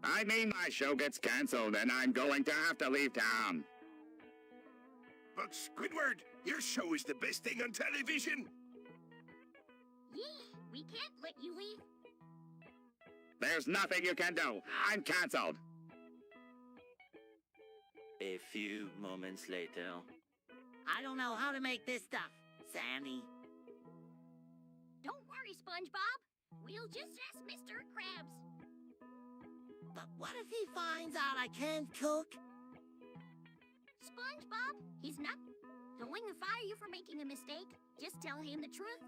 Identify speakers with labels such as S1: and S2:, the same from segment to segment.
S1: I mean my show gets cancelled and I'm going to have to leave town.
S2: But Squidward, your show is the best thing on television.
S3: Yeah, we can't let you leave.
S1: There's nothing you can do. I'm cancelled.
S4: A few moments later. I don't know how to make this stuff, Sandy.
S3: Don't worry, SpongeBob. We'll just ask Mr. Krabs.
S4: But what if he finds out I can't cook?
S3: SpongeBob, he's not going to fire you for making a mistake. Just tell him the truth.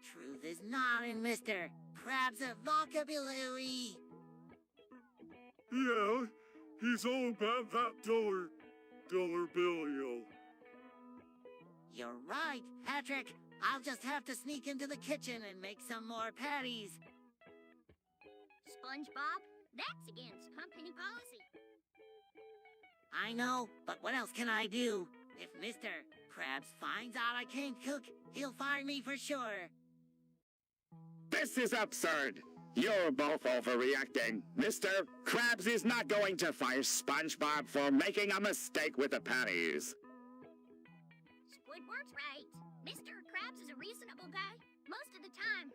S4: Truth is not in Mr. Krabs' vocabulary.
S5: Yeah, he's all about that dollar bill, yo.
S4: You're right, Patrick. I'll just have to sneak into the kitchen and make some more patties.
S3: SpongeBob, that's against company policy.
S4: I know, but what else can I do? If Mr. Krabs finds out I can't cook, he'll fire me for sure.
S1: This is absurd. You're both overreacting. Mr. Krabs is not going to fire SpongeBob for making a mistake with the patties.
S3: Squidward's right. Mr. Krabs is a reasonable guy most of the time.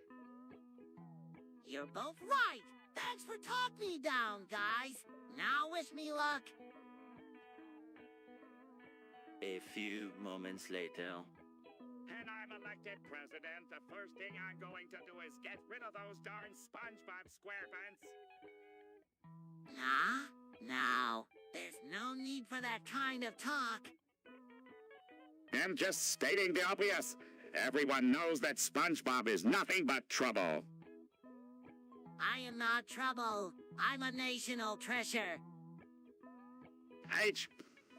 S4: You're both right. Thanks for talking me down, guys. Now wish me luck. A few moments later.
S1: And I'm elected president. The first thing I'm going to do is get rid of those darn SpongeBob SquarePants.
S4: Now, there's no need for that kind of talk.
S1: I'm just stating the obvious. Everyone knows that SpongeBob is nothing but trouble.
S4: I am not trouble. I'm a national treasure.
S1: H,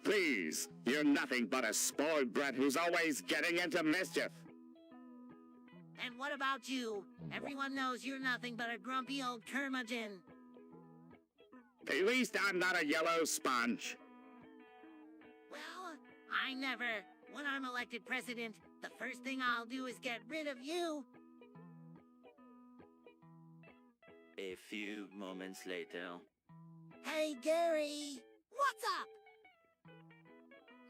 S1: please. You're nothing but a spoiled brat who's always getting into mischief.
S4: And what about you? Everyone knows you're nothing but a grumpy old curmudgeon.
S1: At least I'm not a yellow sponge.
S4: Well, I never. When I'm elected president, the first thing I'll do is get rid of you. A few moments later. Hey, Gary! What's up?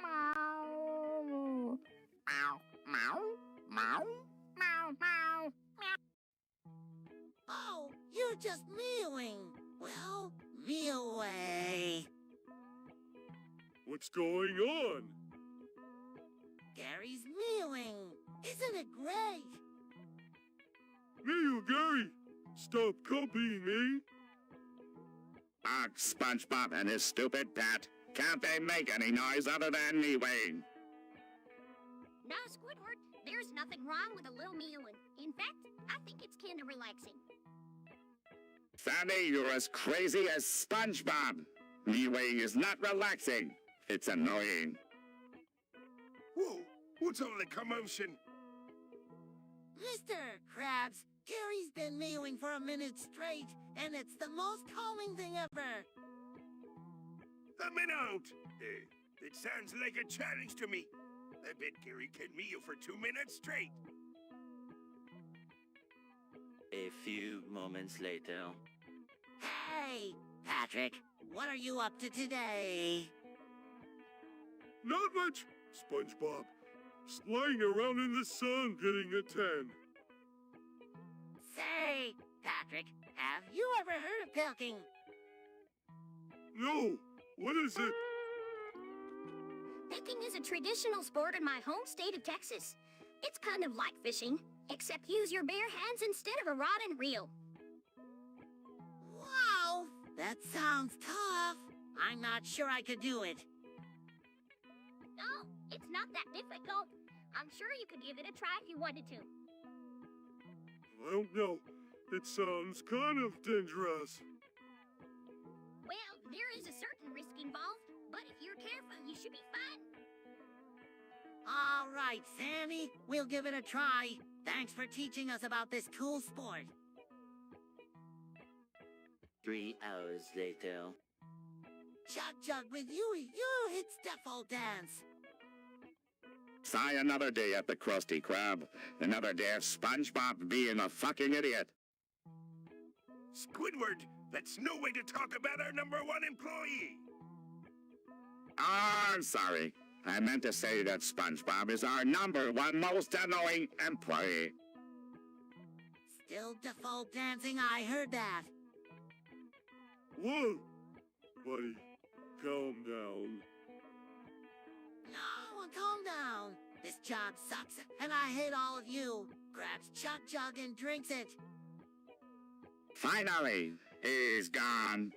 S3: Meow. Meow. Meow. Meow. Meow. Meow.
S4: Oh, you're just mewing. Well, mew away.
S5: What's going on?
S4: Gary's mewing. Isn't it great?
S5: Hey, Gary! Stop copying me!
S1: Ah, SpongeBob and his stupid pet. Can't they make any noise other than mewing?
S3: No, Squidward, there's nothing wrong with a little mewing. In fact, I think it's kind of relaxing.
S1: Sandy, you're as crazy as SpongeBob. Mewing is not relaxing. It's annoying.
S2: Whoa, what's all the commotion?
S4: Mr. Krabs, Gary's been mewing for a minute straight, and it's the most calming thing ever.
S2: A minute! It sounds like a challenge to me. I bet Gary can mew for 2 minutes straight.
S4: A few moments later. Hey, Patrick, what are you up to today?
S5: Not much, SpongeBob. Just lying around in the sun getting a tan.
S4: Say, Patrick, have you ever heard of pilking?
S5: No, what is it?
S3: Picking is a traditional sport in my home state of Texas. It's kind of like fishing, except use your bare hands instead of a rod and reel.
S4: Wow, that sounds tough. I'm not sure I could do it.
S3: No, it's not that difficult. I'm sure you could give it a try if you wanted to.
S5: I don't know. It sounds kind of dangerous.
S3: Well, there is a certain risk involved, but if you're careful, you should be fine.
S4: All right, Sammy, we'll give it a try. Thanks for teaching us about this cool sport. 3 hours later. Chug with you hits defo dance.
S1: Sigh another day at the Krusty Krab. Another day of SpongeBob being a fucking idiot.
S2: Squidward, That's no way to talk about our #1 employee.
S1: I'm sorry. I meant to say that SpongeBob is our #1 most annoying employee.
S4: Still default dancing, I heard that.
S5: Whoa! Buddy, calm down.
S4: No, calm down. This job sucks, and I hate all of you. Grabs Chuck Jug and drinks it.
S1: Finally, he's gone.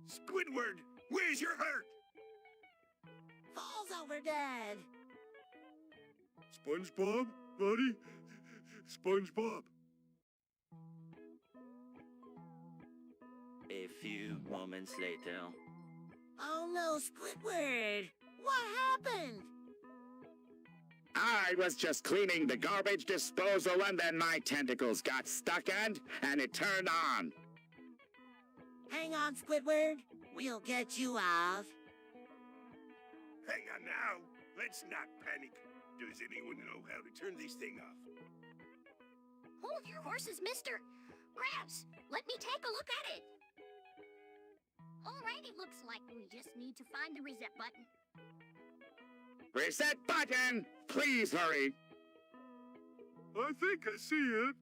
S2: Squidward, where's your heart?
S4: Falls over dead.
S5: SpongeBob, buddy? SpongeBob.
S6: A few moments later.
S4: Oh no, Squidward! What happened?
S1: I was just cleaning the garbage disposal and then my tentacles got stuck and it turned on.
S4: Hang on, Squidward. We'll get you out.
S2: Hang on now. Let's not panic. Does anyone know how to turn this thing off?
S3: Hold your horses, mister. Krabs, let me take a look at it. All right, it looks like we just need to find the reset button.
S1: Reset button! Please hurry!
S5: I think I see it.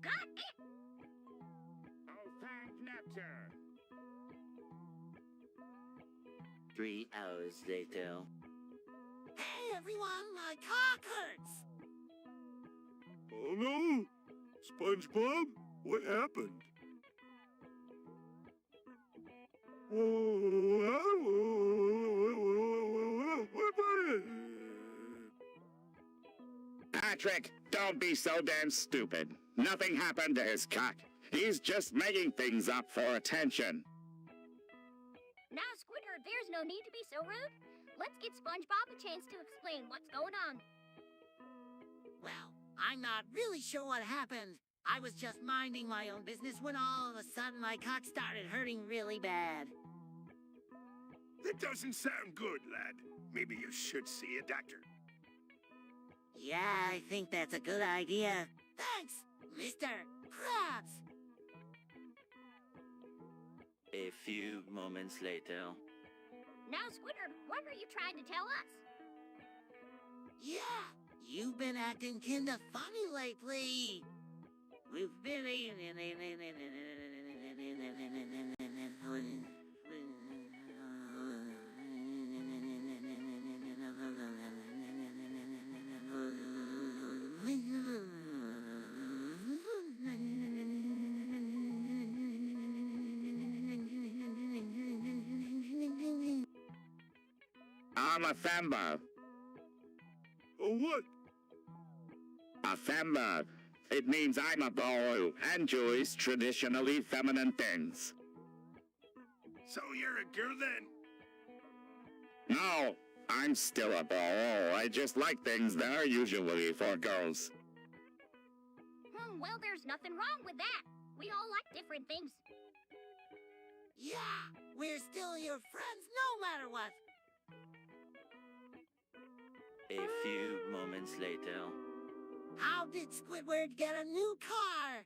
S3: Got it!
S1: Oh, thank Neptune!
S6: 3 hours later.
S4: Hey, everyone, my cock hurts.
S5: Oh no! SpongeBob, what happened? What about it?
S1: Patrick, don't be so damn stupid. Nothing happened to his cock. He's just making things up for attention.
S3: Now, Squidward, there's no need to be so rude. Let's get SpongeBob a chance to explain what's going on.
S4: Well, I'm not really sure what happened. I was just minding my own business when all of a sudden my cock started hurting really bad.
S2: That doesn't sound good, lad. Maybe you should see a doctor.
S4: Yeah, I think that's a good idea. Thanks, Mr. Krabs.
S6: A few moments later.
S3: Now, Squidward, what are you trying to tell us?
S4: Yeah, you've been acting kinda funny lately. We've been
S1: I'm a femba.
S5: Oh, what?
S1: A femba. It means I'm a boy who enjoys traditionally feminine things.
S2: So you're a girl then?
S1: No, I'm still a boy. I just like things that are usually for girls.
S3: Well, there's nothing wrong with that. We all like different things.
S4: Yeah, we're still your friends no matter what.
S6: A few moments later.
S4: How did Squidward get a new car?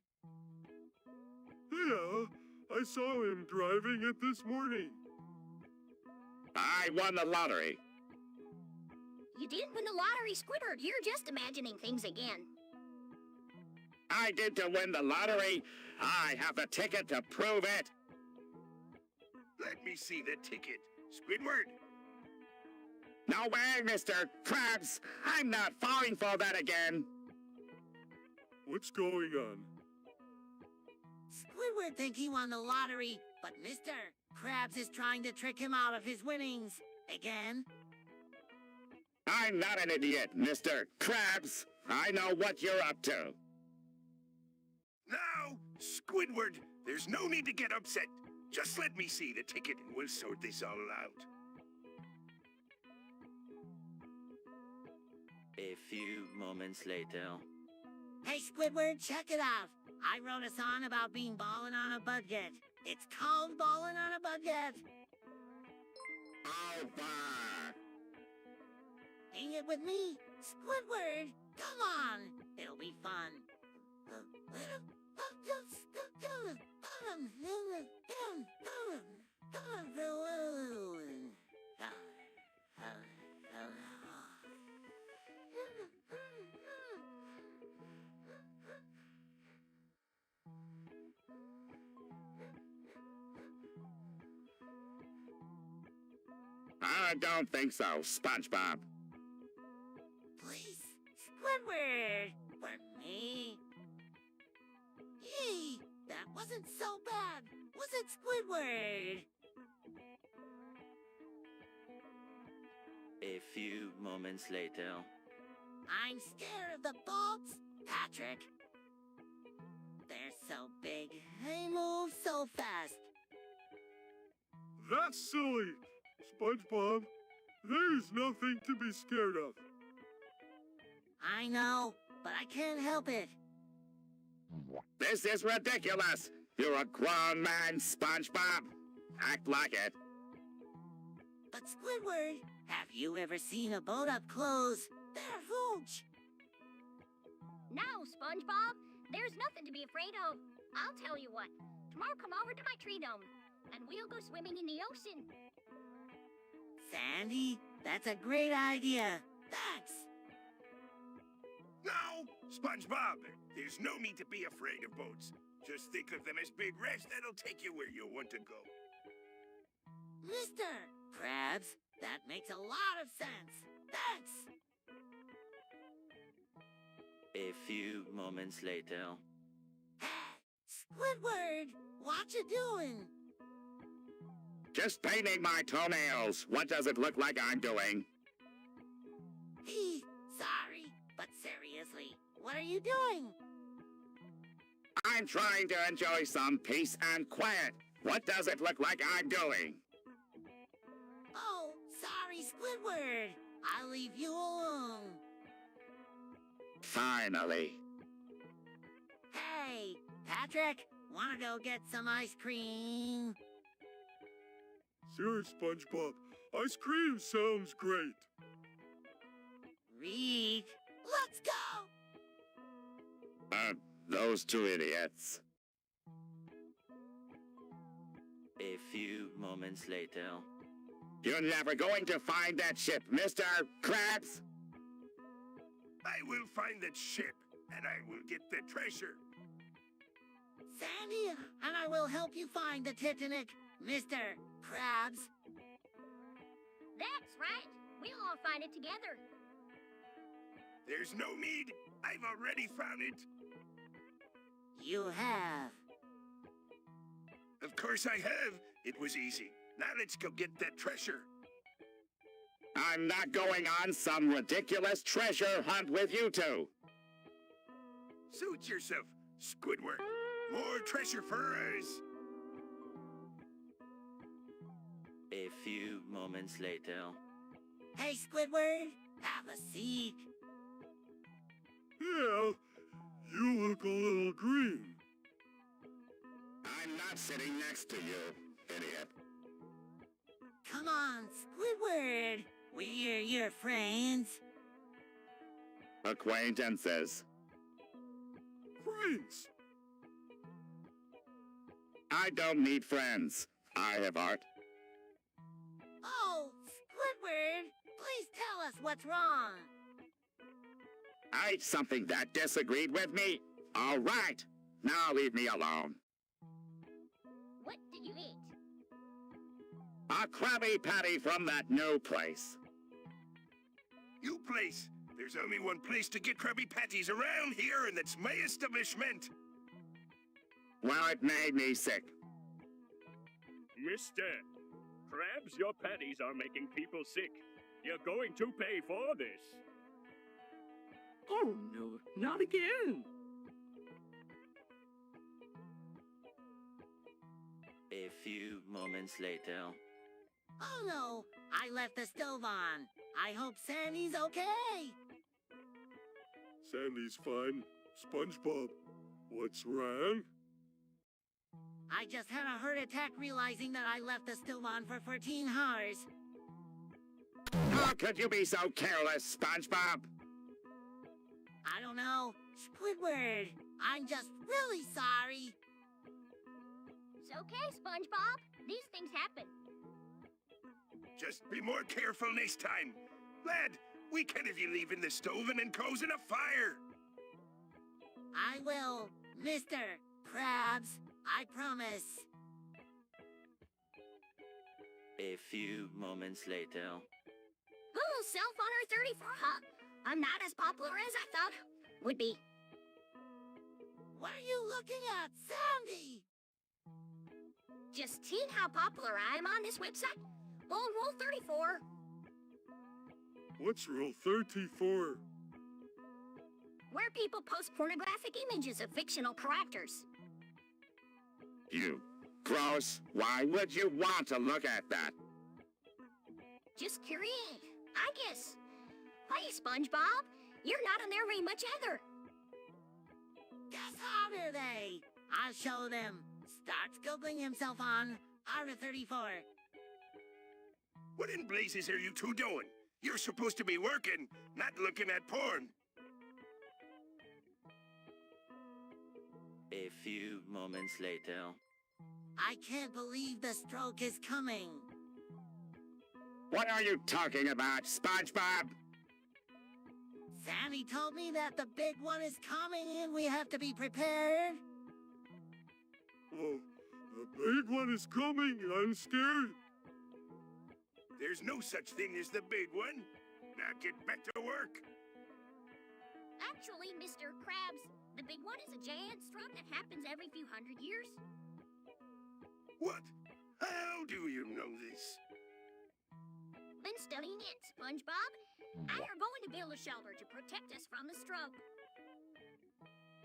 S5: Yeah, I saw him driving it this morning.
S1: I won the lottery.
S3: You didn't win the lottery, Squidward. You're just imagining things again.
S1: I did to win the lottery. I have the ticket to prove it.
S2: Let me see the ticket. Squidward,
S1: No way, Mr. Krabs. I'm not falling for that again.
S5: What's going on?
S4: Squidward think he won the lottery, but Mr. Krabs is trying to trick him out of his winnings. Again?
S1: I'm not an idiot, Mr. Krabs. I know what you're up to.
S2: now, Squidward, there's no need to get upset. Just let me see the ticket and we'll sort this all out.
S6: A few moments later.
S4: Hey, Squidward, check it out. I wrote a song about being ballin' on a budget. It's called Ballin' on a Budget.
S1: Over.
S4: Sing it with me. Squidward, come on. It'll be fun.
S1: I don't think so, SpongeBob.
S4: Please, Squidward, for me. Hey, that wasn't so bad, was it, Squidward?
S6: A few moments later.
S4: I'm scared of the boats, Patrick. They're so big, they move so fast.
S5: That's silly, SpongeBob. There's nothing to be scared of.
S4: I know, but I can't help it.
S1: This is ridiculous. You're a grown man, SpongeBob. Act like it.
S4: But Squidward, have you ever seen a boat up close? They're huge.
S3: No, SpongeBob. There's nothing to be afraid of. I'll tell you what. Tomorrow come over to my tree dome, and we'll go swimming in the ocean.
S4: Sandy, that's a great idea. Thanks.
S2: No, SpongeBob, there's no need to be afraid of boats. Just think of them as big rafts that'll take you where you want to go.
S4: Mr. Krabs, that makes a lot of sense. Thanks.
S6: A few moments later.
S4: Squidward, what you doing?
S1: Just painting my toenails. What does it look like I'm doing?
S4: Sorry, but seriously, what are you doing?
S1: I'm trying to enjoy some peace and quiet. What does it look like I'm doing?
S4: Oh, sorry, Squidward. I'll leave you alone.
S1: Finally.
S4: Hey, Patrick, wanna go get some ice cream?
S5: Sure, SpongeBob. Ice cream sounds great.
S4: Reek, let's go!
S1: Those two idiots.
S6: A few moments later.
S1: You're never going to find that ship, Mr. Krabs.
S2: I will find that ship, and I will get the treasure.
S4: Sandy, and I will help you find the Titanic, Mr. Krabs.
S3: That's right. We'll all find it together.
S2: There's no need. I've already found it.
S4: You have.
S2: Of course I have. It was easy. Now let's go get that treasure.
S1: I'm not going on some ridiculous treasure hunt with you two.
S2: Suit yourself, Squidward. More treasure for us.
S6: A few moments later.
S4: Hey, Squidward, have a seat.
S5: Yeah, you look a little green.
S1: I'm not sitting next to you, idiot.
S4: Come on, Squidward. We're your friends.
S1: Acquaintances.
S5: Friends.
S1: I don't need friends. I have art.
S4: Oh, Squidward, please tell us what's wrong.
S1: I ate something that disagreed with me. All right. Now leave me alone.
S3: What did you eat?
S1: A Krabby Patty from that new place.
S2: You place. There's only one place to get Krabby Patties around here, and that's my establishment.
S1: Well, it made me sick.
S7: Mister Krabs, your patties are making people sick. You're going to pay for this.
S8: Oh, no, not again.
S6: A few moments later.
S4: Oh no, I left the stove on. I hope Sandy's okay.
S5: Sandy's fine. SpongeBob, what's wrong?
S4: I just had a heart attack realizing that I left the stove on for 14 hours.
S1: How could you be so careless, SpongeBob?
S4: I don't know. Squidward, I'm just really sorry.
S3: okay, SpongeBob. These things happen.
S2: Just be more careful next time. Lad, we can't have you leaving the stove and then causing a fire.
S4: I will, Mr. Krabs. I promise.
S6: A few moments later.
S3: Oh, self-honor 34, huh? I'm not as popular as I thought would be.
S4: What are you looking at, Sandy?
S3: Just seeing how popular I am on this website. Well, Rule 34.
S5: What's Rule 34?
S3: Where people post pornographic images of fictional characters.
S1: You gross. Why would you want to look at that?
S3: Just curious, I guess. Hey, SpongeBob, you're not on there very much either.
S4: Guess how do they? I'll show them. Starts googling himself on R34.
S2: What in blazes are you two doing? You're supposed to be working, not looking at porn.
S6: A few moments later.
S4: I can't believe the stroke is coming.
S1: What are you talking about, SpongeBob?
S4: Sandy told me that the big one is coming and we have to be prepared.
S5: Oh, the big one is coming. I'm scared.
S2: There's no such thing as the big one. Now get back to work.
S3: Actually, Mr. Krabs, the big one is a giant stroke that happens every few hundred years.
S2: What? How do you know this?
S3: Been studying it, SpongeBob. I are going to build a shelter to protect us from the stroke.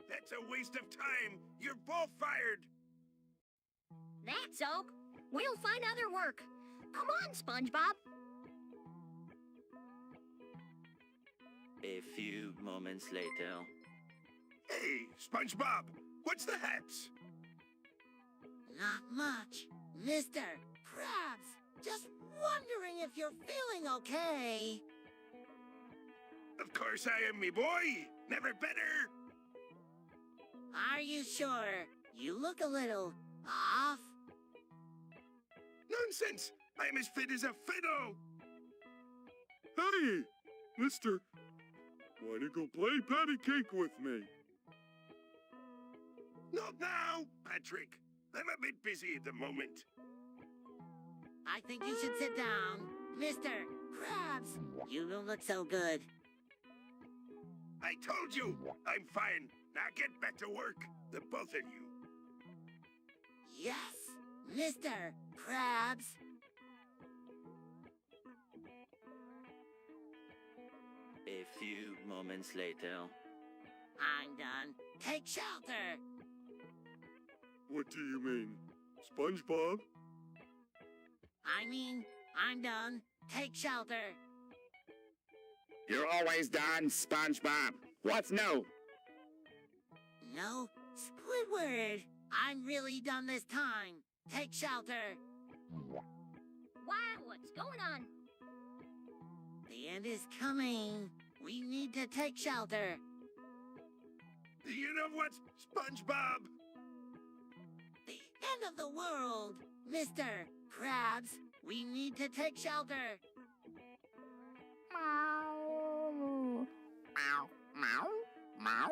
S2: That's a waste of time. You're both fired.
S3: That's all. We'll find other work. Come on, SpongeBob.
S6: A few moments later.
S2: Hey, SpongeBob, what's the haps?
S4: Not much. Mr. Krabs, just wondering if you're feeling okay.
S2: Of course I am, me boy. Never better.
S4: Are you sure? You look a little off.
S2: Nonsense. I'm as fit as a fiddle.
S5: Hey, mister, wanna go play patty cake with me?
S2: Not now, Patrick. I'm a bit busy at the moment.
S4: I think you should sit down. Mr. Krabs, you don't look so good.
S2: I told you, I'm fine. Now get back to work, the both of you.
S4: Yes, Mr. Krabs.
S6: A few moments later.
S4: I'm done. Take shelter.
S5: What do you mean, SpongeBob?
S4: I mean, I'm done. Take shelter.
S1: You're always done, SpongeBob. What's new?
S4: No, Squidward. I'm really done this time. Take shelter.
S3: Why, what's going on?
S4: The end is coming. We need to take shelter.
S2: Do you know what's SpongeBob?
S4: The end of the world. Mr. Krabs, we need to take shelter.
S3: Meow. Meow. Meow. Meow.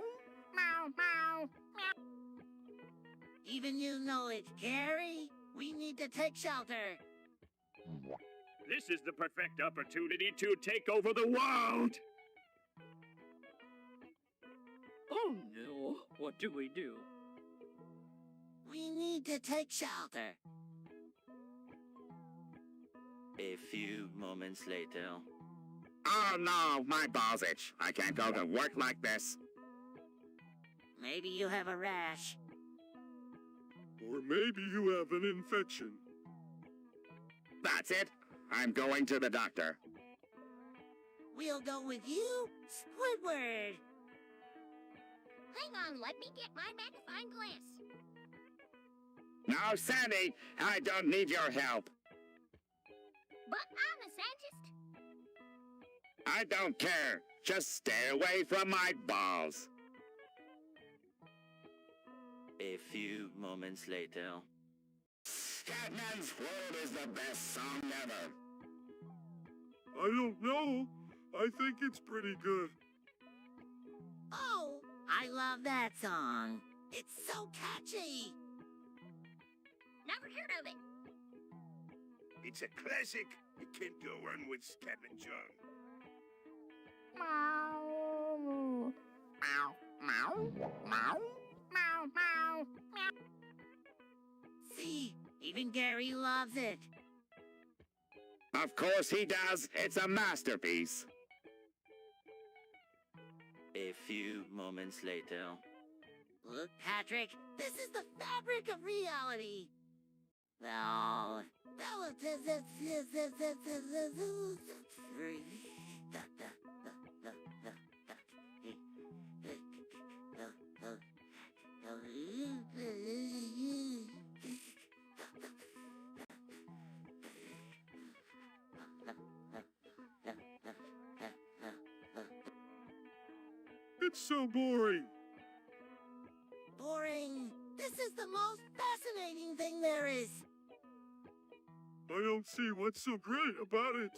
S3: Meow. Meow.
S4: Even you know it, Gary. We need to take shelter.
S7: This is the perfect opportunity to take over the world!
S8: Oh no, what do we do?
S4: We need to take shelter.
S6: A few moments later.
S1: Oh no, my balls itch. I can't go to work like this.
S4: Maybe you have a rash.
S5: Or maybe you have an infection.
S1: That's it. I'm going to the doctor.
S4: We'll go with you, Squidward.
S3: Hang on, let me get my magnifying glass.
S1: No, Sandy, I don't need your help.
S3: But I'm a scientist.
S1: I don't care. Just stay away from my balls.
S6: A few moments later.
S1: Scatman's World is the best song ever.
S5: I don't know. I think it's pretty good.
S4: Oh, I love that song. It's so catchy.
S3: Never heard of it.
S2: It's a classic. You can't go wrong with Scatman John.
S3: Meow. Meow. Meow. Meow. Meow. Meow.
S4: See, even Gary loves it.
S1: Of course he does. It's a masterpiece.
S6: A few moments later.
S4: Look, Patrick, this is the fabric of reality. Oh,
S5: It's so boring.
S4: boring. This is the most fascinating thing there is.
S5: I don't see what's so great about it.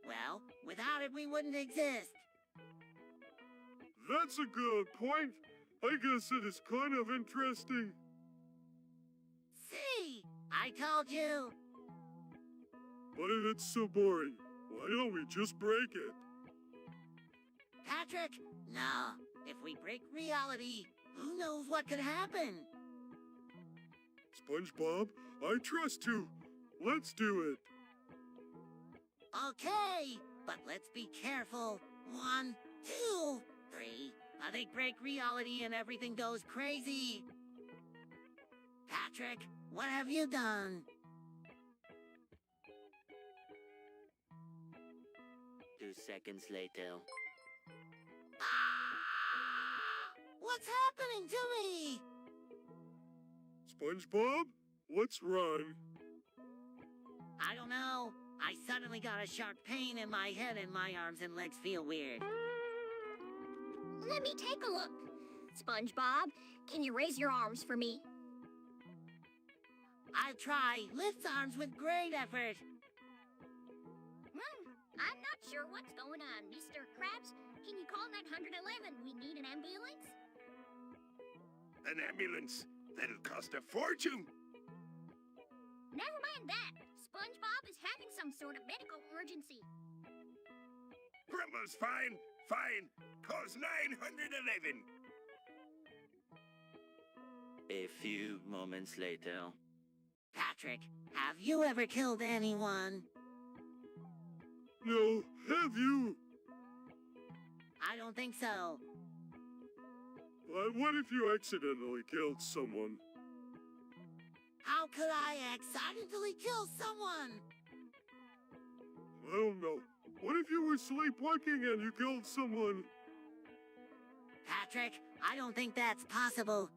S4: Well, without it, we wouldn't exist.
S5: That's a good point. I guess it is kind of interesting.
S4: See, I told you.
S5: But if it's so boring, why don't we just break it?
S4: Patrick, no. If we break reality, who knows what could happen?
S5: SpongeBob, I trust you. Let's do it.
S4: Okay, but let's be careful. 1, 2, 3. They break reality and everything goes crazy. Patrick, what have you done?
S6: 2 seconds later.
S4: Ah! What's happening to me?
S5: SpongeBob, what's wrong?
S4: I don't know. I suddenly got a sharp pain in my head and my arms and legs feel weird.
S3: Let me take a look. SpongeBob, can you raise your arms for me?
S4: I'll try. Lifts arms with great effort.
S3: I'm not sure what's going on, Mr. Krabs. Can you call 911? We need an ambulance.
S2: An ambulance? That'll cost a fortune.
S3: Never mind that. SpongeBob is having some sort of medical emergency.
S2: Grumble's fine. Fine. Calls 911.
S6: A few moments later.
S4: Patrick, have you ever killed anyone?
S5: No, have you?
S4: I don't think so.
S5: But what if you accidentally killed someone?
S4: How could I accidentally kill someone?
S5: I don't know. What if you were sleepwalking and you killed someone?
S4: Patrick, I don't think that's possible.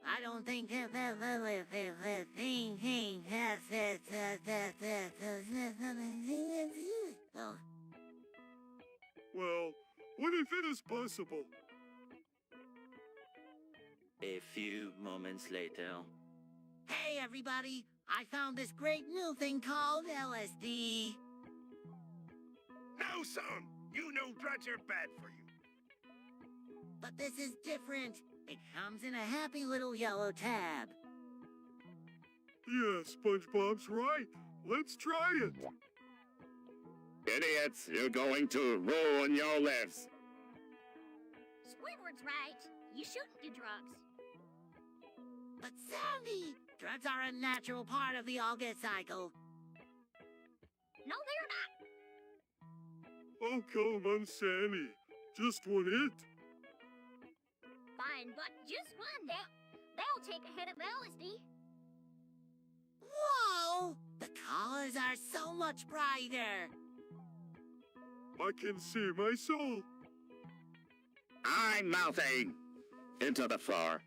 S4: I don't think Oh.
S5: Well, what if it is possible?
S6: A few moments later.
S4: Hey everybody, I found this great new thing called LSD.
S2: No, son. You know drugs are bad for you.
S4: But this is different. It comes in a happy little yellow tab.
S5: Yeah, SpongeBob's right. Let's try it.
S1: Idiots, you're going to ruin your lives.
S3: Squidward's right. You shouldn't do drugs.
S4: But Sandy, drugs are a natural part of the All-Get cycle.
S3: No, they're not.
S5: Oh, come on, Sandy. Just one hit.
S3: Fine, but just one. They'll take a hit of LSD.
S4: Whoa! The colors are so much brighter.
S5: I can see my soul.
S1: I'm mouthing into the floor.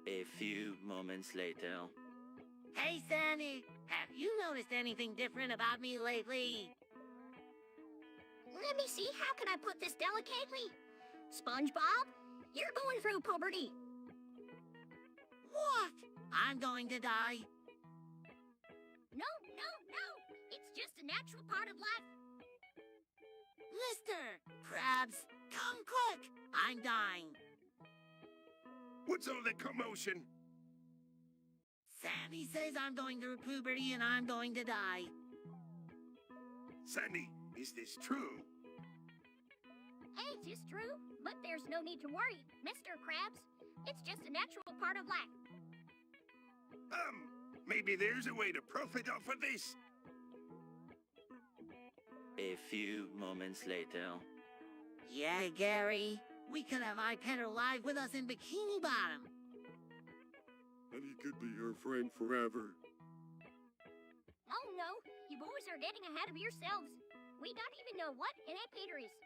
S6: A few moments later.
S4: Hey Sandy, have you noticed anything different about me lately?
S3: Let me see. How can I put this delicately? SpongeBob, you're going through puberty.
S4: What? I'm going to die?
S3: No, no, no! It's just a natural part of life.
S4: Mr. Krabs, come quick! I'm dying.
S2: What's all the commotion?
S4: Sandy says I'm going through puberty and I'm going to die.
S2: Sandy, is this true?
S3: Hey, it's true, but there's no need to worry, Mr. Krabs. It's just a natural part of life.
S2: Maybe there's a way to profit off of this.
S6: A few moments later.
S4: Yeah, Gary. We could have iPad alive with us in Bikini Bottom.
S5: And he could be your friend forever.
S3: Oh no, you boys are getting ahead of yourselves. We don't even know what an Peter is.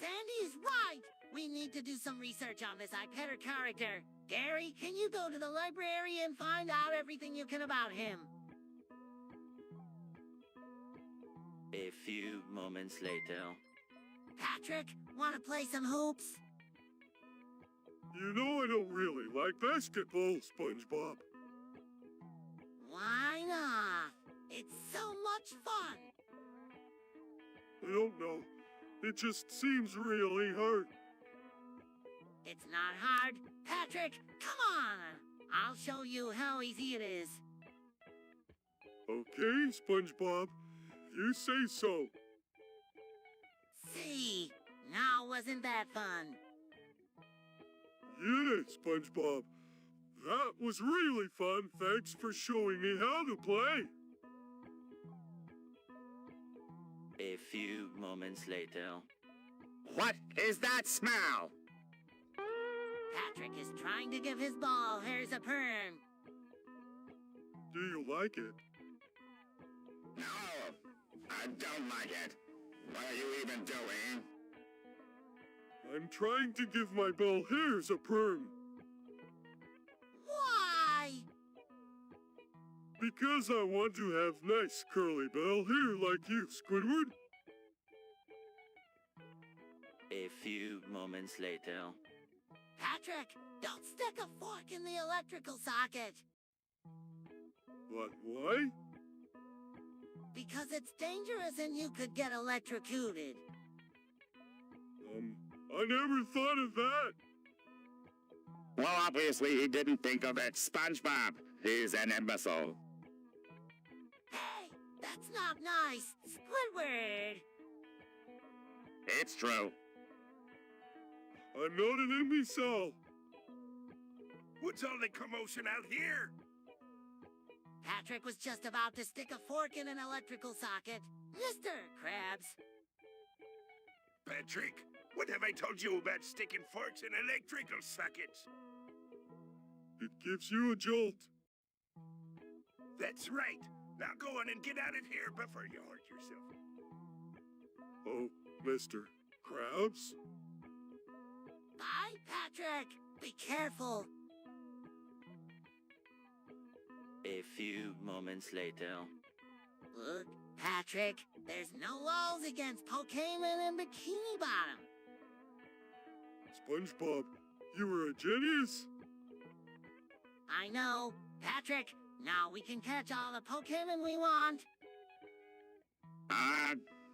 S4: Sandy is right. We need to do some research on this iPad character. Gary, can you go to the library and find out everything you can about him?
S6: A few moments later.
S4: Patrick, want to play some hoops?
S5: You know I don't really like basketball, SpongeBob.
S4: Why not? It's so much fun.
S5: I don't know. It just seems really hard.
S4: It's not hard. Patrick, come on. I'll show you how easy it is.
S5: Okay, SpongeBob. You say so.
S4: See, now wasn't that fun?
S5: Yeah, SpongeBob. That was really fun. Thanks for showing me how to play.
S6: A few moments later.
S1: What is that smell?
S4: Patrick is trying to give his ball hairs a perm.
S5: Do you like it?
S1: No, I don't like it. What are you even doing?
S5: I'm trying to give my bell hairs a perm.
S4: Why?
S5: Because I want to have nice curly bell hair like you, Squidward.
S6: A few moments later.
S4: Patrick, don't stick a fork in the electrical socket.
S5: But why?
S4: Because it's dangerous and you could get electrocuted.
S5: I never thought of that.
S1: Well, obviously he didn't think of it. SpongeBob, he's an imbecile.
S4: Hey, that's not nice. Squidward.
S1: It's true.
S5: I'm not an imbecile.
S2: What's all the commotion out here?
S4: Patrick was just about to stick a fork in an electrical socket. Mr. Krabs.
S2: Patrick, what have I told you about sticking forks in electrical sockets?
S5: It gives you a jolt.
S2: That's right. Now go on and get out of here before you hurt yourself.
S5: Oh, Mr. Krabs?
S4: Bye, Patrick. Be careful.
S6: A few moments later.
S4: Look, Patrick, there's no laws against Pokemon and Bikini Bottom.
S5: SpongeBob, you were a genius.
S4: I know. Patrick, now we can catch all the Pokemon we want.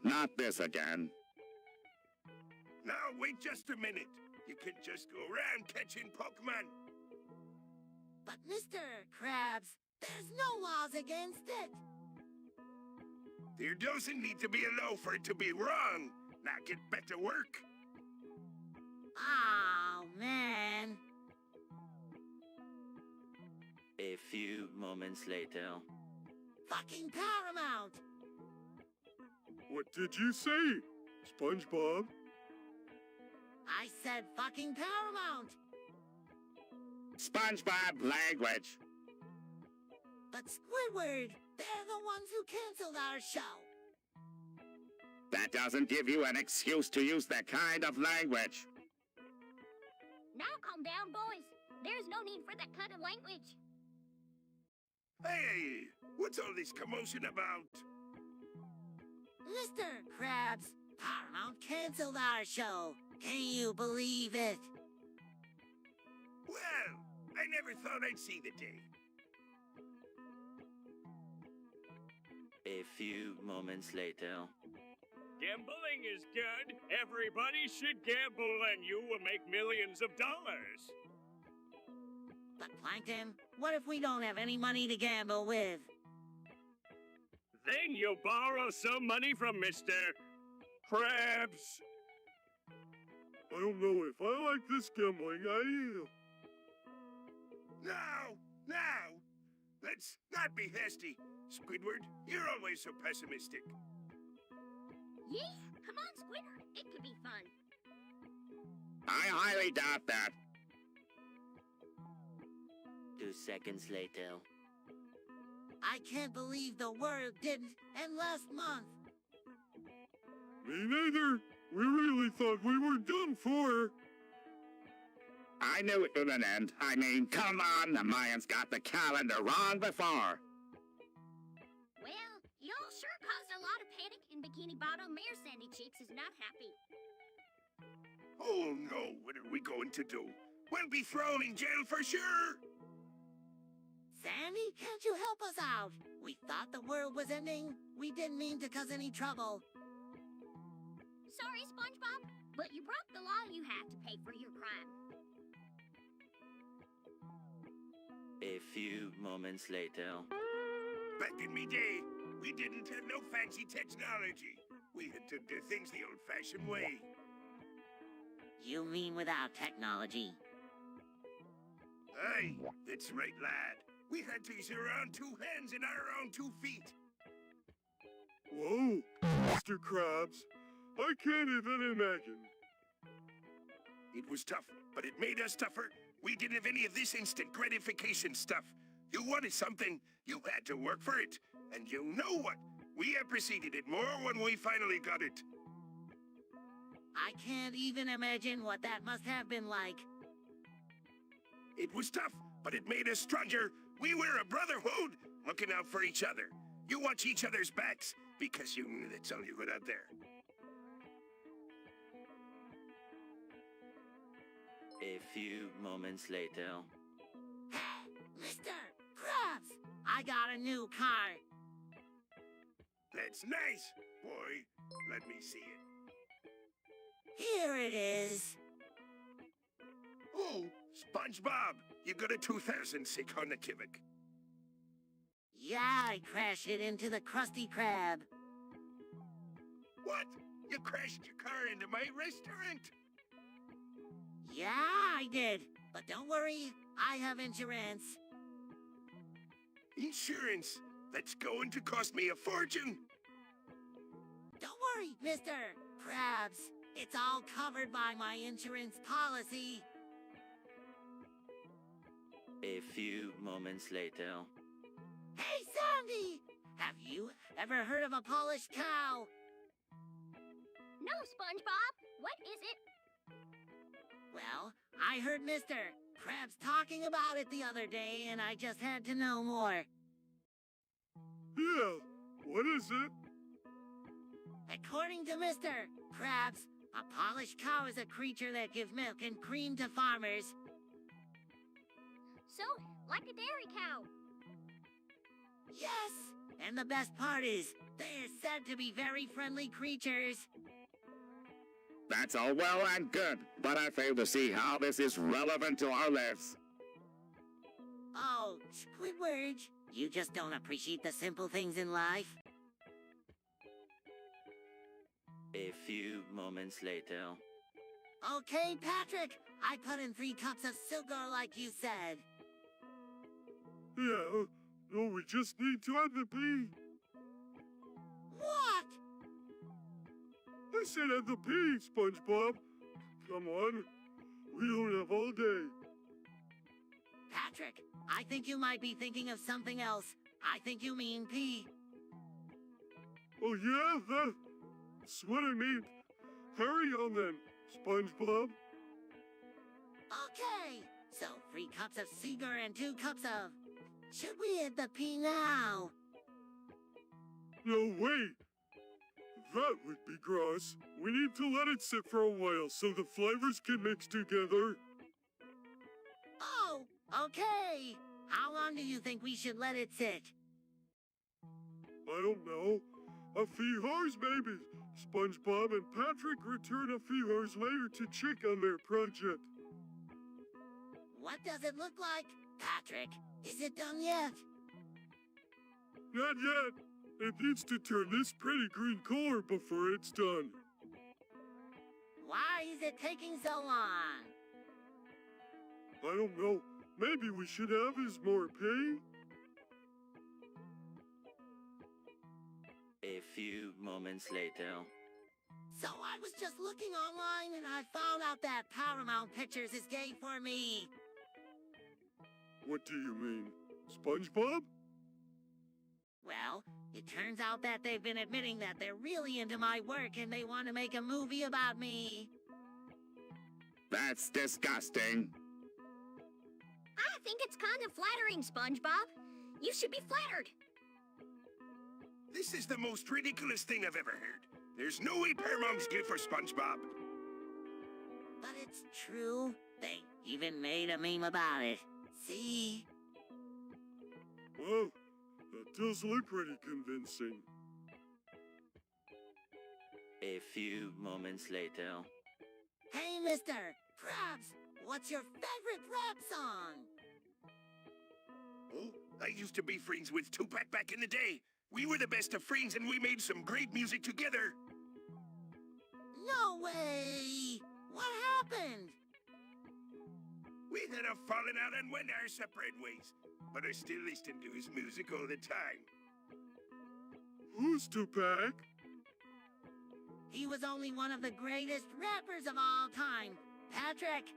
S1: Not this again.
S2: Now, wait just a minute. You can just go around catching Pokemon.
S4: But Mr. Krabs, there's no laws against it.
S2: There doesn't need to be a law for it to be wrong. Now get back to work.
S4: Oh, man.
S6: A few moments later.
S4: Fucking Paramount.
S5: What did you say, SpongeBob?
S4: I said fucking Paramount.
S1: SpongeBob language.
S4: But Squidward, they're the ones who canceled our show.
S1: That doesn't give you an excuse to use that kind of language.
S3: Now calm down, boys. There's no need for that kind of language.
S2: Hey, what's all this commotion about?
S4: Mr. Krabs, Paramount canceled our show. Can you believe it?
S2: Well, I never never thought I'd see the day.
S6: A few moments later.
S7: Gambling is good. Everybody should gamble and you will make millions of dollars.
S4: But Plankton, what if we don't have any money to gamble with?
S7: Then you borrow some money from Mr. Krabs.
S5: I don't know if I like this gambling idea.
S2: Now! Let's not be hasty. Squidward, you're always so pessimistic.
S3: Yeah, come on, Squidward. It could be fun.
S1: I highly doubt that.
S6: 2 seconds later.
S4: I can't believe the world didn't end last month.
S5: Me neither. We really thought we were done for.
S1: I knew it wouldn't end. I mean, come on, the Mayans got the calendar wrong before.
S3: Well, y'all sure caused a lot of panic, and Bikini Bottom Mayor Sandy Cheeks is not happy.
S2: Oh no, what are we going to do? We'll be thrown in jail for sure!
S4: Sandy, can't you help us out? We thought the world was ending. We didn't mean to cause any trouble.
S3: Sorry, SpongeBob, but you broke the law. You have to pay for your crime.
S6: A few moments later.
S2: Back in me day, we didn't have no fancy technology. We had to do things the old-fashioned way.
S4: You mean without technology?
S2: Aye, that's right, lad. We had to use our own 2 hands and our own 2 feet.
S5: Whoa, Mr. Krabs. I can't even imagine.
S2: It was tough, but it made us tougher. We didn't have any of this instant gratification stuff. You wanted something, you had to work for it. And you know what? We appreciated it more when we finally got it.
S4: I can't even imagine what that must have been like.
S2: It was tough, but it made us stronger. We were a brotherhood, looking out for each other. You watch each other's backs, because you knew that's all you got out there.
S6: A few moments later.
S4: Mr. Krabs, I got a new car.
S2: That's nice, boy. Let me see it.
S4: Here it is.
S2: Oh, SpongeBob, you got a 2006 Honda Civic.
S4: Yeah, I crashed it into the Krusty Krab.
S2: What? You crashed your car into my restaurant?
S4: Yeah, I did. But don't worry, I have insurance.
S2: Insurance? That's going to cost me a fortune.
S4: Don't worry, Mr. Krabs. It's all covered by my insurance policy.
S6: A few moments later.
S4: Hey, Sandy! Have you ever heard of a polished cow?
S3: No, SpongeBob. What is it?
S4: Well, I heard Mr. Krabs talking about it the other day, and I just had to know more.
S5: Yeah, what is it?
S4: According to Mr. Krabs, a polished cow is a creature that gives milk and cream to farmers.
S3: So, like a dairy cow.
S4: Yes, and the best part is, they are said to be very friendly creatures.
S1: That's all well and good, but I fail to see how this is relevant to our lives.
S4: Oh, Squidward, you just don't appreciate the simple things in life.
S6: A few moments later.
S4: Okay, Patrick, I put in 3 cups of sugar like you said.
S5: Yeah, no, we just need to add the P.
S4: What?
S5: I said add the P, SpongeBob. Come on, we don't have all day.
S4: Patrick, I think you might be thinking of something else. I think you mean pee.
S5: Oh yeah, that's what I mean. Hurry on then, SpongeBob.
S4: Okay, so 3 cups of sugar and 2 cups of... Should we add the pee now?
S5: No, wait. That would be gross. We need to let it sit for a while so the flavors can mix together.
S4: Oh, Okay. How long do you think we should let it sit?
S5: I don't know. A few hours maybe. SpongeBob and Patrick return a few hours later to check on their project.
S4: What does it look like? Patrick, is it done yet?
S5: Not yet. It needs to turn this pretty green color before it's done.
S4: Why is it taking so long?
S5: I don't know. Maybe we should have his more pay?
S6: A few moments later.
S4: So I was just looking online and I found out that Paramount Pictures is gay for me.
S5: What do you mean? SpongeBob?
S4: Well, it turns out that they've been admitting that they're really into my work and they want to make a movie about me.
S1: That's disgusting.
S3: I think it's kind of flattering, SpongeBob. You should be flattered.
S2: This is the most ridiculous thing I've ever heard. There's no way Paramount's good for SpongeBob.
S4: But it's true. They even made a meme about it. See?
S5: Well, that does look pretty convincing.
S6: A few moments later.
S4: Hey, Mr. Krabs, what's your favorite rap song?
S2: Oh, I used to be friends with Tupac back in the day. We were the best of friends and we made some great music together.
S4: No way! What happened?
S2: We had a falling out and went our separate ways. But I still listen to his music all the time.
S5: Who's Tupac?
S4: He was only one of the greatest rappers of all time. Patrick!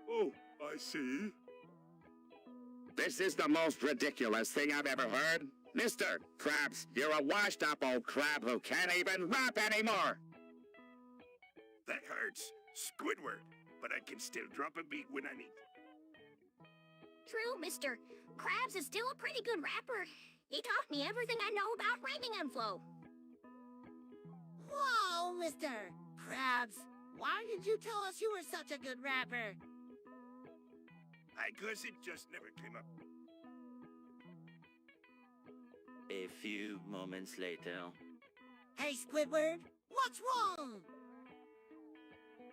S5: Oh, I see.
S1: This is the most ridiculous thing I've ever heard. Mr. Krabs, you're a washed-up old crab who can't even rap anymore.
S2: That hurts. Squidward. But I can still drop a beat when I need.
S3: True, Mr. Krabs is still a pretty good rapper. He taught me everything I know about rhyming and flow.
S4: Whoa, Mr. Krabs! Why did you tell us you were such a good rapper?
S2: I guess it just never came up.
S6: A few moments later.
S4: Hey, Squidward, what's wrong?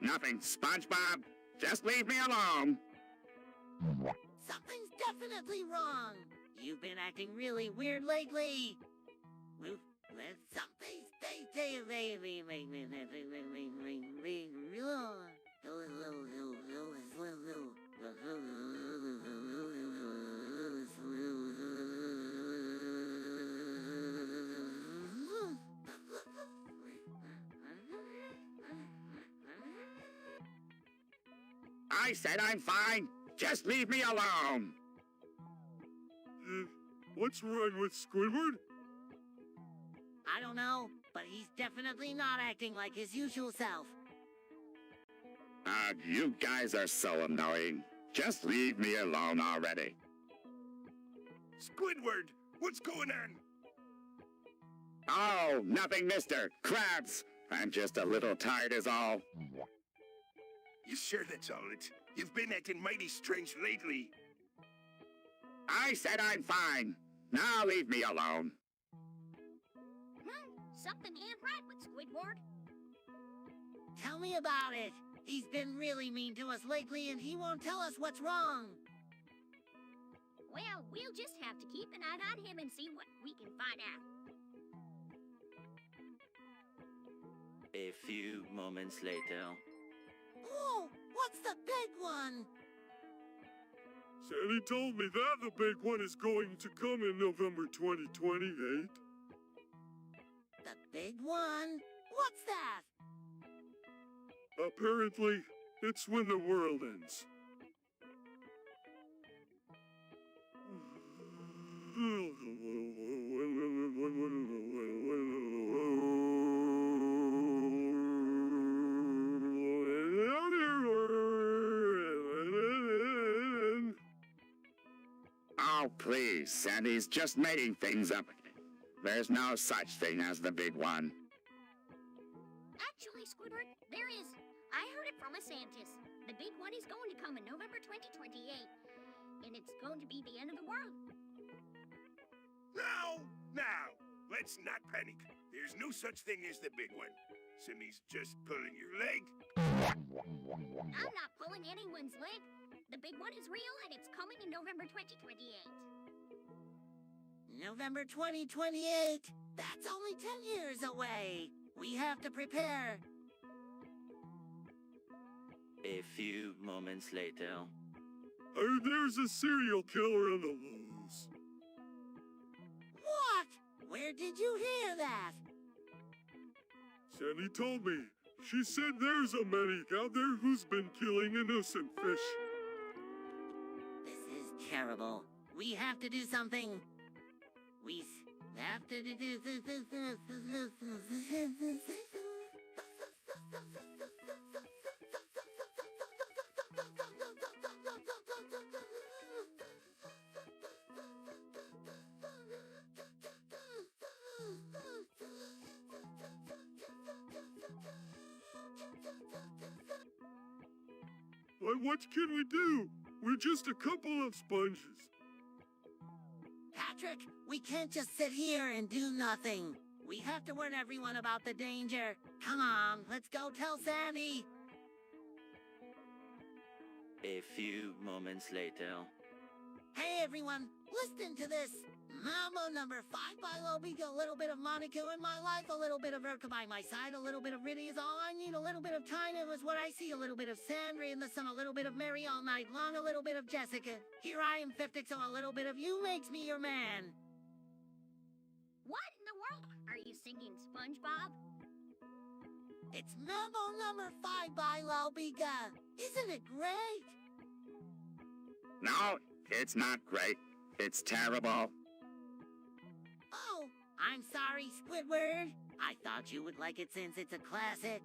S1: Nothing, SpongeBob. Just leave me alone.
S4: Something's definitely wrong. You've been acting really weird lately.
S1: I said I'm fine. Just leave me alone.
S5: What's wrong with Squidward?
S4: I don't know, but he's definitely not acting like his usual self.
S1: You guys are so annoying. Just leave me alone already.
S2: Squidward, what's going on?
S1: Oh, nothing, Mr. Krabs. I'm just a little tired is all.
S2: You sure that's all it? You've been acting mighty strange lately.
S1: I said I'm fine. Now leave me alone.
S3: Something ain't right with Squidward.
S4: Tell me about it. He's been really mean to us lately and he won't tell us what's wrong.
S3: Well, we'll just have to keep an eye on him and see what we can find out.
S6: A few moments later.
S4: Whoa, what's the big one?
S5: Sandy told me that the big one is going to come in November 2028.
S4: The big one? What's that?
S5: Apparently, it's when the world ends.
S1: Oh, please, Sandy's just making things up. There's no such thing as the big one.
S3: Actually, Squidward, there is. I heard it from a scientist. The big one is going to come in November 2028. it's going to be the end of the world.
S2: Now, let's not panic. There's no such thing as the big one. Simmy's just pulling your leg.
S3: I'm not pulling anyone's leg. The big one is real, and it's coming in November 2028.
S4: November 2028? That's only 10 years away. We have to prepare.
S6: A few moments later.
S5: There's a serial killer on the loose.
S4: What? Where did you hear that?
S5: Sandy told me. She said there's a maniac out there who's been killing innocent fish.
S4: This is terrible. We have to do something. We have to do
S5: What can we do? We're just a couple of sponges.
S4: Patrick, we can't just sit here and do nothing. We have to warn everyone about the danger. Come on, let's go tell Sandy.
S6: A few moments later.
S4: Hey everyone, listen to this. Mambo number 5 by Lobig, a little bit of Monica in my life, a little bit of Urka by my side, a little bit of Riddy is all I need, a little bit of Tina was what I see, a little bit of Sandra in the sun, a little bit of Mary all night long, a little bit of Jessica. Here I am 50, so a little bit of you makes me your man.
S3: What in the world? Are you singing SpongeBob?
S4: It's Mambo number 5 by Lobiga. Isn't it great?
S1: No, it's not great. It's terrible.
S4: Oh, I'm sorry, Squidward. I thought you would like it since it's a classic.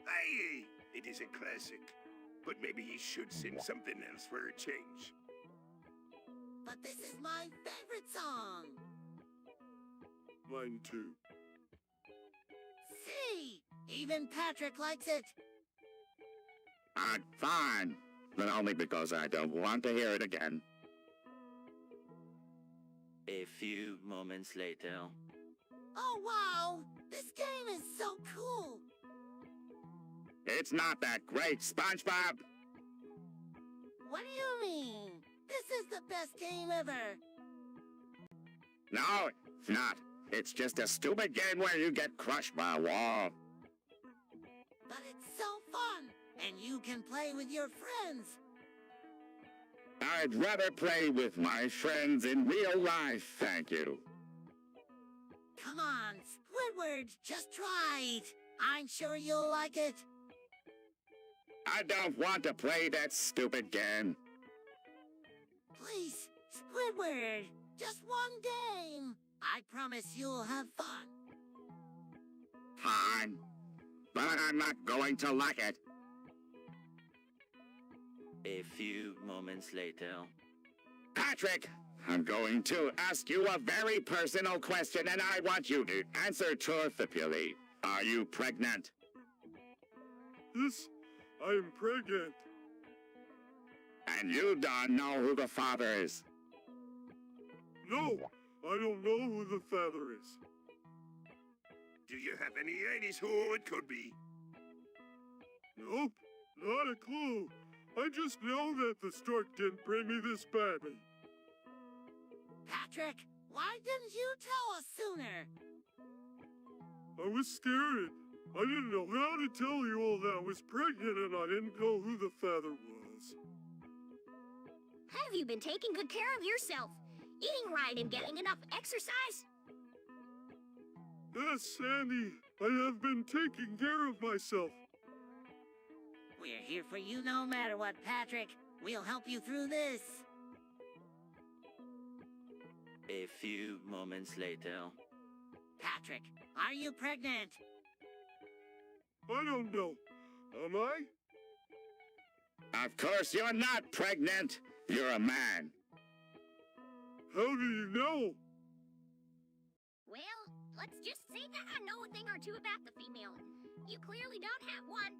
S2: Aye, it is a classic. But maybe he should sing something else for a change.
S4: But this is my favorite song.
S5: Mine too.
S4: See, even Patrick likes it.
S1: Fine, but only because I don't want to hear it again.
S6: A few moments later.
S4: Oh, wow! This game is so cool!
S1: It's not that great, SpongeBob!
S4: What do you mean? This is the best game ever!
S1: No, it's not. It's just a stupid game where you get crushed by a wall.
S4: But it's so fun! And you can play with your friends!
S1: I'd rather play with my friends in real life, thank you.
S4: Come on, Squidward, just try it! I'm sure you'll like it!
S1: I don't want to play that stupid game.
S4: Please, Squidward, just one game! I promise you'll have fun.
S1: Fine, but I'm not going to like it.
S6: A few moments later.
S1: Patrick, I'm going to ask you a very personal question, and I want you to answer truthfully. Are you pregnant?
S5: Yes, I am pregnant.
S1: And you don't know who the father is?
S5: No, I don't know who the father is.
S2: Do you have any ideas who it could be?
S5: Nope, not a clue. I just know that the stork didn't bring me this baby.
S4: Patrick, why didn't you tell us sooner?
S5: I was scared. I didn't know how to tell you all that I was pregnant and I didn't know who the father was.
S3: Have you been taking good care of yourself? Eating right and getting enough exercise?
S5: Yes, Sandy, I have been taking care of myself.
S4: We're here for you no matter what, Patrick. We'll help you through this.
S6: A few moments later.
S4: Patrick, are you pregnant?
S5: I don't know. Am I?
S1: Of course you're not pregnant. You're a man.
S5: How do you know?
S3: Well, let's just say that I know a thing or two about the female. You clearly don't have one.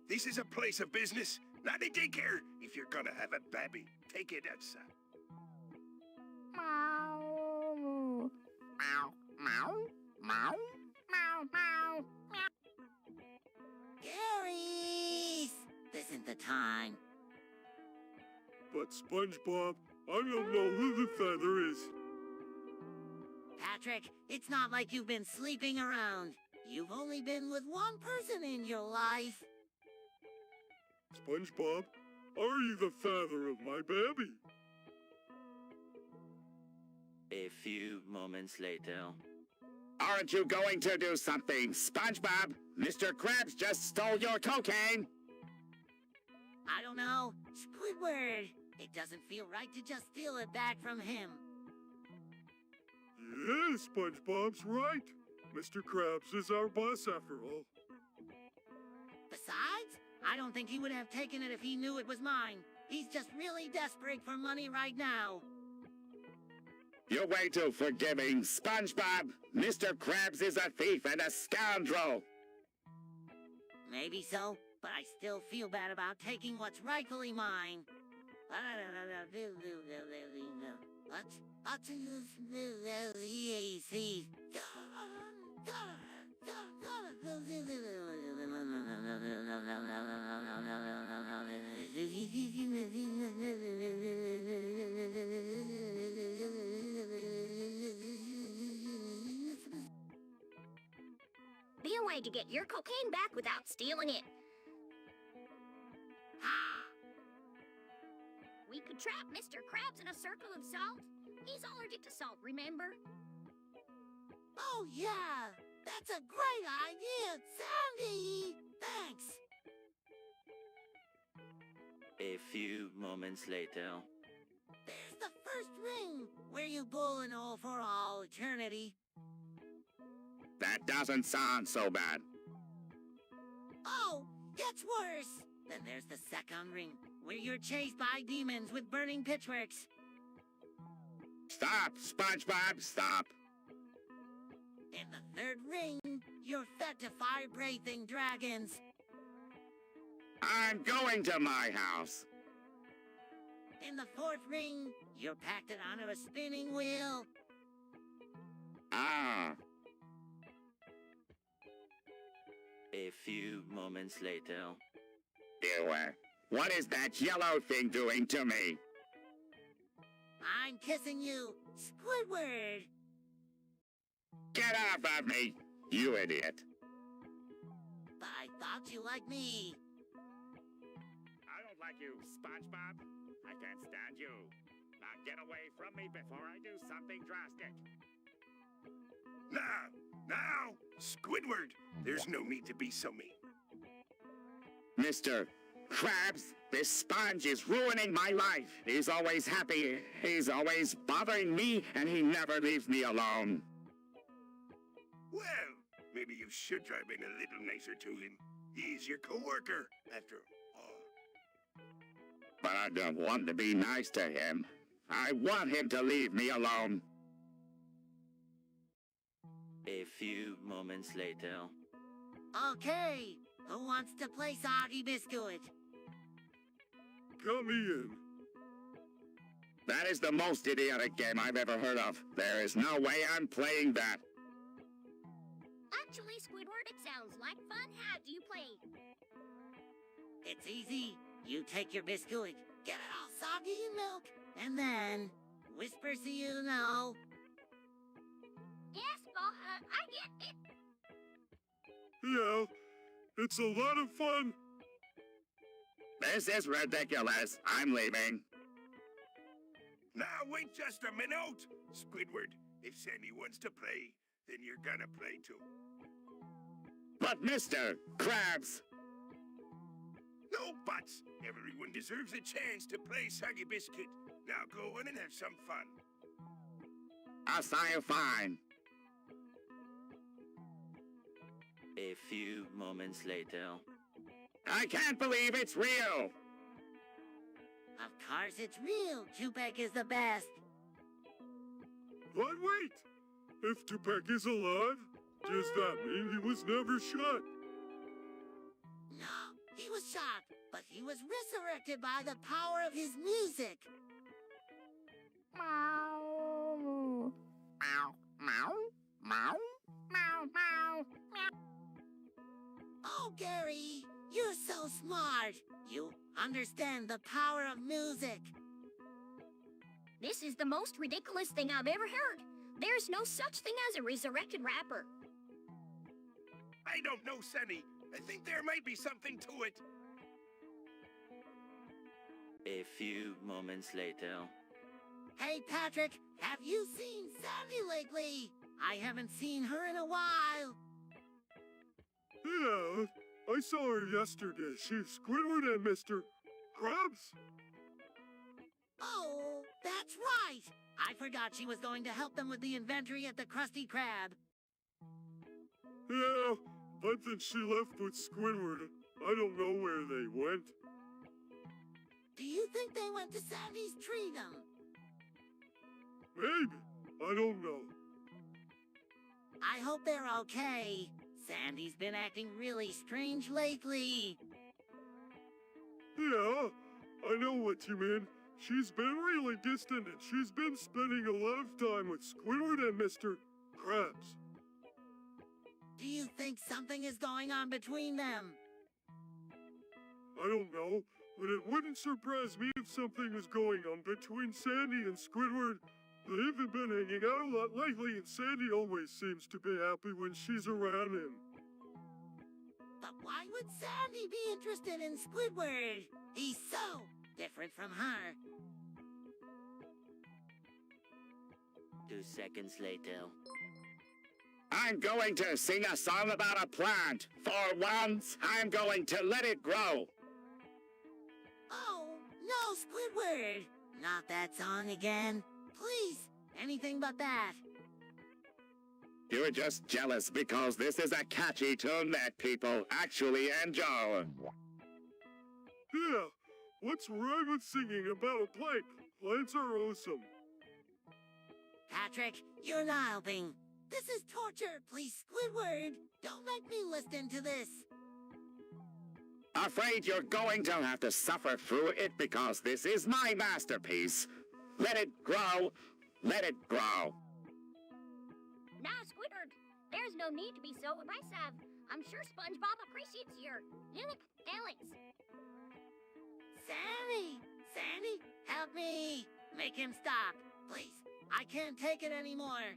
S2: This is a place of business, not a daycare. If you're gonna have a baby, take it outside.
S3: Meow. Meow. Meow. Meow. Meow. Meow.
S4: Gary's! This isn't the time.
S5: But SpongeBob, I don't know who the feather is.
S4: Patrick, it's not like you've been sleeping around. You've only been with one person in your life.
S5: SpongeBob, are you the father of my baby?
S6: A few moments later.
S1: Aren't you going to do something, SpongeBob? Mr. Krabs just stole your cocaine!
S4: I don't know. Squidward, it doesn't feel right to just steal it back from him.
S5: Yeah, SpongeBob's right. Mr. Krabs is our boss after all.
S4: Besides, I don't think he would have taken it if he knew it was mine. He's just really desperate for money right now.
S1: You're way too forgiving, SpongeBob! Mr. Krabs is a thief and a scoundrel!
S4: Maybe so, but I still feel bad about taking what's rightfully mine.
S3: Be a way to get your cocaine back without stealing it. We could trap Mr. Krabs in a circle of salt. He's allergic to salt, remember?
S4: Oh, yeah! That's a great idea, Sandy! Thanks!
S6: A few moments later.
S4: There's the first ring, where you bull and all for all eternity.
S1: That doesn't sound so bad.
S4: Oh, gets worse! Then there's the second ring, where you're chased by demons with burning pitchforks.
S1: Stop, SpongeBob, stop!
S4: In the third ring, you're fed to fire-breathing dragons.
S1: I'm going to my house.
S4: In the fourth ring, you're packed it onto a spinning wheel.
S1: Ah.
S6: A few moments later.
S1: What is that yellow thing doing to me?
S4: I'm kissing you, Squidward.
S1: Get off of me, you idiot.
S4: But I thought you liked me.
S1: I don't like you, SpongeBob. I can't stand you. Now get away from me before I do something drastic.
S2: Now, Squidward, there's no need to be so mean.
S1: Mr. Krabs, this sponge is ruining my life. He's always happy, he's always bothering me, and he never leaves me alone.
S2: Well, maybe you should try being a little nicer to him. He's your co-worker, after all.
S1: But I don't want to be nice to him. I want him to leave me alone.
S6: A few moments later.
S4: Okay, who wants to play Soggy Biscuit?
S5: Count me in.
S1: That is the most idiotic game I've ever heard of. There is no way I'm playing that.
S3: Actually, Squidward, it sounds like fun. How do you play?
S4: It's easy. You take your biscuit, get it all soggy in milk, and then whisper so you know.
S3: Yes, I get it.
S5: Yeah, it's a lot of fun.
S1: This is ridiculous. I'm leaving.
S2: Now, wait just a minute. Squidward, if Sandy wants to play, then you're gonna play too.
S1: But Mr. Krabs!
S2: No buts. Everyone deserves a chance to play Soggy Biscuit. Now go on and have some fun.
S1: I'll sign you fine.
S6: A few moments later.
S1: I can't believe it's real!
S4: Of course it's real. Tupac is the best.
S5: But wait! If Tupac is alive, does that mean he was never shot?
S4: No, He was shot, but he was resurrected by the power of his music.
S3: Meow. Meow. Meow. Meow. Meow. Meow.
S4: Oh, Gary, you're so smart. You understand the power of music.
S3: This is the most ridiculous thing I've ever heard. There's no such thing as a resurrected rapper.
S2: I don't know, Sunny. I think there might be something to it.
S6: A few moments later.
S4: Hey, Patrick, have you seen Sandy lately? I haven't seen her in a while.
S5: Yeah, I saw her yesterday. She's Squidward and Mr. Krabs.
S4: Oh, that's right. I forgot she was going to help them with the inventory at the Krusty Krab.
S5: Yeah, but then she left with Squidward. I don't know where they went.
S4: Do you think they went to Sandy's Treedom?
S5: Maybe. I don't know.
S4: I hope they're okay. Sandy's been acting really strange lately.
S5: Yeah, I know what you mean. She's been really distant and she's been spending a lot of time with Squidward and Mr. Krabs.
S4: Do you think something is going on between them?
S5: I don't know, but it wouldn't surprise me if something was going on between Sandy and Squidward. They've been hanging out a lot lately and Sandy always seems to be happy when she's around him.
S4: But why would Sandy be interested in Squidward? He's so different from her.
S6: 2 seconds later.
S1: I'm going to sing a song about a plant. For once, I'm going to let it grow.
S4: Oh, no, Squidward! Not that song again. Please, anything but that.
S1: You're just jealous because this is a catchy tune that people actually enjoy.
S5: Yeah, what's wrong with singing about a plant? Plants are awesome.
S4: Patrick, you're not helping. This is torture. Please, Squidward, don't make me listen to this.
S1: Afraid you're going to have to suffer through it because this is my masterpiece. Let it grow. Let it grow.
S3: Now, Squidward, there's no need to be so aggressive. I'm sure SpongeBob appreciates your unique talents.
S4: Sandy, help me. Make him stop, please. I can't take it anymore.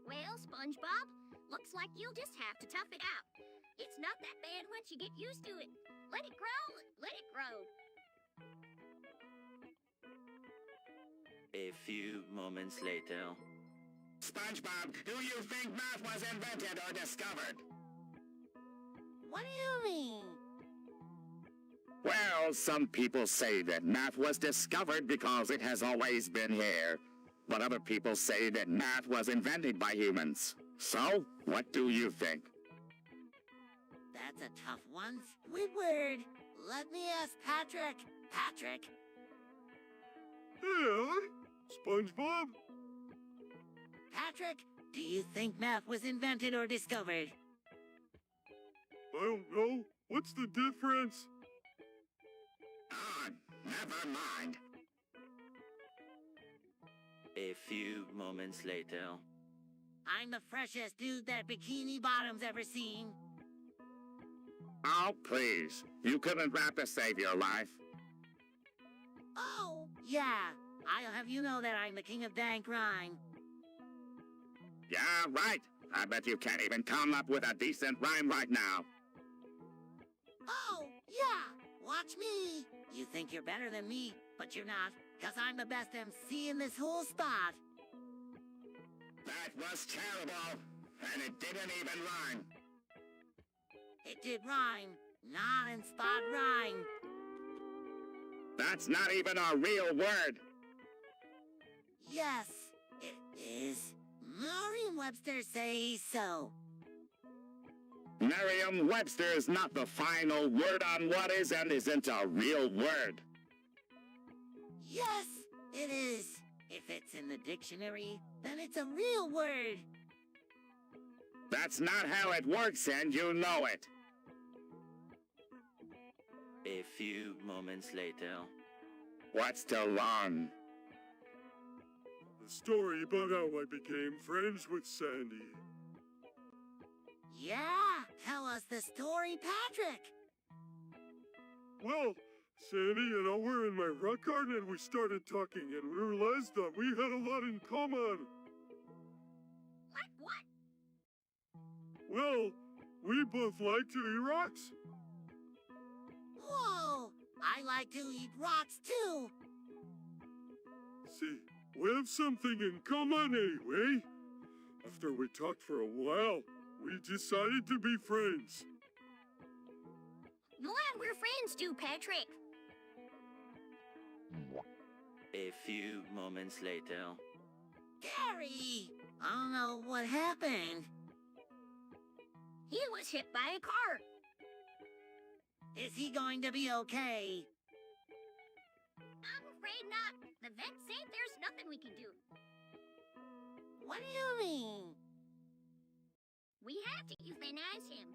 S3: Well, SpongeBob, looks like you'll just have to tough it out. It's not that bad once you get used to it. Let it grow, let it grow.
S6: A few moments later.
S1: SpongeBob, do you think math was invented or discovered?
S4: What do you mean?
S1: Well, some people say that math was discovered because it has always been here. But other people say that math was invented by humans. So, what do you think?
S4: That's a tough one, Squidward. Let me ask Patrick. Patrick?
S5: Yeah, SpongeBob?
S4: Patrick, do you think math was invented or discovered?
S5: I don't know. What's the difference?
S1: Ah, never mind.
S6: A few moments later.
S4: I'm the freshest dude that Bikini Bottom's ever seen.
S1: Oh, please. You couldn't rap to save your life.
S4: Oh, yeah. I'll have you know that I'm the king of dank rhyme.
S1: Yeah, right. I bet you can't even come up with a decent rhyme right now.
S4: Oh, yeah. Watch me. You think you're better than me, but you're not, because I'm the best MC in this whole spot.
S1: That was terrible, and it didn't even rhyme.
S4: It did rhyme, not in spot rhyme.
S1: That's not even a real word.
S4: Yes, it is. Merriam-Webster says so.
S1: Merriam-Webster is not the final word on what is and isn't a real word.
S4: Yes, it is. If it's in the dictionary, then it's a real word.
S1: That's not how it works, and you know it.
S6: A few moments later.
S1: What's too long?
S5: The story about how I became friends with Sandy.
S4: Yeah, tell us the story, Patrick.
S5: Well, Sandy and I were in my rock garden and we started talking and we realized that we had a lot in common.
S3: Like what?
S5: Well, we both like to eat rocks.
S4: Whoa, I like to eat rocks too.
S5: See, we have something in common anyway. After we talked for a while, we decided to be friends.
S3: Glad we're friends too, Patrick.
S6: A few moments later.
S4: Gary, I don't know what happened.
S3: He was hit by a car.
S4: Is he going to be okay?
S3: I'm afraid not. The vet said there's nothing we can do.
S4: What do you mean?
S3: We have to euthanize him.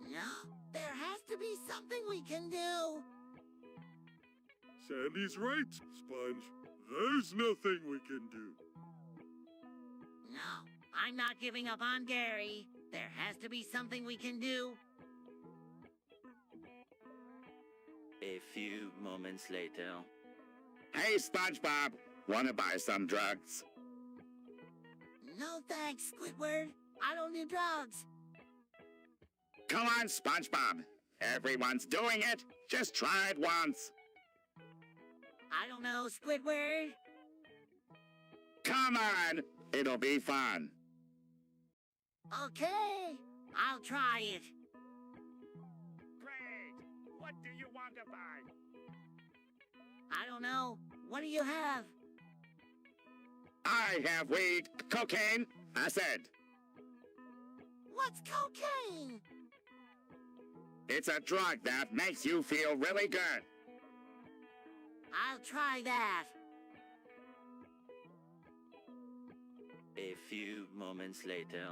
S4: No, there has to be something we can do.
S5: Sandy's right, Sponge. There's nothing we can do.
S4: No, I'm not giving up on Gary. There has to be something we can do.
S6: A few moments later.
S1: Hey, SpongeBob, wanna buy some drugs?
S4: No thanks, Squidward. I don't do drugs.
S1: Come on, SpongeBob. Everyone's doing it. Just try it once.
S4: I don't know, Squidward.
S1: Come on, it'll be fun.
S4: Okay, I'll try it.
S1: Great. What do you want to buy?
S4: I don't know. What do you have?
S1: I have weed, cocaine, acid.
S4: What's cocaine?
S1: It's a drug that makes you feel really good.
S4: I'll try that.
S6: A few moments later.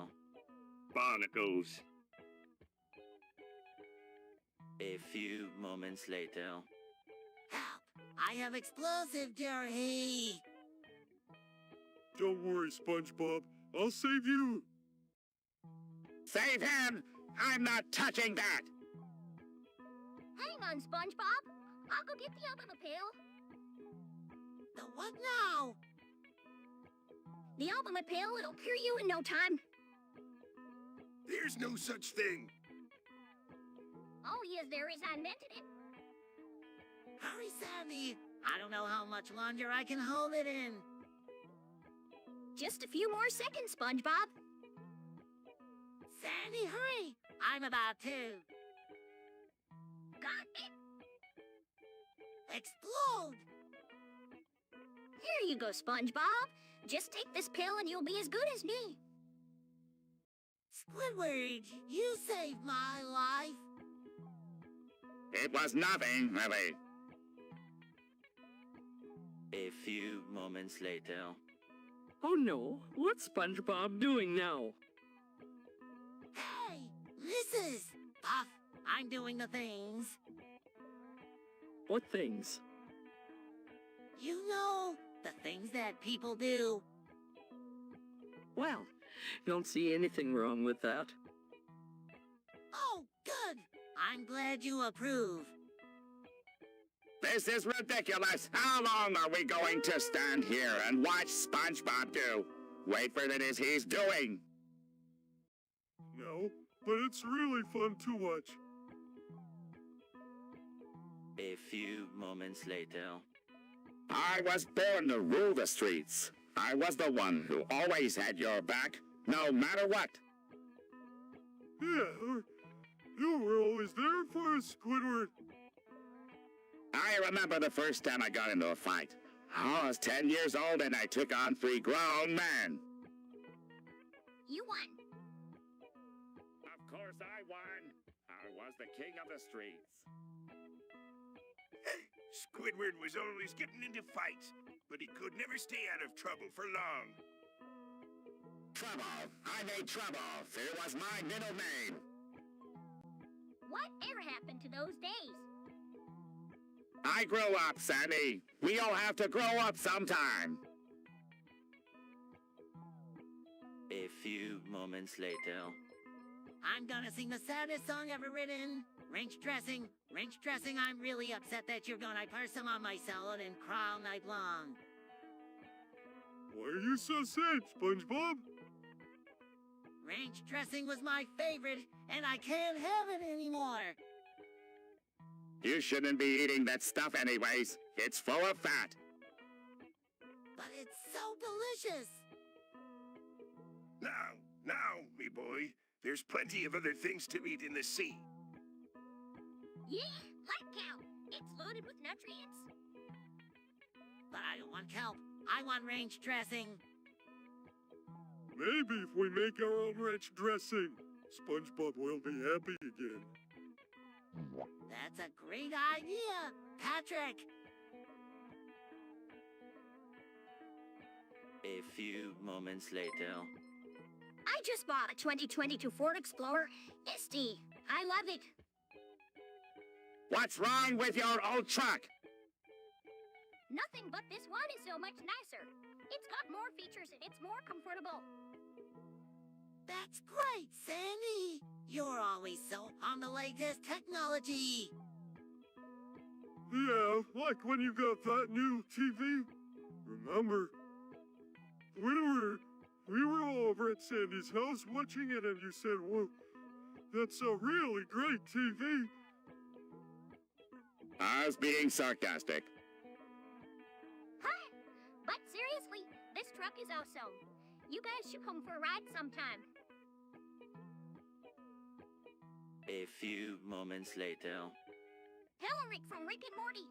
S7: Barnacles.
S6: A few moments later.
S4: Help! I have explosive, Jerry.
S5: Don't worry, SpongeBob. I'll save you.
S1: Save him! I'm not touching that!
S3: Hang on, SpongeBob. I'll go get the album pill.
S4: The what now?
S3: The album pill, it'll cure you in no time.
S2: There's no such thing.
S3: Oh, yes, there is. I invented it.
S4: Hurry, Sandy. I don't know how much longer I can hold it in.
S3: Just a few more seconds, SpongeBob.
S4: Sandy, hurry. I'm about to.
S3: Got it.
S4: Explode!
S3: Here you go, SpongeBob. Just take this pill and you'll be as good as me.
S4: Squidward, you saved my life.
S1: It was nothing, really.
S6: A few moments later.
S8: Oh no, what's SpongeBob doing now?
S4: Hey, this is Puff. I'm doing the things.
S8: What things?
S4: You know, the things that people do.
S8: Well, don't see anything wrong with that.
S4: Oh, good. I'm glad you approve.
S1: This is ridiculous. How long are we going to stand here and watch SpongeBob do? Wait for it as he's doing.
S5: No, but it's really fun to watch.
S6: A few moments later.
S1: I was born to rule the streets. I was the one who always had your back, no matter what.
S5: Yeah, you were always there for us, Squidward.
S1: I remember the first time I got into a fight. I was 10 years old and I took on 3 grown men.
S3: You won.
S1: Of course I won. I was the king of the streets.
S2: Squidward was always getting into fights, but he could never stay out of trouble for long.
S1: Trouble. I made trouble. It was my middle name.
S3: Whatever happened to those days?
S1: I grew up, Sandy. We all have to grow up sometime.
S6: A few moments later.
S4: I'm gonna sing the saddest song ever written. Ranch dressing, I'm really upset that you're gonna pour some on my salad and cry all night long.
S5: Why are you so sad, SpongeBob?
S4: Ranch dressing was my favorite, and I can't have it anymore.
S1: You shouldn't be eating that stuff anyways. It's full of fat.
S4: But it's so delicious.
S2: Now, me boy, there's plenty of other things to eat in the sea.
S3: Yeah, like kelp. It's loaded with nutrients.
S4: But I don't want kelp. I want ranch dressing.
S5: Maybe if we make our own ranch dressing, SpongeBob will be happy again.
S4: That's a great idea, Patrick.
S6: A few moments later.
S3: I just bought a 2022 Ford Explorer ST. I love it.
S1: What's wrong with your old truck?
S3: Nothing but this one is so much nicer. It's got more features and it's more comfortable.
S4: That's great, Sandy. You're always so on the latest technology.
S5: Yeah, like when you got that new TV. Remember? We were all over at Sandy's house watching it and you said, "Whoa, that's a really great TV."
S1: I was being sarcastic.
S3: Huh? But seriously, this truck is awesome. You guys should come for a ride sometime.
S6: A few moments later.
S3: Hello, Rick from Rick and Morty.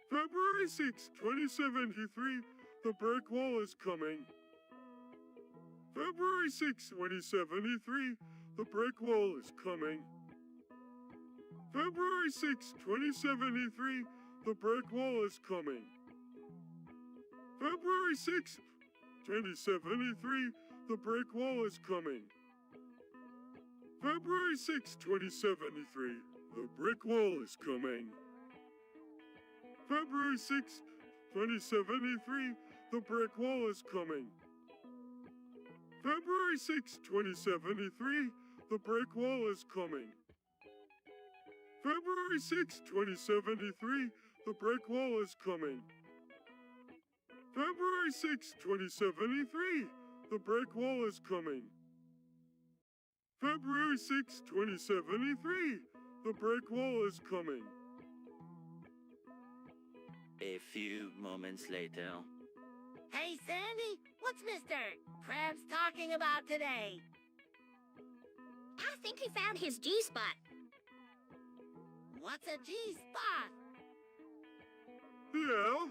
S5: February 6, 2073, the brick wall is coming. February 6, 2073, the brick wall is coming. February 6, 2073, the brick wall is coming. February 6, 2073, the brick wall is coming. February 6, 2073, the brick wall is coming. February 6, 2073, the brick wall is coming. February 6, 2073, the brick wall is coming. February 6, 2073, the brick wall is coming. February 6, 2073, the brick wall is coming. February 6, 2073, the brick wall is coming.
S6: A few moments later.
S4: Hey, Sandy, what's Mr. Krabs talking about today?
S3: I think he found his G-spot.
S4: What's a G-spot?
S5: Yeah?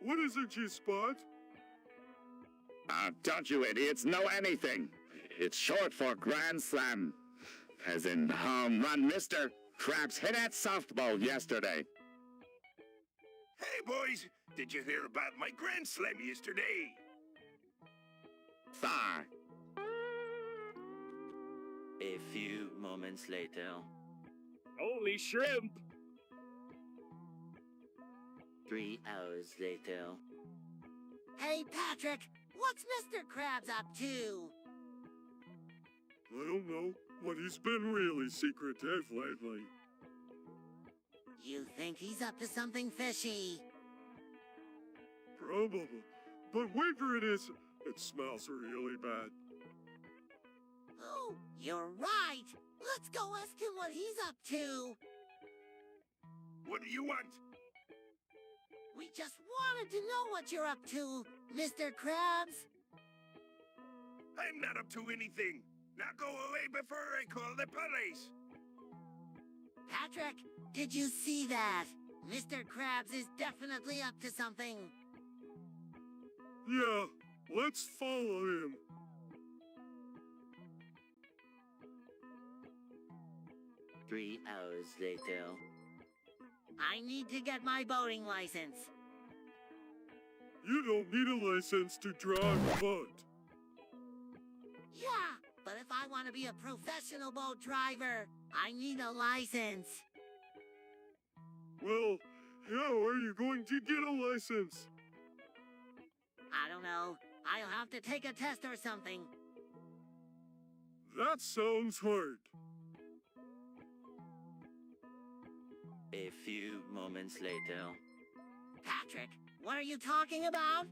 S5: What is a G-spot?
S1: Don't you idiots know anything? It's short for Grand Slam. As in home run. Mr. Krabs hit at softball yesterday.
S2: Hey, boys, did you hear about my Grand Slam yesterday?
S1: Far.
S6: A few moments later.
S7: Holy shrimp!
S6: 3 hours later.
S4: Hey, Patrick, what's Mr. Krabs up to?
S5: I don't know, but he's been really secretive lately.
S4: You think he's up to something fishy?
S5: Probably. But whatever it is, it smells really bad.
S4: Oh, you're right. Let's go ask him what he's up to.
S2: What do you want?
S4: We just wanted to know what you're up to, Mr. Krabs.
S2: I'm not up to anything. Now go away before I call the police.
S4: Patrick, did you see that? Mr. Krabs is definitely up to something.
S5: Yeah, let's follow him.
S6: Three hours later.
S4: I need to get my boating license.
S5: You don't need a license to drive a boat.
S4: Yeah, but if I want to be a professional boat driver, I need a license.
S5: Well, how are you going to get a license?
S4: I don't know. I'll have to take a test or something.
S5: That sounds hard.
S6: A few moments later.
S4: Patrick, what are you talking about?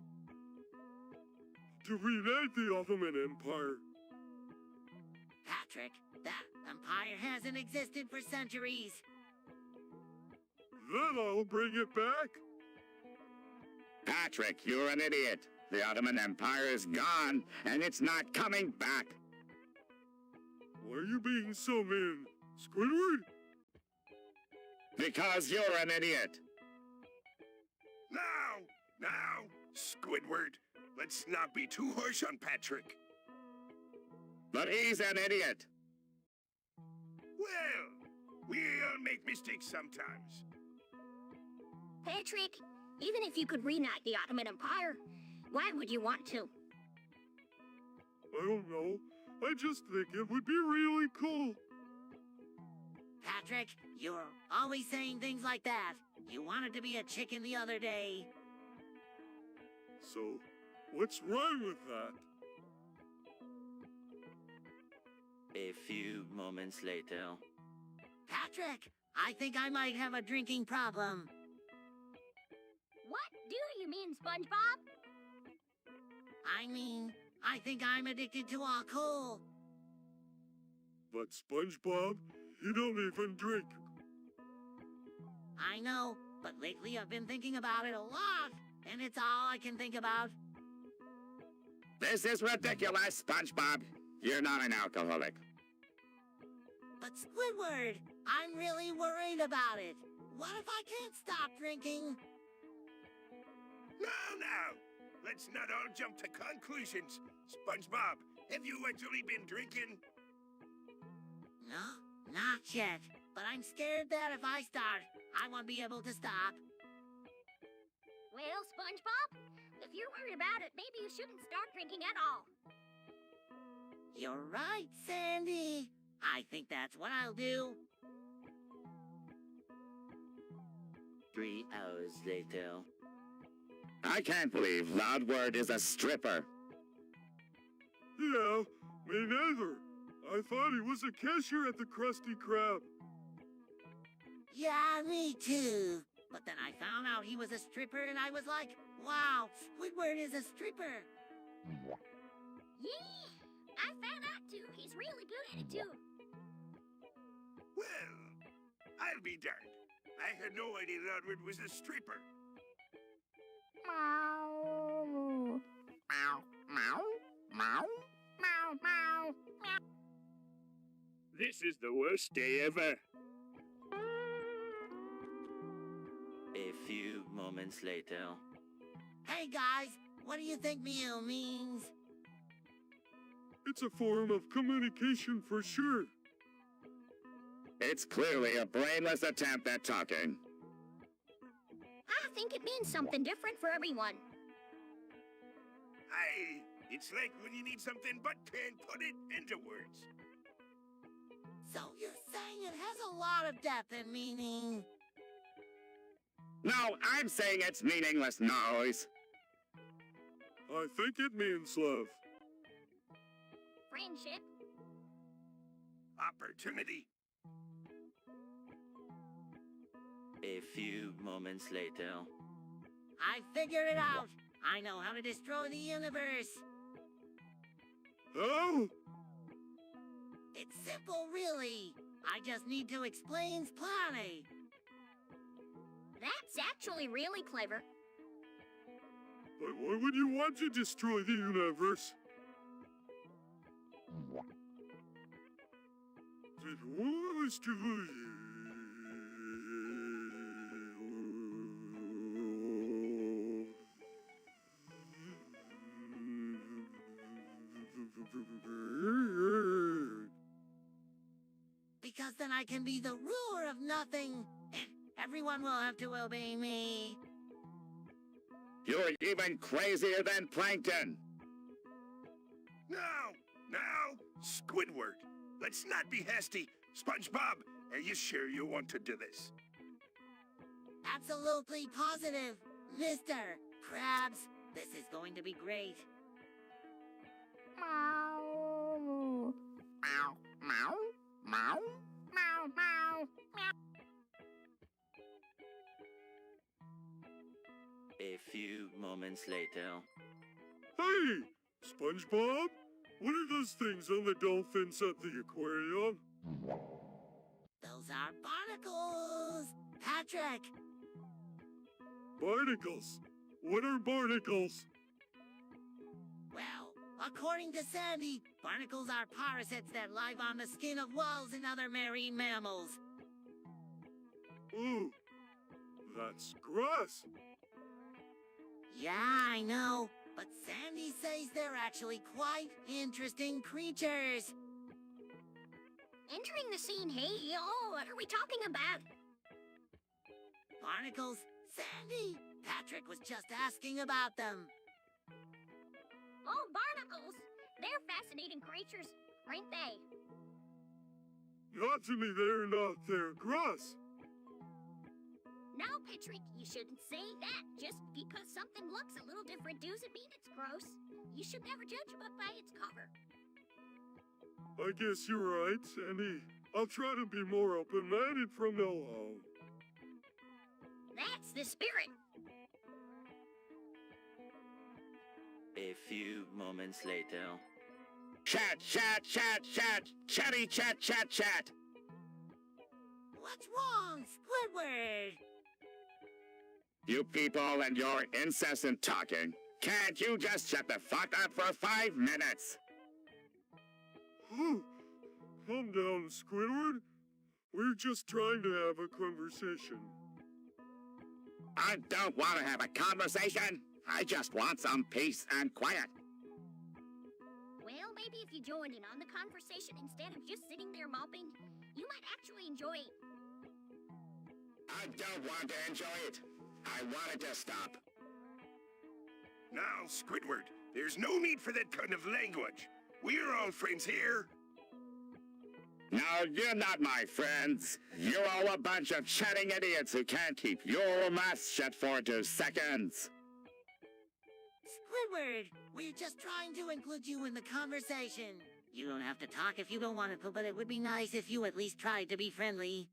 S5: To reunite the Ottoman Empire.
S4: Patrick, that empire hasn't existed for centuries.
S5: Then I'll bring it back.
S1: Patrick, you're an idiot. The Ottoman Empire is gone, and it's not coming back.
S5: Why are you being so mean, Squidward?
S1: Because you're an idiot.
S2: Now, Squidward, let's not be too harsh on Patrick.
S1: But he's an idiot.
S2: Well, we all make mistakes sometimes.
S3: Patrick, even if you could reunite the Ottoman Empire, why would you want to?
S5: I don't know. I just think it would be really cool.
S4: Patrick, you're always saying things like that. You wanted to be a chicken the other day.
S5: So, what's wrong with that?
S6: A few moments later.
S4: Patrick, I think I might have a drinking problem.
S3: What do you mean, SpongeBob?
S4: I think I'm addicted to alcohol.
S5: But SpongeBob, you don't even drink.
S4: I know, but lately I've been thinking about it a lot, and it's all I can think about.
S1: This is ridiculous, SpongeBob. You're not an alcoholic.
S4: But Squidward, I'm really worried about it. What if I can't stop drinking?
S2: No. Let's not all jump to conclusions. SpongeBob, have you actually been drinking?
S4: No, not yet. But I'm scared that if I start, I won't be able to stop.
S3: Well, SpongeBob, if you're worried about it, maybe you shouldn't start drinking at all.
S4: You're right, Sandy. I think that's what I'll do.
S6: 3 hours later.
S1: I can't believe Loudword is a stripper.
S5: Yeah, me neither. I thought he was a cashier at the Krusty Krab.
S4: Yeah, me too. But then I found out he was a stripper and I was like, wow, Squidward is a stripper.
S3: Yeah, I found out too. He's really good at it too.
S2: Well, I'll be darned. I had no idea Loudward was a stripper.
S3: Meow. Meow. Meow. Meow. Meow. Meow.
S7: This is the worst day ever.
S6: A few moments later.
S4: Hey guys, what do you think meow means?
S5: It's a form of communication for sure.
S1: It's clearly a brainless attempt at talking.
S3: I think it means something different for everyone.
S2: It's like when you need something but can't put it into words.
S4: So you're saying it has a lot of depth and meaning?
S1: No, I'm saying it's meaningless noise.
S5: I think it means love.
S3: Friendship.
S2: Opportunity.
S6: A few moments later.
S4: I figured it out. I know how to destroy the universe.
S5: How?
S4: It's simple, really. I just need to explain Plane.
S3: That's actually really clever.
S5: But why would you want to destroy the universe? It was to
S4: Because then I can be the ruler of nothing. Everyone will have to obey me.
S1: You're even crazier than Plankton.
S2: Now, Squidward, let's not be hasty. SpongeBob, are you sure you want to do this?
S4: Absolutely positive. Mr. Krabs, this is going to be great.
S3: Meow. Meow. Meow. Meow. Meow. Meow.
S6: A few moments later.
S5: Hey, SpongeBob, what are those things on the dolphins at the aquarium?
S4: Those are barnacles. Patrick,
S5: Barnacles. What are barnacles?
S4: well, according to Sandy, barnacles are parasites that live on the skin of whales and other marine mammals.
S5: Ooh, that's gross.
S4: Yeah, I know, but Sandy says they're actually quite interesting creatures.
S3: Entering the scene, hey, oh, what are we talking about?
S4: Barnacles? Sandy! Patrick was just asking about them.
S3: Oh, barnacles! They're fascinating creatures, aren't they?
S5: Not to me, they're not. They're gross.
S3: No, Patrick, you shouldn't say that. Just because something looks a little different doesn't mean it's gross. You should never judge a book by its cover.
S5: I guess you're right, Sandy. I'll try to be more open-minded from now on.
S3: That's the spirit.
S6: A few moments later.
S1: Chat, chat, chat, chat. Chatty, chat, chat, chat.
S4: What's wrong, Squidward?
S1: You people and your incessant talking. Can't you just shut the fuck up for 5 minutes?
S5: Calm down, Squidward. We're just trying to have a conversation.
S1: I don't want to have a conversation. I just want some peace and quiet.
S3: Well, maybe if you joined in on the conversation instead of just sitting there moping, you might actually enjoy it.
S1: I don't want to enjoy it. I want it to stop.
S2: Now, Squidward, there's no need for that kind of language. We're all friends here.
S1: No, you're not my friends. You're all a bunch of chatting idiots who can't keep your mouths shut for 2 seconds.
S4: Squidward, we're just trying to include you in the conversation. You don't have to talk if you don't want to, but it would be nice if you at least tried to be friendly.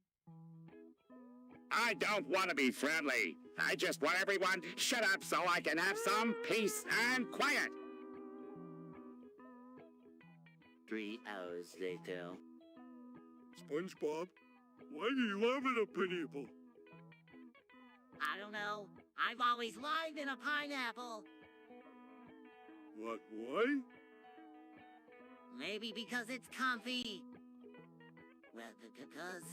S1: I don't want to be friendly. I just want everyone to shut up so I can have some peace and quiet.
S6: 3 hours later.
S5: SpongeBob, why do you laugh at a pineapple?
S4: I don't know. I've always lived in a pineapple.
S5: What, why?
S4: Maybe because it's comfy. Well, because...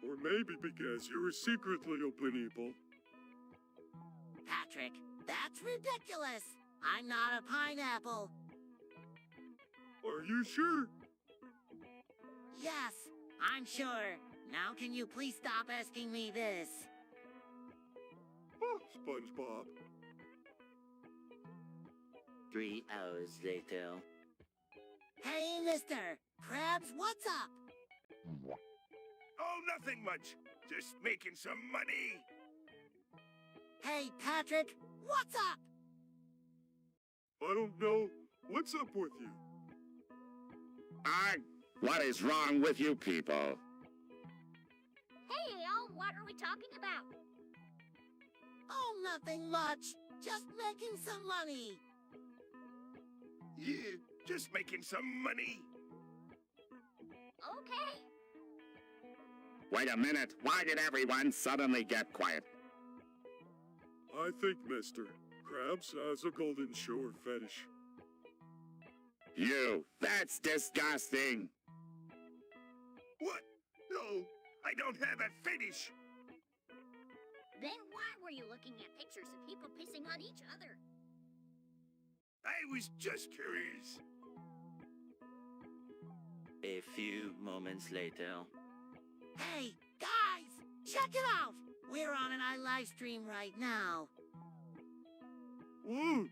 S5: Or maybe because you're secretly a pineapple.
S4: Patrick, that's ridiculous. I'm not a pineapple.
S5: Are you sure?
S4: Yes, I'm sure. Now can you please stop asking me this?
S5: Oh, SpongeBob.
S6: 3 hours later.
S4: Hey, Mr. Krabs, what's up?
S2: Oh, nothing much. Just making some money.
S4: Hey, Patrick, what's up?
S5: I don't know. What's up with you?
S1: What is wrong with you people?
S3: Hey, oh, what are we talking about?
S4: Oh, nothing much. Just making some money.
S2: Yeah, just making some money.
S3: Okay.
S1: Wait a minute. Why did everyone suddenly get quiet?
S5: I think Mr. Krabs has a golden shore fetish.
S1: That's disgusting.
S2: What? No, I don't have a fetish.
S3: Then why were you looking at pictures of people pissing on each other?
S2: I was just curious.
S6: A few moments later.
S4: Hey, guys, check it out. We're on an live stream right now.
S5: Whoa!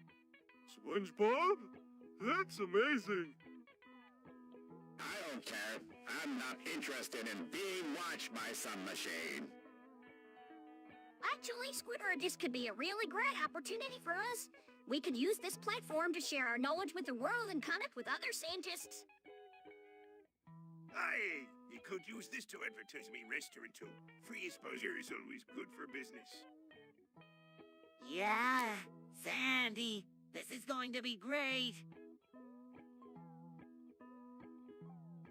S5: SpongeBob? That's amazing.
S1: I don't care. I'm not interested in being watched by some machine.
S3: Actually, Squidward, this could be a really great opportunity for us. We could use this platform to share our knowledge with the world and connect with other scientists.
S2: Aye, you could use this to advertise me restaurant too. Free exposure is always good for business.
S4: Yeah, Sandy, this is going to be great.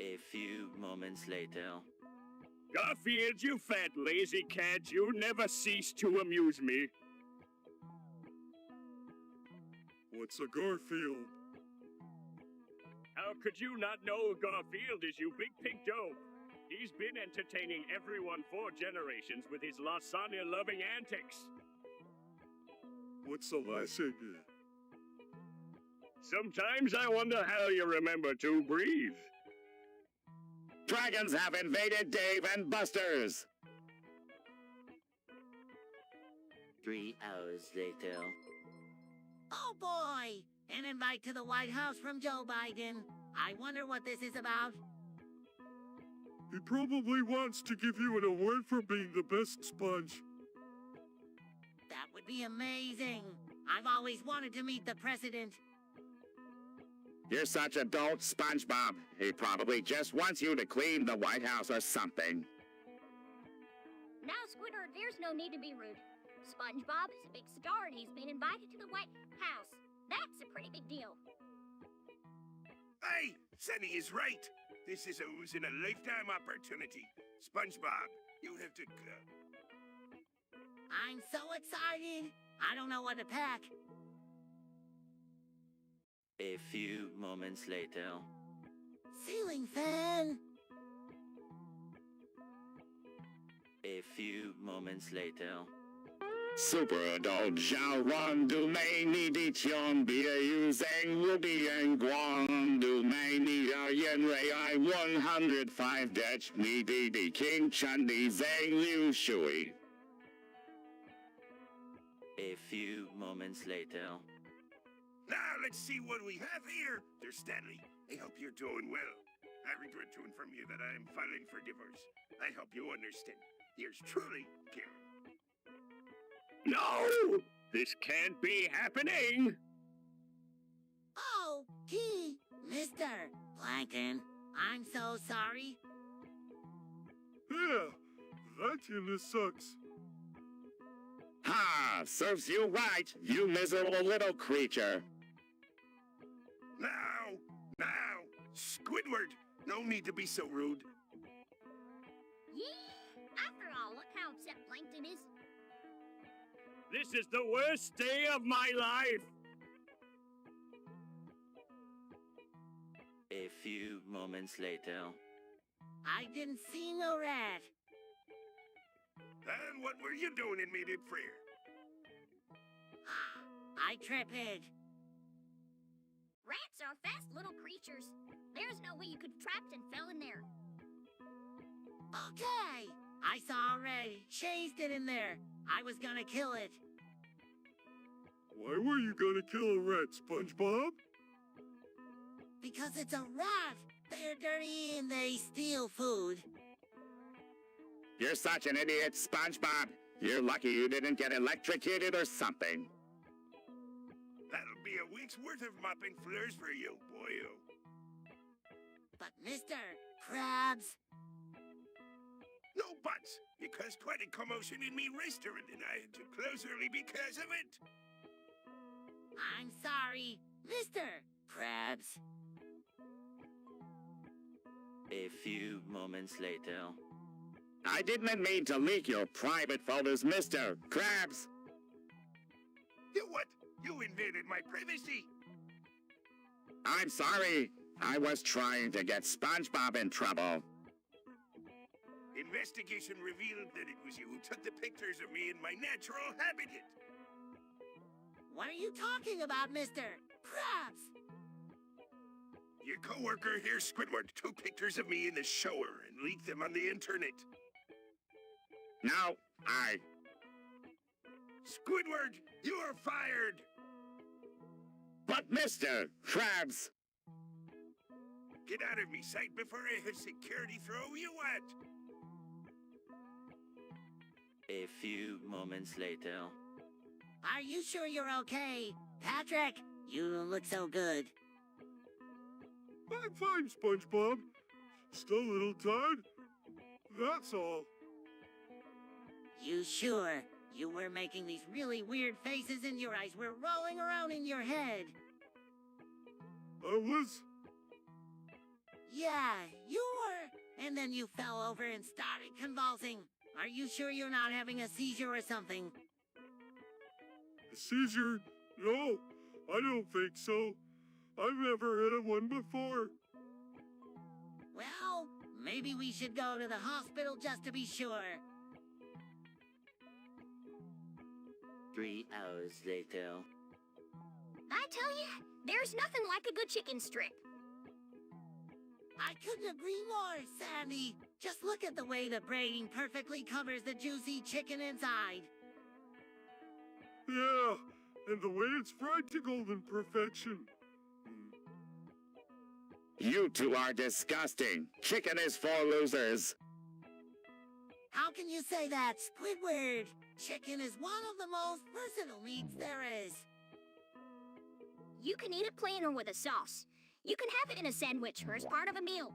S6: A few moments later.
S7: Garfield, you fat lazy cat, you never cease to amuse me.
S5: What's a Garfield?
S7: How could you not know Garfield is, you big pink dope? He's been entertaining everyone for generations with his lasagna-loving antics.
S5: What's a lasagna?
S7: Sometimes I wonder how you remember to breathe.
S1: Dragons have invaded Dave and Buster's.
S6: 3 hours later.
S4: Oh boy, an invite to the White House from Joe Biden. I wonder what this is about.
S5: He probably wants to give you an award for being the best sponge.
S4: That would be amazing. I've always wanted to meet the president.
S1: You're such a dolt, SpongeBob. He probably just wants you to clean the White House or something.
S3: Now, Squidward, there's no need to be rude. SpongeBob is a big star and he's been invited to the White House. That's a pretty big deal.
S2: Aye, Sunny is right. This is a once-in-a-lifetime opportunity. SpongeBob, you have to go.
S4: I'm so excited. I don't know what to pack.
S6: A few moments later.
S4: Ceiling fan.
S6: A few moments later.
S1: Super adult Zhao Ron Du Mei Ni Di Qiong Bia Yu Zhang Wu Bian Guang Du Mei Ni Da Yen Rei I 105 Dech Ni Di Di King Chun Di Zhang Liu Shui.
S6: A few moments later.
S2: Now let's see what we have here. Dear Stanley, I hope you're doing well. I regret to inform you that I am filing for divorce. I hope you understand. Yours truly, Karen.
S7: No! This can't be happening!
S4: Oh, Mr. Plankton, I'm so sorry.
S5: Yeah, that kinda sucks.
S1: Ha! Serves you right, you miserable little creature.
S2: Now, Squidward, no need to be so rude.
S3: Yeah, after all, look how upset Plankton is.
S7: This is the worst day of my life!
S6: A few moments later.
S4: I didn't see no rat.
S2: And what were you doing in me, Freer?
S4: I tripped.
S3: Rats are fast little creatures. There's no way you could have trapped and fell in there.
S4: Okay, I saw a rat. Chased it in there. I was gonna kill it.
S5: Why were you gonna kill a rat, SpongeBob?
S4: Because it's a rat. They're dirty and they steal food.
S1: You're such an idiot, SpongeBob. You're lucky you didn't get electrocuted or something.
S2: That'll be a week's worth of mopping floors for you, boyo.
S4: But Mr. Krabs,
S2: No buts, because quite a commotion in me restaurant and I had to close early because of it.
S4: I'm sorry, Mr. Krabs.
S6: A few moments later.
S1: I didn't mean to leak your private photos, Mr. Krabs.
S2: You what? You invaded my privacy.
S1: I'm sorry. I was trying to get SpongeBob in trouble.
S2: In investigation revealed that it was you who took the pictures of me in my natural habitat.
S4: What are you talking about, Mr. Krabs?
S2: Your coworker here, Squidward, took pictures of me in the shower and leaked them on the internet.
S1: Now, I...
S2: Squidward, you are fired!
S1: But Mr. Krabs!
S2: Get out of me sight before I have security throw you out!
S6: A few moments later.
S4: Are you sure you're okay? Patrick, you look so good.
S5: I'm fine, SpongeBob. Still a little tired. That's all.
S4: You sure? You were making these really weird faces and your eyes were rolling around in your head.
S5: I was.
S4: Yeah, you were. And then you fell over and started convulsing. Are you sure you're not having a seizure or something?
S5: A seizure? No, I don't think so. I've never had one before.
S4: Well, maybe we should go to the hospital just to be sure.
S6: 3 hours later.
S3: I tell you, there's nothing like a good chicken strip.
S4: I couldn't agree more, Sandy. Just look at the way the braiding perfectly covers the juicy chicken inside.
S5: Yeah, and the way it's fried to golden perfection.
S1: You two are disgusting. Chicken is for losers.
S4: How can you say that, Squidward? Chicken is one of the most versatile meats there is.
S3: You can eat it plain or with a sauce. You can have it in a sandwich or as part of a meal.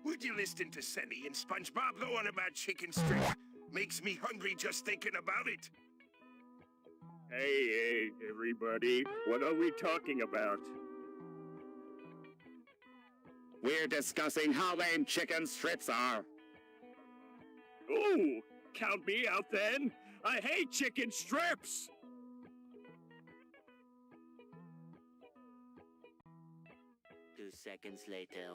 S2: Would you listen to Sandy and SpongeBob go on about chicken strip? Makes me hungry just thinking about it.
S7: Hey, everybody. What are we talking about?
S1: We're discussing how lame chicken strips are.
S7: Oh, count me out then. I hate chicken strips.
S6: 2 seconds later.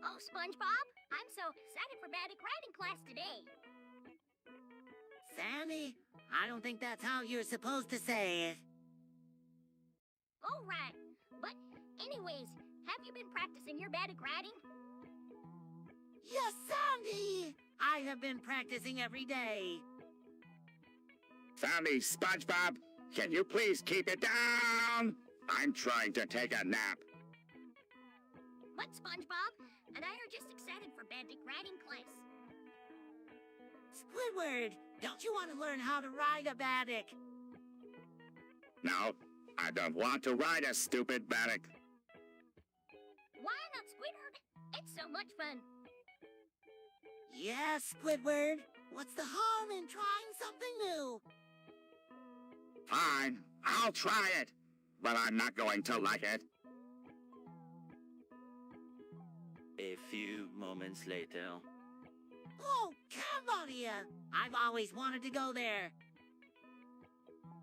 S3: Oh, SpongeBob, I'm so excited for basic writing class today.
S4: Sandy, I don't think that's how you're supposed to say it.
S3: All right, but anyways, have you been practicing your basic writing?
S4: Yes, Sandy! I have been practicing every day.
S1: Sandy, SpongeBob, can you please keep it down? I'm trying to take a nap.
S3: But SpongeBob and I are just excited for basic writing class.
S4: Squidward, don't you want to learn how to ride a Baddick?
S1: No, I don't want to ride a stupid Baddick.
S3: Why not, Squidward? It's so much fun.
S4: Yes, Squidward. What's the harm in trying something new?
S1: Fine, I'll try it, but I'm not going to like it.
S6: A few moments later.
S4: Oh, Cambodia! I've always wanted to go there.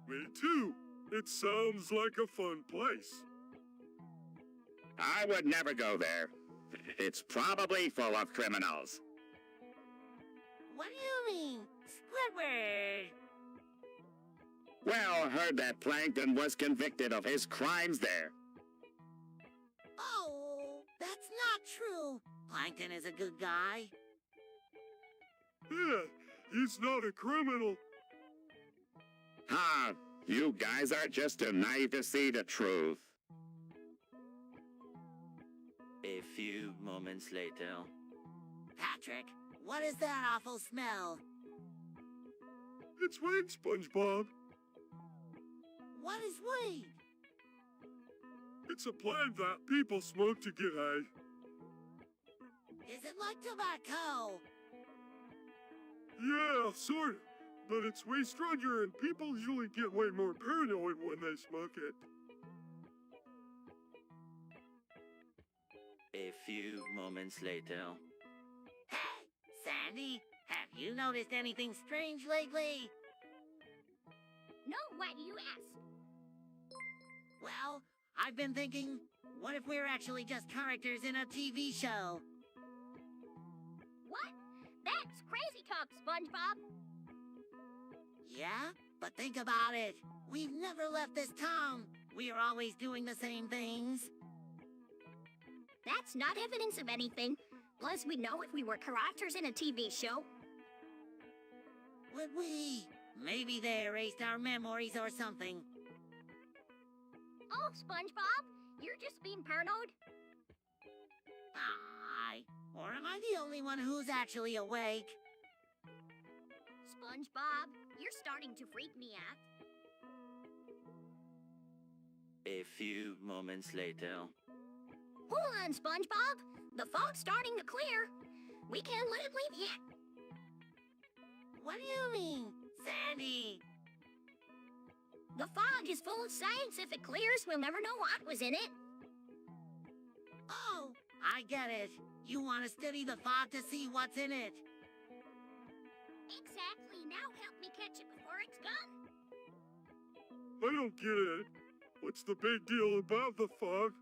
S5: Me too. It sounds like a fun place.
S1: I would never go there. It's probably full of criminals.
S4: What do you mean, Squidward?
S1: Well, heard that Plankton was convicted of his crimes there.
S4: Oh, that's not true. Plankton is a good guy.
S5: Yeah, he's not a criminal.
S1: Ha! You guys are just too naive to see the truth.
S6: A few moments later.
S4: Patrick, what is that awful smell?
S5: It's weed, SpongeBob.
S4: What is weed?
S5: It's a plant that people smoke to get high.
S4: Is it like tobacco?
S5: Yeah, sort of. But it's way stronger and people usually get way more paranoid when they smoke it.
S6: A few moments later.
S4: Hey, Sandy, have you noticed anything strange lately?
S3: No, why do you ask?
S4: Well, I've been thinking, what if we're actually just characters in a TV show?
S3: up, SpongeBob?
S4: Yeah, but think about it. We've never left this town. We are always doing the same things.
S3: That's not evidence of anything. Plus, we'd know if we were characters in a TV show.
S4: Would we? Maybe they erased our memories or something.
S3: Oh, SpongeBob, you're just being paranoid.
S4: Or am I the only one who's actually awake?
S3: SpongeBob, you're starting to freak me out.
S6: A few moments later.
S3: Hold on, SpongeBob. The fog's starting to clear. We can't let it leave yet.
S4: What do you mean, Sandy?
S3: The fog is full of signs. If it clears, we'll never know what was in it.
S4: Oh, I get it. You want to study the fog to see what's in it.
S3: Exactly. Now help me catch it before it's gone.
S5: I don't get it. What's the big deal about the fog?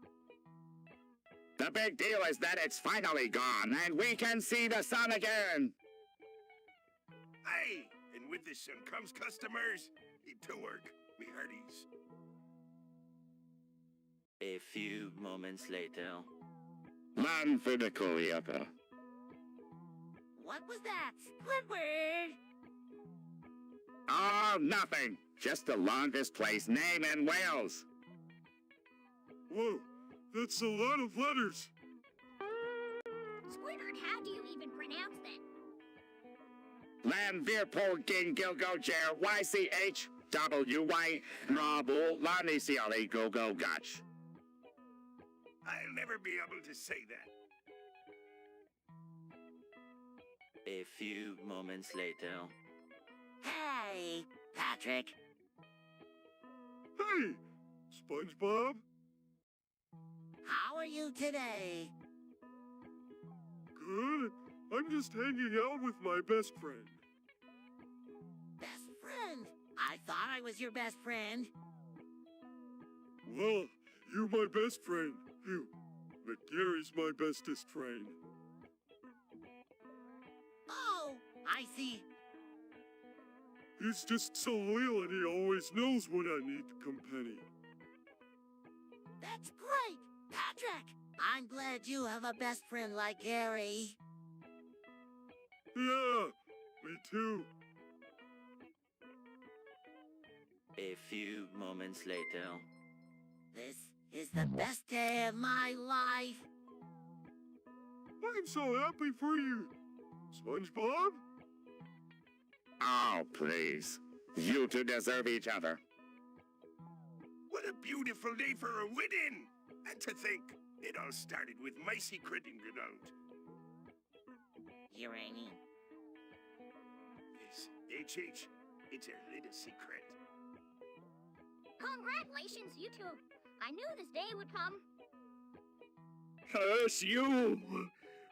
S1: The big deal is that it's finally gone, and we can see the sun again.
S2: Aye, and with the sun comes customers. Need to work, me hearties.
S6: A few moments later.
S1: Man for the Koyaka.
S4: What was that, Squidward?
S1: Oh, nothing. Just the longest place name in Wales.
S5: Whoa, that's a lot of letters.
S3: Squidward, how do you even pronounce that?
S1: Lan Veerpol Ging Gilgo Jer YCHWY Nobel Lani Siali Go Go Gotch.
S2: I'll never be able to say that.
S6: A few moments later.
S4: Hey, Patrick.
S5: Hey, SpongeBob.
S4: How are you today?
S5: Good. I'm just hanging out with my best friend.
S4: Best friend? I thought I was your best friend.
S5: Well, you're my best friend. Phew. But Gary's my bestest friend.
S4: Oh, I see.
S5: He's just so loyal and he always knows when I need company.
S4: That's great, Patrick. I'm glad you have a best friend like Gary.
S5: Yeah, me too.
S6: A few moments later.
S4: This is the best day of my life.
S5: I'm so happy for you. SpongeBob?
S1: Oh, please. You two deserve each other.
S2: What a beautiful day for a wedding! And to think, it all started with my secret ingredient.
S4: Uranium.
S2: This, HH, it's a little secret.
S3: Congratulations, you two. I knew this day would come.
S7: Curse you,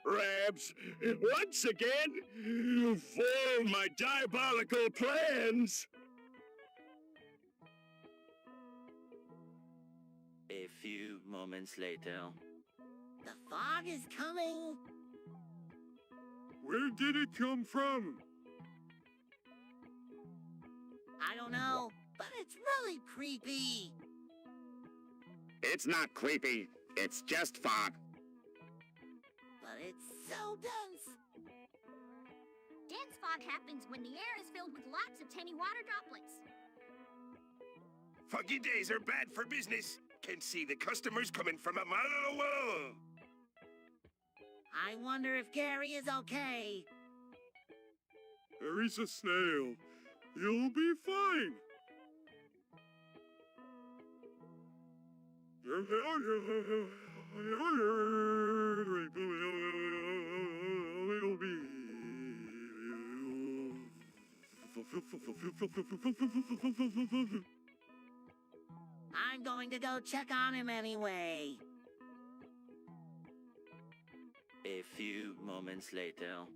S7: Rabs, once again, you foiled my diabolical plans.
S6: A few moments later.
S4: The fog is coming.
S5: Where did it come from?
S4: I don't know, but it's really creepy.
S1: It's not creepy. It's just fog.
S4: But it's so dense.
S3: Dense fog happens when the air is filled with lots of tiny water droplets.
S2: Foggy days are bad for business. Can see the customers coming from a mile away.
S4: I wonder if Gary is okay.
S5: Gary's a snail. You'll be fine. It'll be...
S4: I'm going to go check on him anyway.
S6: A few moments later.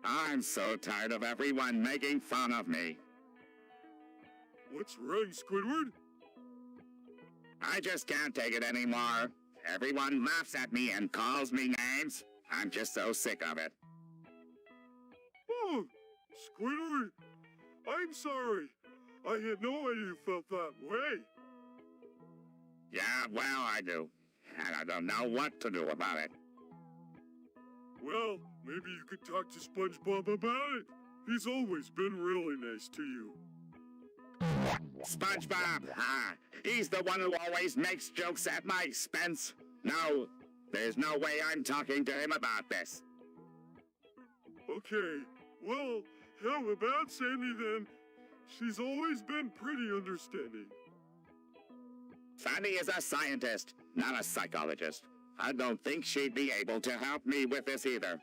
S1: I'm so tired of everyone making fun of me.
S5: What's wrong, Squidward?
S1: I just can't take it anymore. Everyone laughs at me and calls me names. I'm just so sick of it.
S5: Oh, Squidward, I'm sorry. I had no idea you felt that way.
S1: Yeah, well, I do. And I don't know what to do about it.
S5: Well, maybe you could talk to SpongeBob about it. He's always been really nice to you.
S1: SpongeBob, he's the one who always makes jokes at my expense. No, there's no way I'm talking to him about this.
S5: Okay, well, how about Sandy then? She's always been pretty understanding.
S1: Sandy is a scientist, not a psychologist. I don't think she'd be able to help me with this either.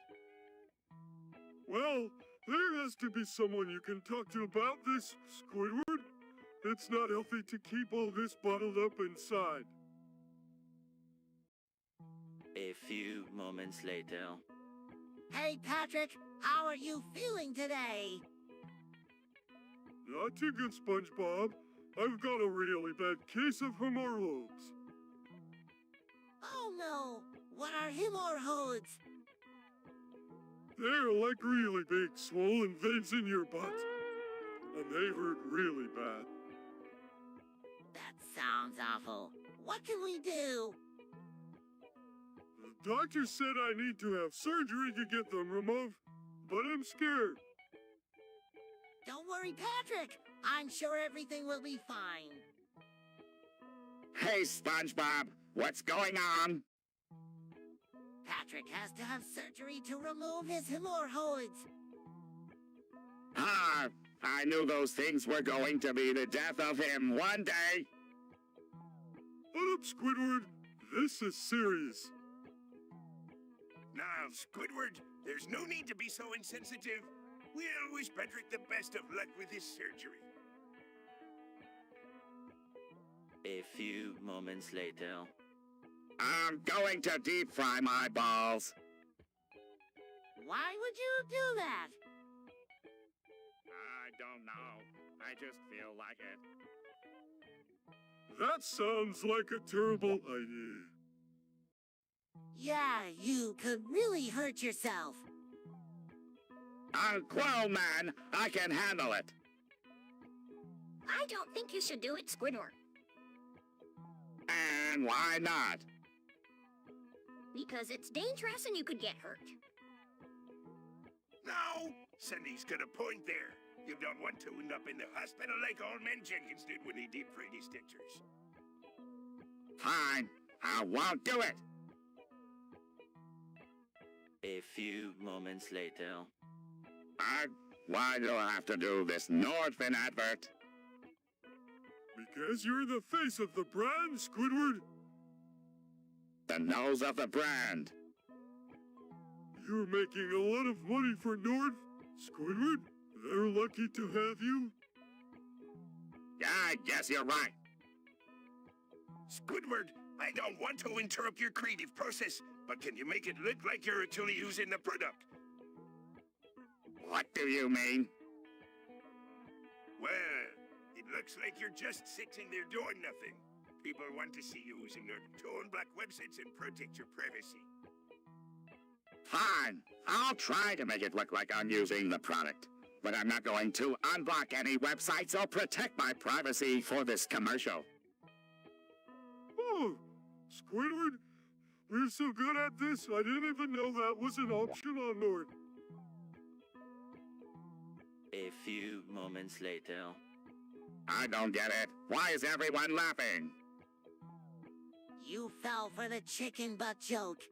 S5: Well, there has to be someone you can talk to about this, Squidward. It's not healthy to keep all this bottled up inside.
S6: A few moments later.
S4: Hey, Patrick, how are you feeling today?
S5: Not too good, SpongeBob. I've got a really bad case of hemorrhoids.
S4: Oh no, what are hemorrhoids?
S5: They're like really big swollen veins in your butt. And they hurt really bad.
S4: That sounds awful. What can we do?
S5: The doctor said I need to have surgery to get them removed, but I'm scared.
S4: Don't worry, Patrick. I'm sure everything will be fine.
S1: Hey, SpongeBob, what's going on?
S4: Patrick has to have surgery to remove his hemorrhoids.
S1: I knew those things were going to be the death of him one day.
S5: Hold up, Squidward. This is serious.
S2: Now, Squidward, there's no need to be so insensitive. We'll wish Patrick the best of luck with his surgery.
S6: A few moments later.
S1: I'm going to deep fry my balls.
S4: Why would you do that?
S1: I don't know. I just feel like it.
S5: That sounds like a terrible idea.
S4: Yeah, you could really hurt yourself.
S1: I'm grown man. I can handle it.
S3: I don't think you should do it, Squidward.
S1: And why not?
S3: Because it's dangerous and you could get hurt.
S2: No, Sandy's got a point there. You don't want to end up in the hospital like old man Jenkins did when he deep fried his dentures.
S1: Fine. I won't do it.
S6: A few moments later.
S1: Why do I have to do this Nordfin advert?
S5: Because you're the face of the brand, Squidward.
S1: The nose of the brand.
S5: You're making a lot of money for Nord, Squidward. They're lucky to have you.
S1: Yeah, I guess you're right.
S2: Squidward, I don't want to interrupt your creative process, but can you make it look like you're actually using the product?
S1: What do you mean?
S2: Well, it looks like you're just sitting there doing nothing. People want to see you using their own black websites and protect your privacy.
S1: Fine. I'll try to make it look like I'm using the product. But I'm not going to unblock any websites or protect my privacy for this commercial.
S5: Oh, Squidward, we're so good at this, I didn't even know that was an option on Nord.
S6: A few moments later.
S1: I don't get it. Why is everyone laughing?
S4: You fell for the chicken butt joke.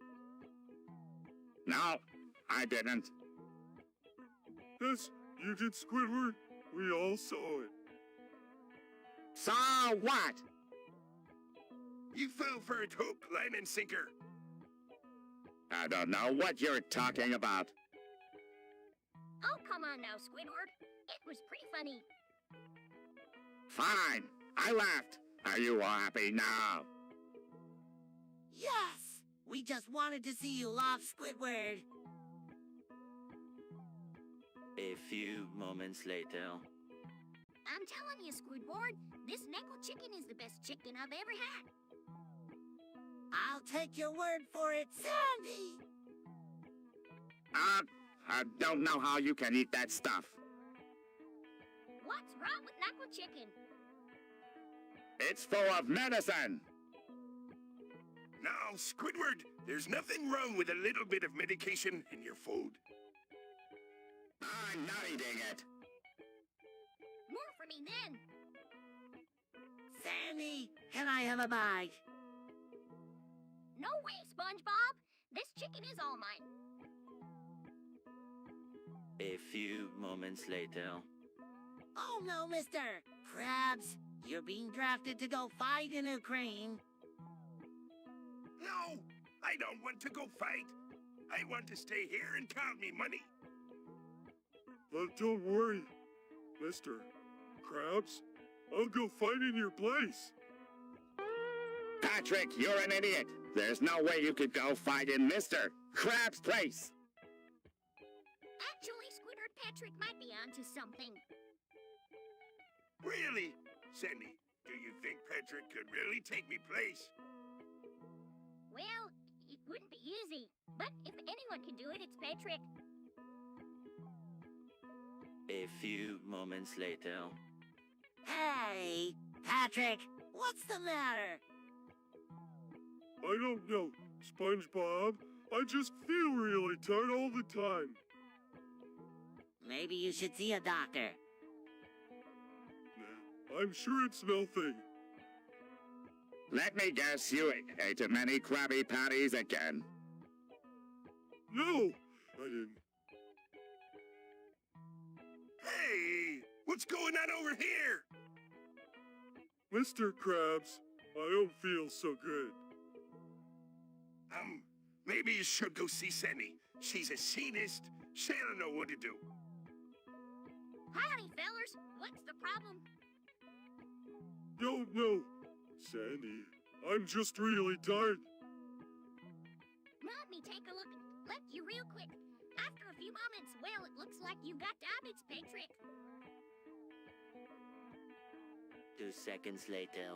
S1: No, I didn't.
S5: Yes, you did, Squidward. We all saw it.
S1: Saw what?
S2: You fell for it hook, line, and sinker.
S1: I don't know what you're talking about.
S3: Oh, come on now, Squidward. It was pretty funny.
S1: Fine. I laughed. Are you all happy now?
S4: Yes! We just wanted to see you laugh, Squidward.
S6: A few moments later.
S3: I'm telling you, Squidward, this Neckle chicken is the best chicken I've ever had.
S4: I'll take your word for it, Sandy!
S1: I don't know how you can eat that stuff.
S3: What's wrong with Knuckle Chicken?
S1: It's full of medicine.
S2: Now, Squidward, there's nothing wrong with a little bit of medication in your food.
S1: I'm not eating it.
S3: More for me then.
S4: Sandy, can I have a bite?
S3: No way, SpongeBob. This chicken is all mine.
S6: A few moments later.
S4: Oh no, Mr. Krabs. You're being drafted to go fight in Ukraine.
S2: No, I don't want to go fight. I want to stay here and count me money.
S5: But don't worry, Mr. Krabs. I'll go fight in your place.
S1: Patrick, you're an idiot. There's no way you could go fight in Mr. Krabs' place.
S3: Actually, Squidward Patrick might be onto something.
S2: Really? Sandy, do you think Patrick could really take me place?
S3: Well, it wouldn't be easy. But if anyone can do it, it's Patrick.
S6: A few moments later.
S4: Hey, Patrick, what's the matter?
S5: I don't know, SpongeBob. I just feel really tired all the time.
S4: Maybe you should see a doctor.
S5: Nah, I'm sure it's nothing.
S1: Let me guess, you ate too many Krabby Patties again.
S5: No, I didn't.
S2: Hey, what's going on over here?
S5: Mr. Krabs, I don't feel so good.
S2: Maybe you should go see Sandy. She's a scenist. She'll know what to do.
S3: Howdy, fellers. What's the problem?
S5: Don't know, Sandy. I'm just really tired.
S3: Let me take a look. Let you real quick. After a few moments, well, it looks like you got diabetes, Patrick.
S6: 2 seconds later.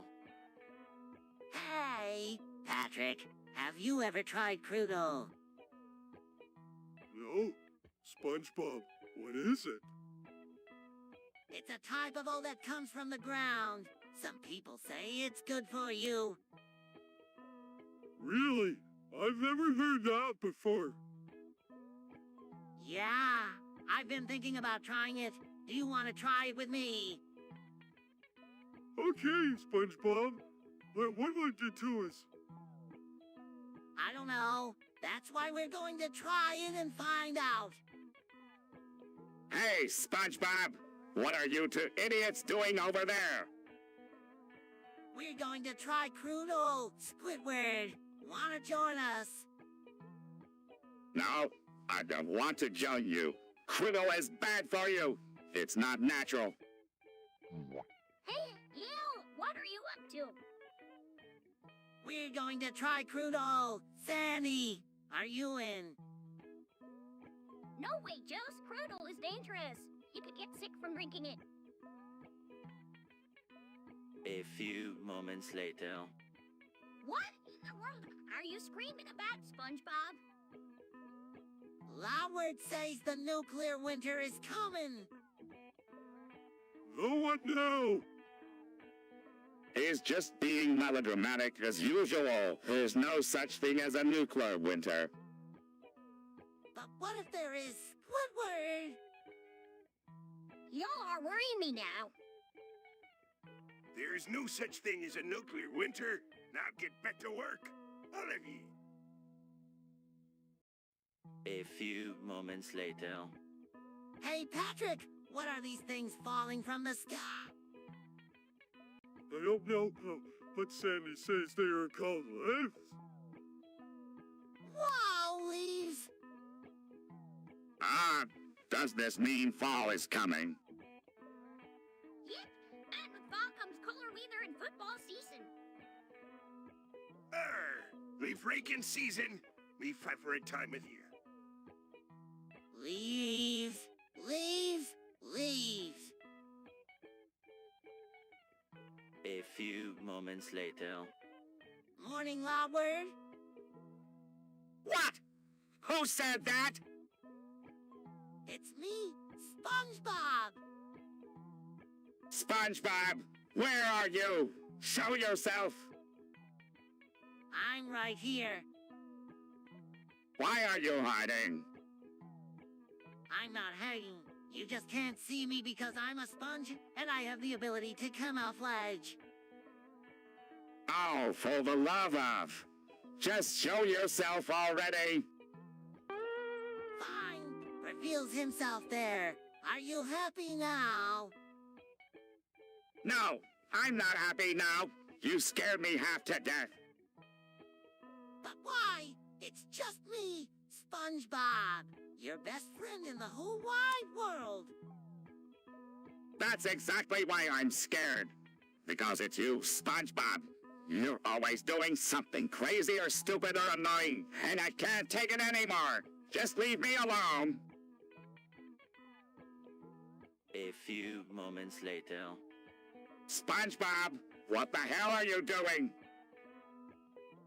S4: Hey, Patrick, have you ever tried Crudo?
S5: No? SpongeBob, what is it?
S4: It's a type of oil that comes from the ground. Some people say it's good for you.
S5: Really? I've never heard that before.
S4: Yeah, I've been thinking about trying it. Do you want to try it with me?
S5: Okay, SpongeBob. But what would you do us?
S4: I don't know. That's why we're going to try it and find out.
S1: Hey, SpongeBob! What are you two idiots doing over there?
S4: We're going to try Crudo. Squidward, wanna join us?
S1: No, I don't want to join you. Crudo is bad for you. It's not natural.
S3: Hey, you! What are you up to?
S4: We're going to try Crudo. Sandy, are you in?
S3: No way, Joe's Crudo is dangerous. You could get sick from drinking it.
S6: A few moments later.
S3: What in the world are you screaming about, SpongeBob?
S4: Loudward says the nuclear winter is coming.
S5: No one know.
S1: He's just being melodramatic as usual. There's no such thing as a nuclear winter.
S4: But what if there is Squidward?
S3: Y'all are worrying me now.
S2: There's no such thing as a nuclear winter. Now get back to work. All of ye.
S6: A few moments later.
S4: Hey, Patrick, what are these things falling from the sky?
S5: I don't know, but Sandy says they are called leaves.
S4: Wow, leaves!
S1: Ah, does this mean fall is coming?
S3: Yep, and with fall comes color weather and football season.
S2: Leaf raking season. Me favorite time of year.
S4: Leaves, leaves, leaves.
S6: A few moments later.
S4: Morning, Loudward.
S1: What? Who said that?
S4: It's me, SpongeBob.
S1: SpongeBob, where are you? Show yourself!
S4: I'm right here.
S1: Why are you hiding?
S4: I'm not hiding. You just can't see me because I'm a sponge, and I have the ability to camouflage.
S1: Oh, for the love of! Just show yourself already!
S4: Fine. Reveals himself there. Are you happy now?
S1: No, I'm not happy now. You scared me half to death.
S4: But why? It's just me, SpongeBob. Your best friend in the whole wide world.
S1: That's exactly why I'm scared. Because it's you, SpongeBob. You're always doing something crazy or stupid or annoying, and I can't take it anymore. Just leave me alone.
S6: A few moments later.
S1: SpongeBob, what the hell are you doing?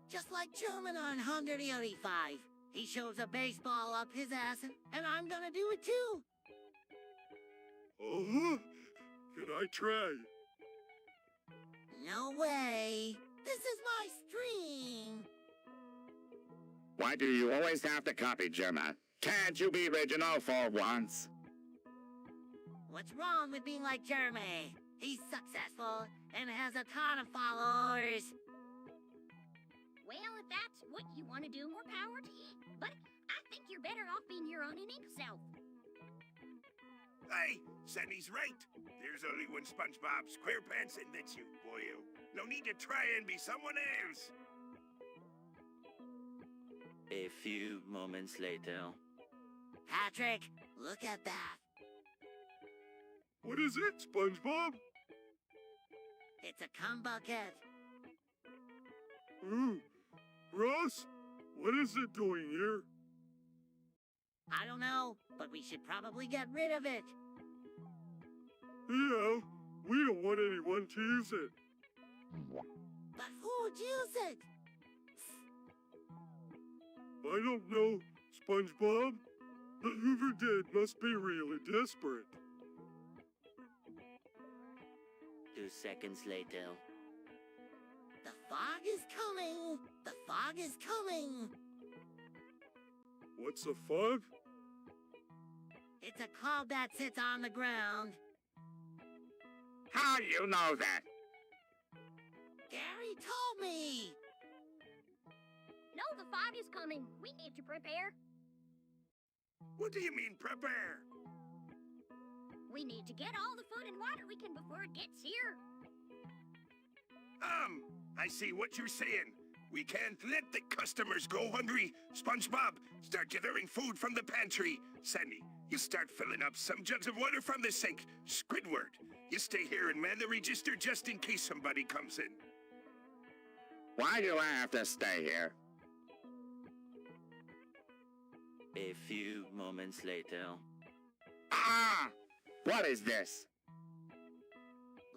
S4: Just like German on 185. He shoves a baseball up his ass, and I'm gonna do it too.
S5: Uh-huh. Can I try?
S4: No way. This is my stream.
S1: Why do you always have to copy Gemma? Can't you be original for once?
S4: What's wrong with being like Jeremy? He's successful and has a ton of followers.
S3: Well, if that's what you want to do, more power to you. But I think you're better off being your own unique self.
S2: Hey, Sandy's right. There's only one SpongeBob SquarePants, and that's you, boyo. No need to try and be someone else.
S6: A few moments later.
S4: Patrick, look at that.
S5: What is it, SpongeBob?
S4: It's a cum bucket.
S5: Ooh. Ross, what is it doing here?
S4: I don't know, but we should probably get rid of it.
S5: Yeah, we don't want anyone to use it.
S4: But who would use it?
S5: I don't know, SpongeBob. But whoever did must be really desperate.
S6: 2 seconds later.
S4: The fog is coming! The fog is coming!
S5: What's a fog?
S4: It's a cloud that sits on the ground.
S1: How do you know that?
S4: Gary told me!
S3: No, the fog is coming. We need to prepare.
S2: What do you mean, prepare?
S3: We need to get all the food and water we can before it gets here.
S2: I see what you're saying. We can't let the customers go hungry. SpongeBob, start gathering food from the pantry. Sandy, you start filling up some jugs of water from the sink. Squidward, you stay here and man the register just in case somebody comes in.
S1: Why do I have to stay here?
S6: A few moments later.
S1: Ah! What is this?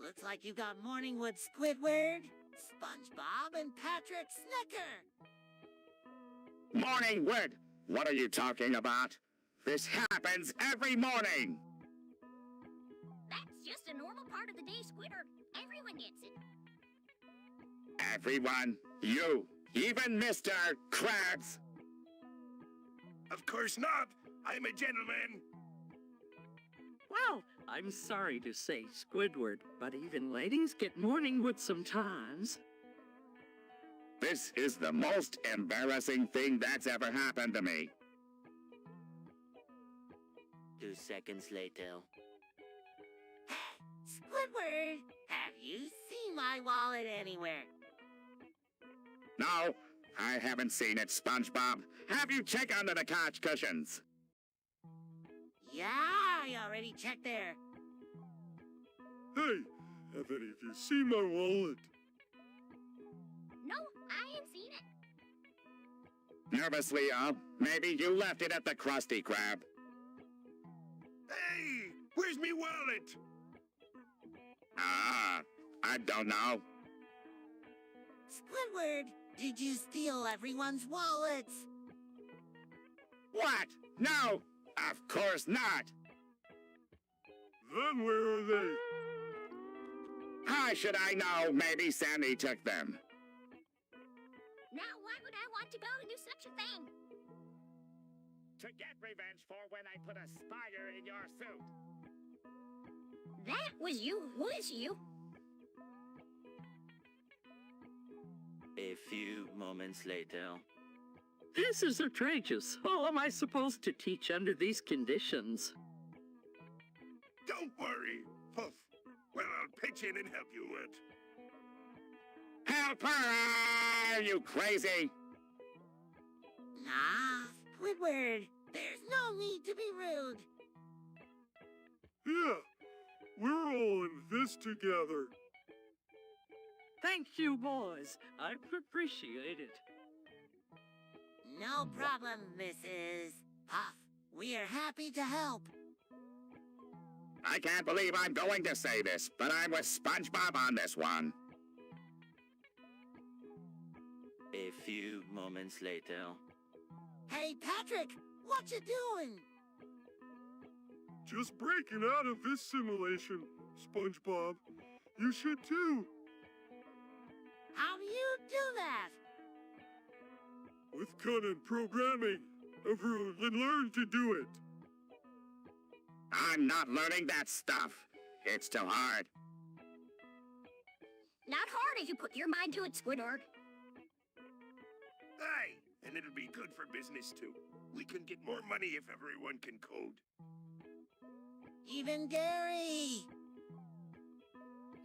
S4: Looks like you got Morningwood Squidward, SpongeBob, and Patrick Snicker.
S1: Morningwood! What are you talking about? This happens every morning!
S3: That's just a normal part of the day, Squidward. Everyone gets it.
S1: Everyone, you, even Mr. Krabs.
S2: Of course not. I'm a gentleman.
S8: Well, I'm sorry to say, Squidward, but even ladies get Morningwood sometimes.
S1: This is the most embarrassing thing that's ever happened to me.
S6: 2 seconds later.
S4: Squidward, have you seen my wallet anywhere?
S1: No, I haven't seen it, SpongeBob. Have you checked under the couch cushions?
S4: Yeah, I already checked there.
S5: Hey, have any of you seen my wallet?
S3: No, I ain't seen it.
S1: Nervously, maybe you left it at the Krusty Krab.
S2: Hey, where's me wallet?
S1: Ah, I don't know.
S4: Squidward, did you steal everyone's wallets?
S1: What? No, of course not.
S5: Then where are they?
S1: Why should I know? Maybe Sandy took them.
S3: Now, why would I want to go and do such a thing?
S1: To get revenge for when I put a spider in your suit.
S3: That was you. Who is you?
S6: A few moments later.
S8: This is outrageous. How am I supposed to teach under these conditions?
S2: Don't worry, Puff. Well, I'll pitch in and help you out.
S1: Help her! Are you crazy?
S4: Nah, Squidward, there's no need to be rude.
S5: Yeah, we're all in this together.
S8: Thank you, boys. I appreciate it.
S4: No problem, Mrs. Puff. We are happy to help.
S1: I can't believe I'm going to say this, but I'm with SpongeBob on this one.
S6: A few moments later.
S4: Hey, Patrick, what you doing?
S5: Just breaking out of this simulation, SpongeBob. You should too.
S4: How do you do that?
S5: With cunning programming. Everyone learn to do it.
S1: I'm not learning that stuff. It's too hard.
S3: Not hard if you put your mind to it, Squidward.
S2: Aye, and it'll be good for business too. We can get more money if everyone can code.
S4: Even Gary.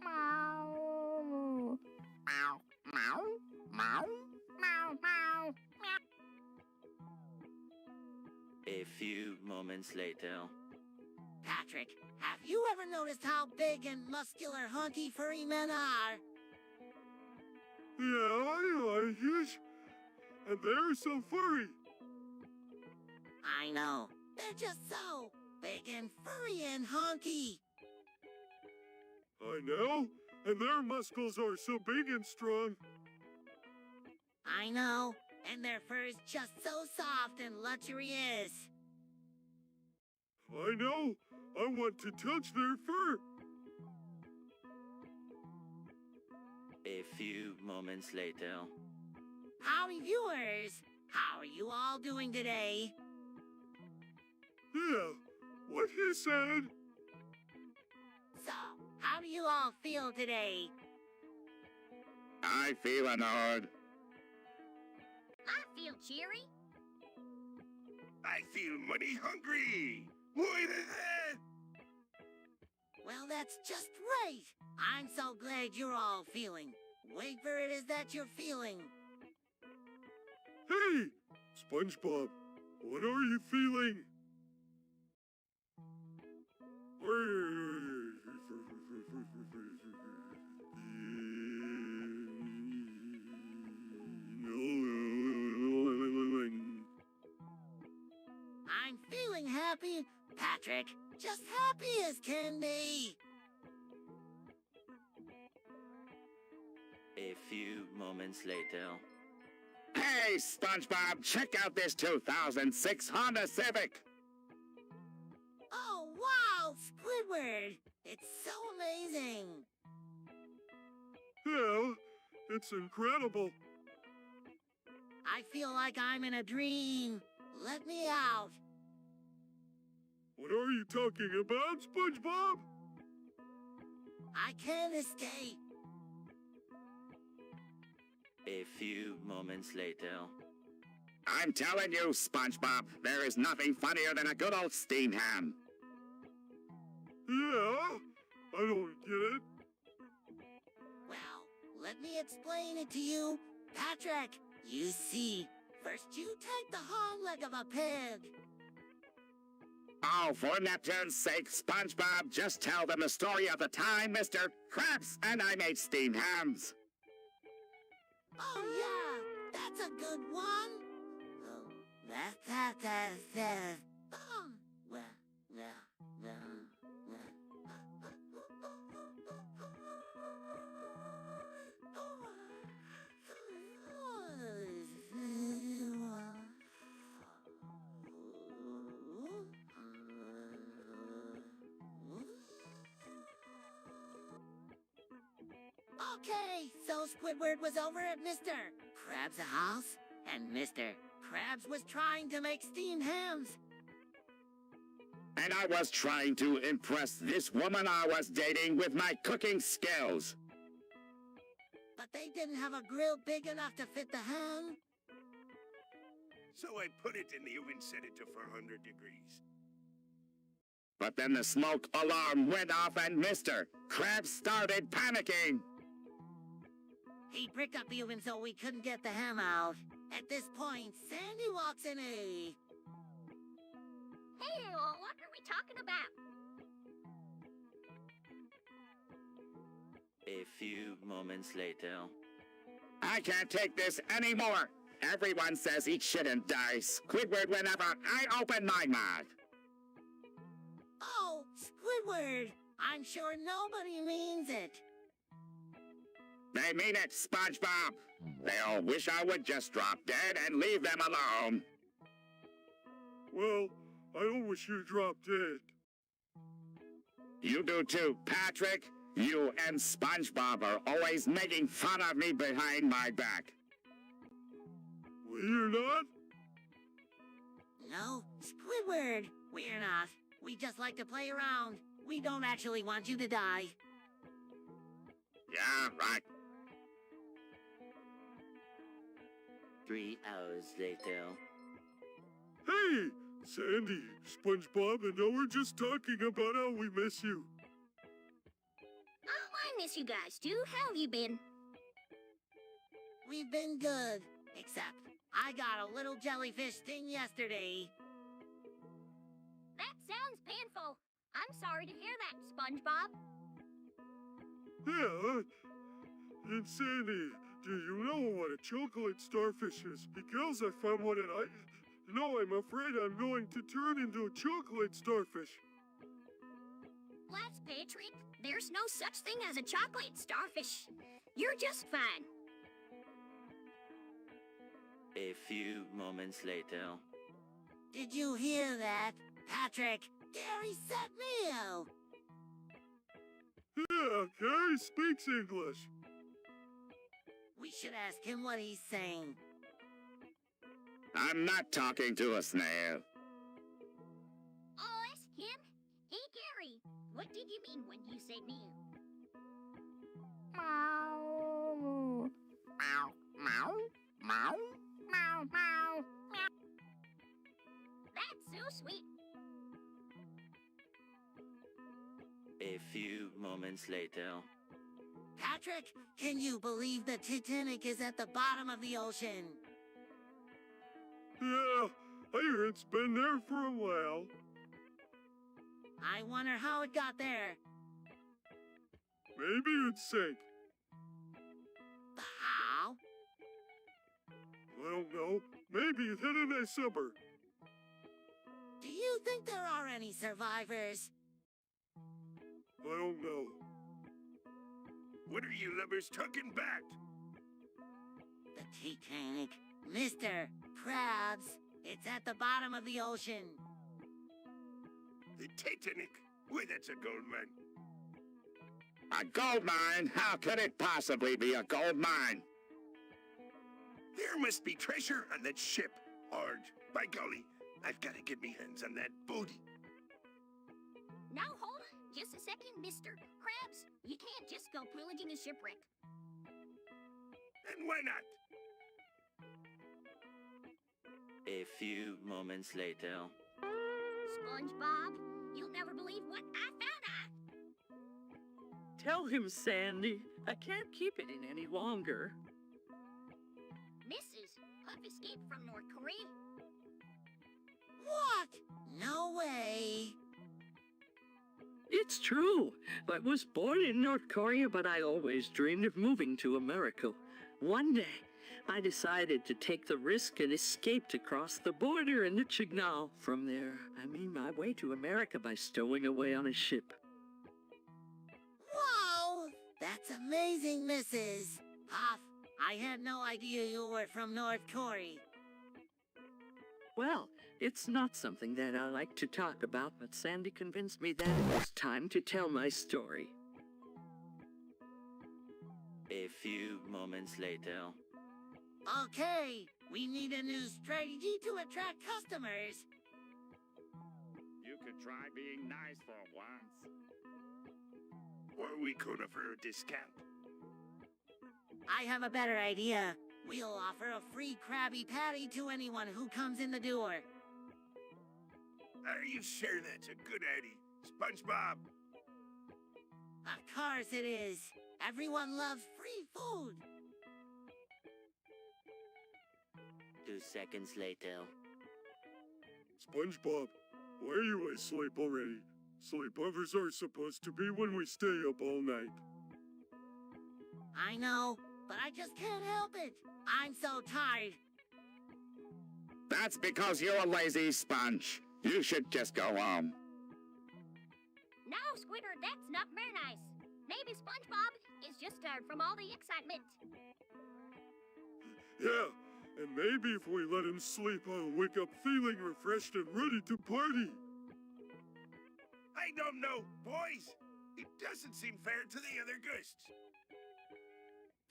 S3: Meow. Meow. Meow. Meow. Meow. Meow.
S6: A few moments later.
S4: Patrick, have you ever noticed how big and muscular hunky furry men are?
S5: Yeah, I like it. And they're so furry.
S4: I know. They're just so big and furry and hunky.
S5: I know. And their muscles are so big and strong.
S4: I know. And their fur's just so soft and luxurious.
S5: I know. I want to touch their fur.
S6: A few moments later.
S4: Howdy, viewers. How are you all doing today?
S5: Yeah, what he said.
S4: So, how do you all feel today?
S1: I feel annoyed.
S3: I feel cheery.
S2: I feel money hungry. Why the
S4: Well, that's just right. I'm so glad you're all feeling. Wait for it is that you're feeling.
S5: Hey, SpongeBob, what are you feeling?
S4: I'm feeling happy, Patrick. Just happy as can be.
S6: A few moments later.
S1: Hey, SpongeBob, check out this 2006 Honda Civic.
S4: Oh, wow, Squidward. It's so amazing.
S5: Yeah, it's incredible.
S4: I feel like I'm in a dream. Let me out.
S5: What are you talking about, SpongeBob?
S4: I can't escape.
S6: A few moments later.
S1: I'm telling you, SpongeBob, there is nothing funnier than a good old steamed ham.
S5: Yeah, I don't get it.
S4: Well, let me explain it to you. Patrick, you see, first you take the hind leg of a pig.
S1: Oh, for Neptune's sake, SpongeBob, just tell them the story of the time Mr. Krabs and I made steamed hams.
S4: Oh, yeah, that's a good one. Oh, well, Okay, so Squidward was over at Mr. Krabs' house, and Mr. Krabs was trying to make steamed hams.
S1: And I was trying to impress this woman I was dating with my cooking skills.
S4: But they didn't have a grill big enough to fit the ham.
S2: So I put it in the oven, set it to 400 degrees.
S1: But then the smoke alarm went off and Mr. Krabs started panicking.
S4: He bricked up the oven so we couldn't get the ham out. At this point, Sandy walks in a...
S3: Hey, what are we talking about?
S6: A few moments later.
S1: I can't take this anymore. Everyone says he shouldn't die, Squidward, whenever I open my mouth.
S4: Oh, Squidward! I'm sure nobody means it.
S1: They mean it, SpongeBob. They all wish I would just drop dead and leave them alone.
S5: Well, I don't wish you dropped dead.
S1: You do too, Patrick. You and SpongeBob are always making fun of me behind my back.
S5: Well, you're not?
S4: No, Squidward, we're not. We just like to play around. We don't actually want you to die.
S1: Yeah, right.
S6: 3 hours later.
S5: Hey, Sandy, SpongeBob, and now we're just talking about how we miss you.
S3: Oh, I miss you guys too. How have you been?
S4: We've been good, except I got a little jellyfish sting yesterday.
S3: That sounds painful. I'm sorry to hear that, SpongeBob.
S5: Yeah, and Sandy, do you know what a chocolate starfish is? Because I found one and I'm afraid I'm going to turn into a chocolate starfish.
S3: Let's Patrick. There's no such thing as a chocolate starfish. You're just fine.
S6: A few moments later.
S4: Did you hear that? Patrick, Gary set me out.
S5: Yeah, Gary speaks English.
S4: We should ask him what he's saying.
S1: I'm not talking to a snail.
S3: I'll ask him. Hey, Gary, what did you mean when you said meow? Meow. Meow. Meow. Meow. Meow. Meow. Meow. That's so sweet.
S6: A few moments later.
S4: Patrick, can you believe the Titanic is at the bottom of the ocean?
S5: Yeah, I hear it's been there for a while.
S4: I wonder how it got there.
S5: Maybe it sank.
S4: How?
S5: I don't know. Maybe it hit an iceberg.
S4: Do you think there are any survivors?
S5: I don't know.
S2: What are you lubbers talking about?
S4: The Titanic. Mr. Krabs. It's at the bottom of the ocean.
S2: The Titanic? Why, that's a gold mine.
S1: A gold mine? How could it possibly be a gold mine?
S2: There must be treasure on that ship. Or, by golly, I've got to get me hands on that booty.
S3: Now hold on just a second, Mr. Krabs. You can't just go pillaging a shipwreck.
S2: And why not?
S6: A few moments later.
S3: SpongeBob, you'll never believe what I found out.
S8: Tell him, Sandy. I can't keep it in any longer.
S3: Mrs. Puff escaped from North Korea.
S4: What? No way.
S8: It's true. I was born in North Korea, but I always dreamed of moving to America. One day, I decided to take the risk and escaped across the border in the Chignal. From there, I made my way to America by stowing away on a ship.
S4: Wow! That's amazing, Mrs. Puff. I had no idea you were from North Korea.
S8: Well, it's not something that I like to talk about, but Sandy convinced me that it was time to tell my story.
S6: A few moments later.
S4: Okay, we need a new strategy to attract customers.
S1: You could try being nice for once.
S2: Or we could offer a discount.
S4: I have a better idea. We'll offer a free Krabby Patty to anyone who comes in the door.
S2: Are you sure that's a good idea, SpongeBob?
S4: Of course it is. Everyone loves free food.
S6: 2 seconds later.
S5: SpongeBob, why are you asleep already? Sleepovers are supposed to be when we stay up all night.
S4: I know, but I just can't help it. I'm so tired.
S1: That's because you're a lazy sponge. You should just go home.
S3: No, Squidward, that's not very nice. Maybe SpongeBob is just tired from all the excitement.
S5: Yeah, and maybe if we let him sleep, I'll wake up feeling refreshed and ready to party.
S2: I don't know, boys. It doesn't seem fair to the other ghosts.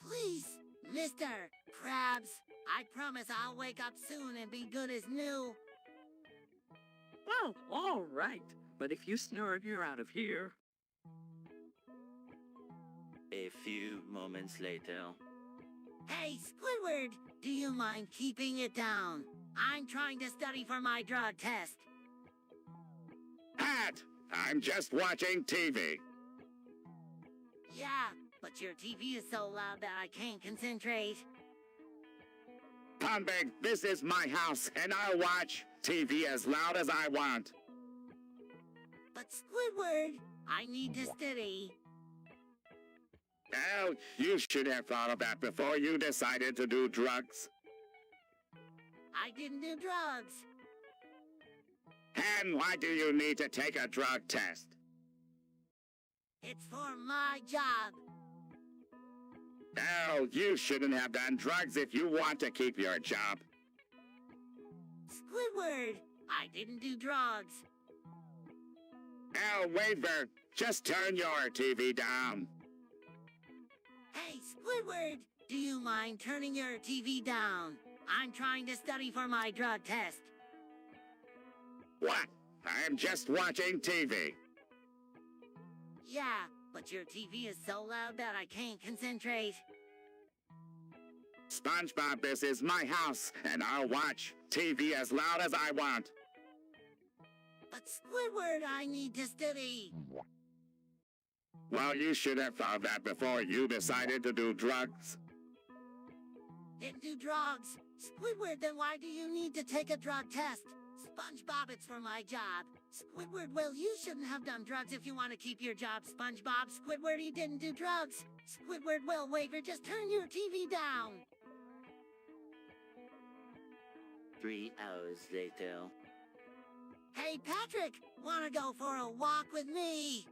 S4: Please, Mr. Krabs, I promise I'll wake up soon and be good as new.
S8: Well, all right. But if you snore, you're out of here.
S6: A few moments later.
S4: Hey, Squidward, do you mind keeping it down? I'm trying to study for my drug test.
S1: Hat! I'm just watching TV.
S4: Yeah, but your TV is so loud that I can't concentrate.
S1: Punbig, this is my house, and I'll watch TV as loud as I want.
S4: But Squidward, I need to study.
S1: Oh, you should have thought of that before you decided to do drugs.
S4: I didn't do drugs.
S1: And why do you need to take a drug test?
S4: It's for my job.
S1: Oh, you shouldn't have done drugs if you want to keep your job.
S4: Squidward, I didn't do drugs.
S1: Oh, Waver, just turn your TV down.
S4: Hey, Squidward, do you mind turning your TV down? I'm trying to study for my drug test.
S1: What? I'm just watching TV.
S4: Yeah, but your TV is so loud that I can't concentrate.
S1: SpongeBob, this is my house, and I'll watch TV as loud as I want.
S4: But Squidward, I need to study.
S1: Well, you should have thought of that before you decided to do drugs.
S4: Didn't do drugs. Squidward, then why do you need to take a drug test? SpongeBob, it's for my job. Squidward, well, you shouldn't have done drugs if you want to keep your job, SpongeBob. Squidward, he didn't do drugs. Squidward, well, Waver, just turn your TV down.
S6: 3 hours later.
S4: Hey, Patrick, wanna go for a walk with me?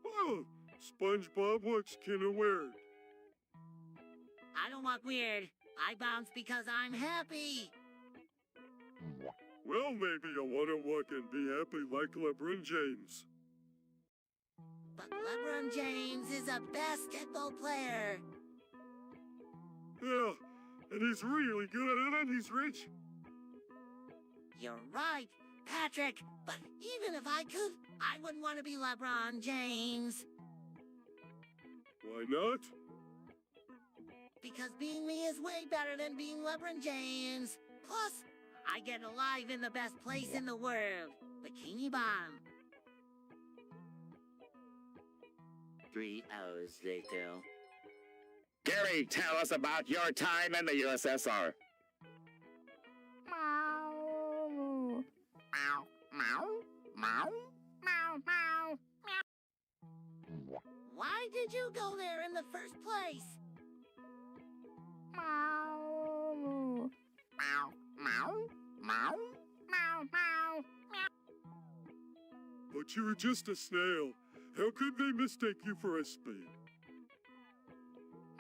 S5: Oh, SpongeBob looks kinda weird.
S4: I don't walk weird. I bounce because I'm happy.
S5: Well, maybe I wanna walk and be happy like LeBron James.
S4: But LeBron James is a basketball player.
S5: Yeah, and he's really good at it and he's rich.
S4: You're right, Patrick, but even if I could, I wouldn't want to be LeBron James.
S5: Why not?
S4: Because being me is way better than being LeBron James. Plus, I get alive in the best place in the world, Bikini Bottom.
S6: 3 hours later.
S1: Gary, tell us about your time in the USSR.
S3: Meow. Meow. Meow. Meow. Meow. Meow.
S4: Why did you go there in the first place?
S3: Meow. Meow. Meow. Meow. Meow. Meow.
S5: But you were just a snail. How could they mistake you for a spade?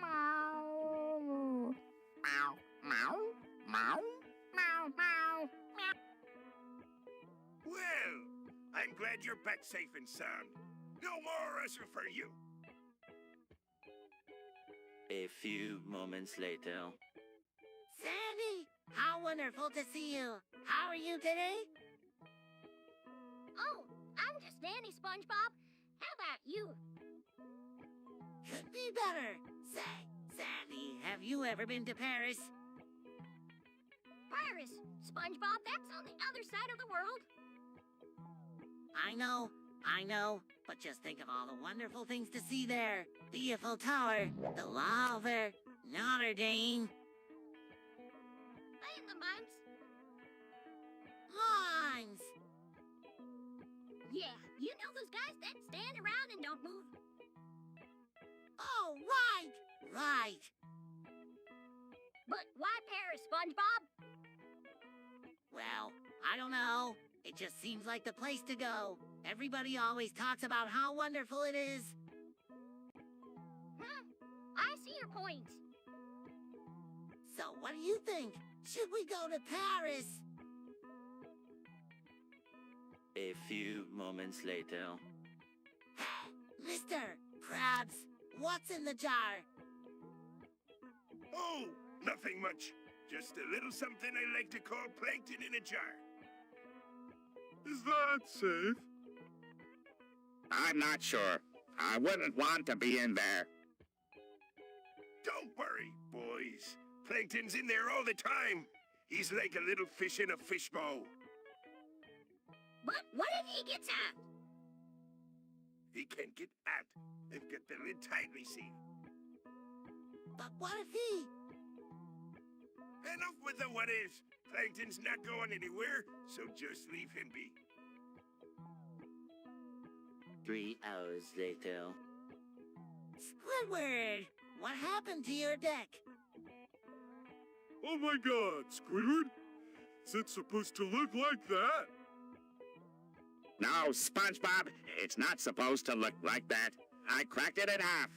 S3: Meow. Meow. Meow. Meow. Meow. Meow.
S2: Well, I'm glad you're back safe and sound. No more wrestle for you.
S6: A few moments later.
S4: Sandy, how wonderful to see you. How are you today?
S3: Oh, I'm just Danny, SpongeBob. How about you?
S4: Could be better. Say, Sandy, have you ever been to Paris?
S3: Paris, SpongeBob, that's on the other side of the world.
S4: I know, but just think of all the wonderful things to see there. The Eiffel Tower, the Louvre, Notre Dame.
S3: And the mimes.
S4: Mines!
S3: Yeah, you know those guys that stand around and don't move.
S4: Oh, right.
S3: But why Paris, SpongeBob?
S4: Well, I don't know. It just seems like the place to go. Everybody always talks about how wonderful it is.
S3: I see your point.
S4: So what do you think? Should we go to Paris?
S6: A few moments later.
S4: Mr. Krabs, what's in the jar?
S2: Oh, nothing much. Just a little something I like to call plankton in a jar.
S5: Is that safe?
S1: I'm not sure. I wouldn't want to be in there.
S2: Don't worry, boys. Plankton's in there all the time. He's like a little fish in a fishbowl.
S3: But what if he gets out?
S2: He can't get out. They've got the lid tightly sealed.
S4: But what if he...
S2: Enough with the what ifs. Plankton's not going anywhere, so just leave him be.
S6: 3 hours later.
S4: Squidward, what happened to your deck?
S5: Oh my god, Squidward! Is it supposed to look like that?
S1: No, SpongeBob, it's not supposed to look like that. I cracked it in half.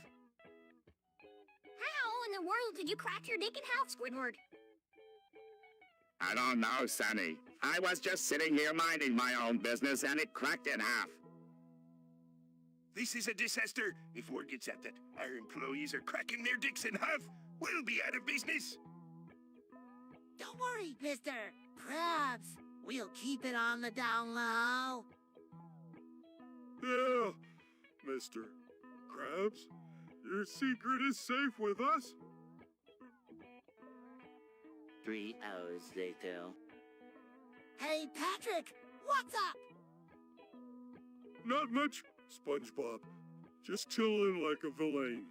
S3: How in the world did you crack your dick in half, Squidward?
S1: I don't know, Sonny. I was just sitting here minding my own business and it cracked in half.
S2: This is a disaster. If word gets out that our employees are cracking their dicks in half, we'll be out of business.
S4: Don't worry, Mr. Krabs. We'll keep it on the down low.
S5: Yeah, Mr. Krabs, your secret is safe with us.
S6: 3 hours later.
S4: Hey, Patrick, what's up?
S5: Not much, SpongeBob. Just chilling like a villain.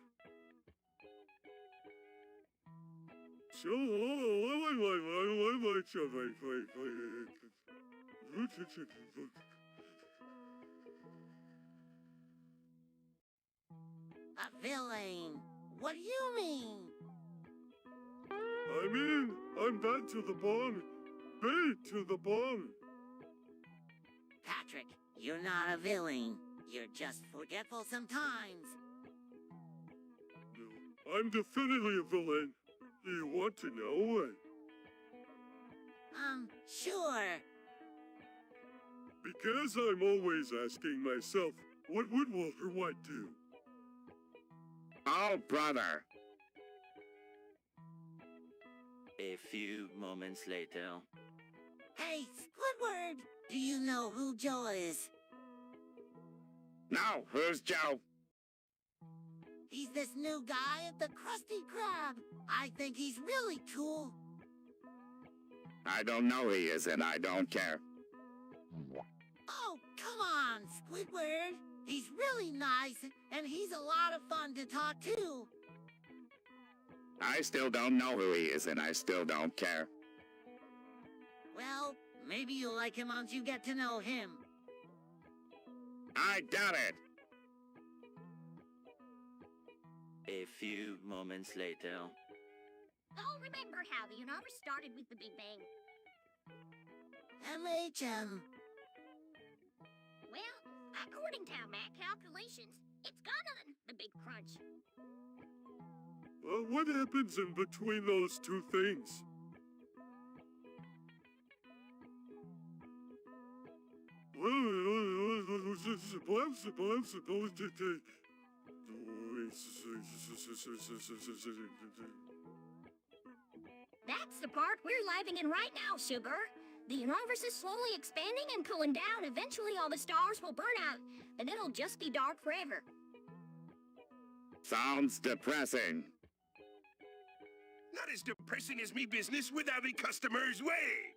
S4: A villain? What do you mean?
S5: I mean, I'm bad to the bone. Bad to the bone.
S4: Patrick, you're not a villain. You're just forgetful sometimes.
S5: No, I'm definitely a villain. Do you want to know?
S4: Sure.
S5: Because I'm always asking myself, what would Walter White do?
S1: Oh, brother.
S6: A few moments later.
S4: Hey, Squidward, do you know who Joe is?
S1: No, who's Joe?
S4: He's this new guy at the Krusty Krab. I think he's really cool.
S1: I don't know who he is and I don't care.
S4: Oh, come on, Squidward. He's really nice, and he's a lot of fun to talk to.
S1: I still don't know who he is and I still don't care.
S4: Well, maybe you'll like him once you get to know him.
S1: I doubt it.
S6: A few moments later.
S3: Oh, remember how the universe started with the Big Bang.
S4: MHM.
S3: Well, according to our math calculations, it's gone on the Big Crunch.
S5: What happens in between those two things? Well, I'm supposed to
S3: That's the part we're living in right now, Sugar. The universe is slowly expanding and cooling down. Eventually all the stars will burn out, and it'll just be dark forever.
S1: Sounds depressing.
S2: Not as depressing as me business without a customer's way.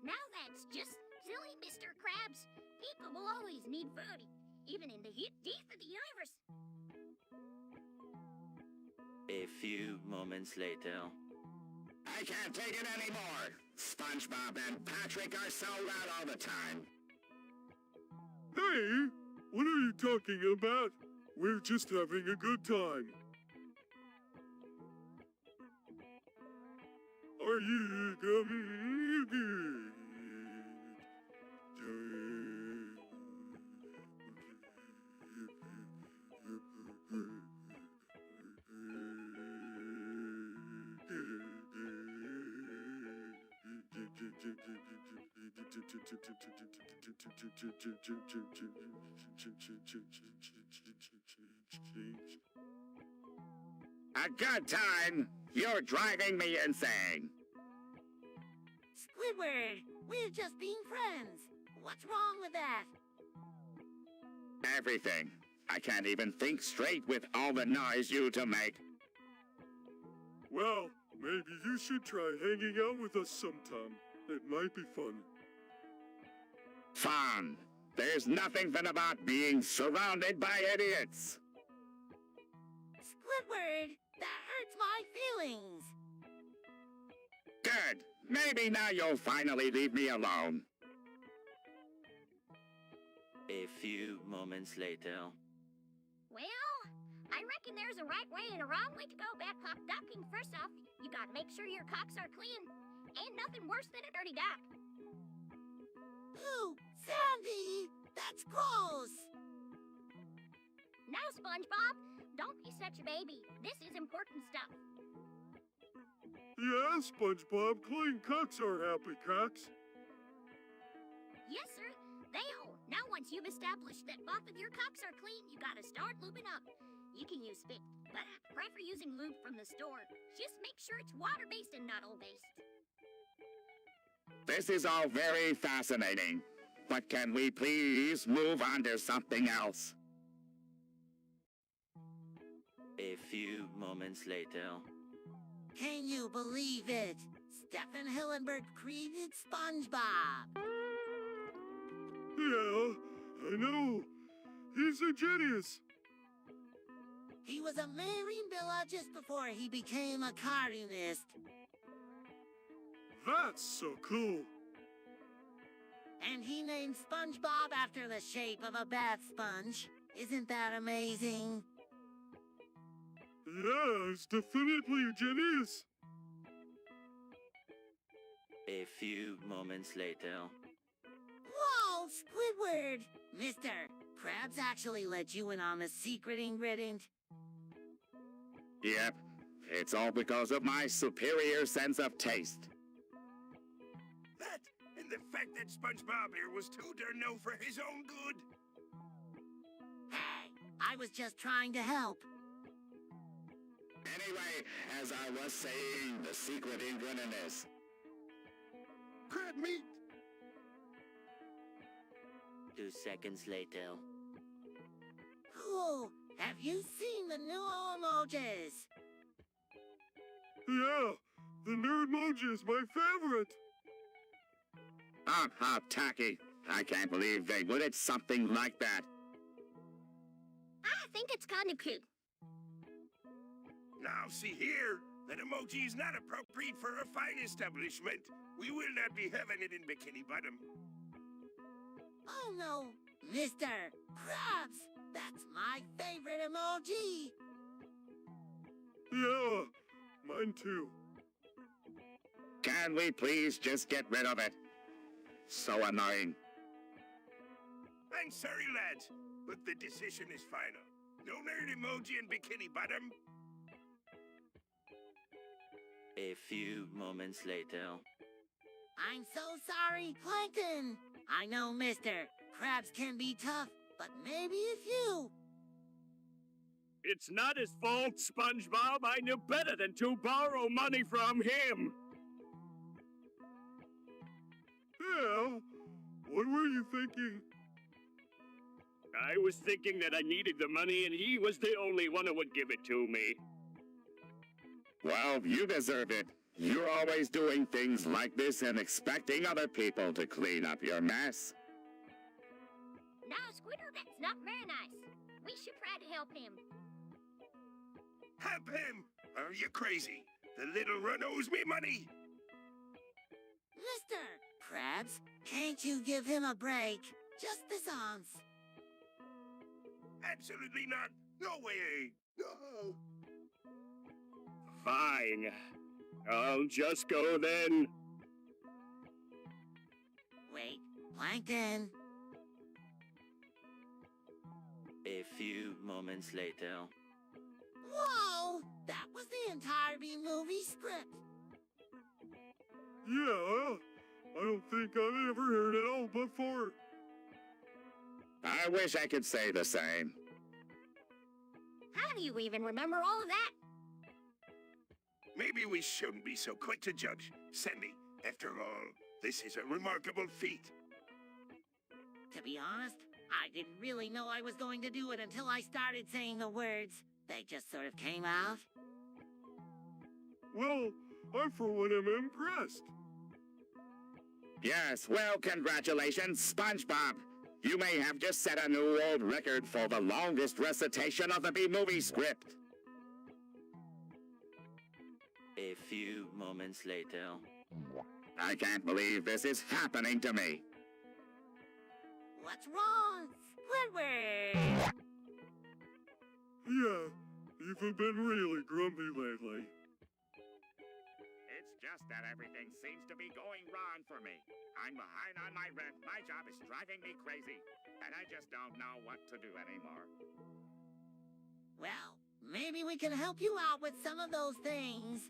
S3: Now that's just silly, Mr. Krabs. People will always need food, even in the deep of the universe.
S6: A few moments later.
S1: I can't take it anymore. SpongeBob and Patrick are sold out all the time.
S5: Hey, what are you talking about? We're just having a good time. Are you coming?
S1: A good time? You're driving me insane.
S4: Squidward, we're just being friends. What's wrong with that?
S1: Everything. I can't even think straight with all the noise you two make.
S5: Well, maybe you should try hanging out with us sometime. It might be fun.
S1: Fun. There's nothing fun about being surrounded by idiots.
S4: Squidward, that hurts my feelings.
S1: Good. Maybe now you'll finally leave me alone.
S6: A few moments later.
S3: Well, I reckon there's a right way and a wrong way to go about cock ducking. First off, you gotta make sure your cocks are clean. Ain't nothing worse than a dirty duck.
S4: Ooh, Sandy, that's gross.
S3: Now, SpongeBob, don't be such a baby. This is important stuff.
S5: Yeah, SpongeBob, clean cocks are happy cocks.
S3: Yes, sir. They are. Now, once you've established that both of your cocks are clean, you gotta start lubing up. You can use spit, but I prefer using lube from the store. Just make sure it's water-based and not oil-based.
S1: This is all very fascinating. But can we please move on to something else?
S6: A few moments later.
S4: Can you believe it? Stephen Hillenburg created SpongeBob.
S5: Yeah, I know. He's a genius.
S4: He was a marine villa just before he became a cartoonist.
S5: That's so cool.
S4: And he named SpongeBob after the shape of a bath sponge. Isn't that amazing?
S5: Yeah, it's definitely a genius.
S6: A few moments later.
S4: Whoa, Squidward! Mr. Krabs actually let you in on the secret ingredient.
S1: Yep. It's all because of my superior sense of taste.
S2: That, and the fact that SpongeBob here was too darn know for his own good.
S4: Hey, I was just trying to help.
S1: Anyway, as I was saying, the secret ingredient is
S2: Crab meat.
S6: 2 seconds later.
S4: Cool. Have you seen the new emojis?
S5: Yeah, the nerd emoji is my favorite.
S1: how tacky. I can't believe they would it something like that.
S3: I think it's kind of cute.
S2: Now, see here, that emoji is not appropriate for a fine establishment. We will not be having it in Bikini Bottom.
S4: Oh no, Mr. Krabs, that's my favorite emoji.
S5: Yeah, mine too.
S1: Can we please just get rid of it? So annoying.
S2: I'm sorry, lads, but the decision is final. No nerd emoji in Bikini Bottom.
S6: A few moments later.
S4: I'm so sorry, Plankton. I know Mr. Krabs can be tough, but maybe if you...
S7: It's not his fault, SpongeBob. I knew better than to borrow money from him.
S5: Well, what were you thinking?
S7: I was thinking that I needed the money and he was the only one who would give it to me.
S1: Well, you deserve it. You're always doing things like this and expecting other people to clean up your mess.
S3: No, Squidward, that's not very nice. We should try to help him.
S2: Help him? Are you crazy? The little run owes me money.
S4: Mr. Krabs, can't you give him a break? Just this once.
S2: Absolutely not. No way. No.
S7: Fine. I'll just go then.
S4: Wait, Plankton.
S6: A few moments later.
S4: Whoa! That was the entire B-movie script.
S5: Yeah, I don't think I've ever heard it all before.
S1: I wish I could say the same.
S3: How do you even remember all of that?
S2: Maybe we shouldn't be so quick to judge. Sandy, after all, this is a remarkable feat.
S4: To be honest, I didn't really know I was going to do it until I started saying the words. They just sort of came out.
S5: Well, I for one am impressed.
S1: Yes, well, congratulations, SpongeBob. You may have just set a new world record for the longest recitation of the B-movie script.
S6: A few moments later.
S1: I can't believe this is happening to me.
S4: What's wrong, Squidward?
S5: Yeah, you've been really grumpy lately.
S1: It's just that everything seems to be going wrong for me. I'm behind on my rent, my job is driving me crazy, and I just don't know what to do anymore.
S4: Well, maybe we can help you out with some of those things.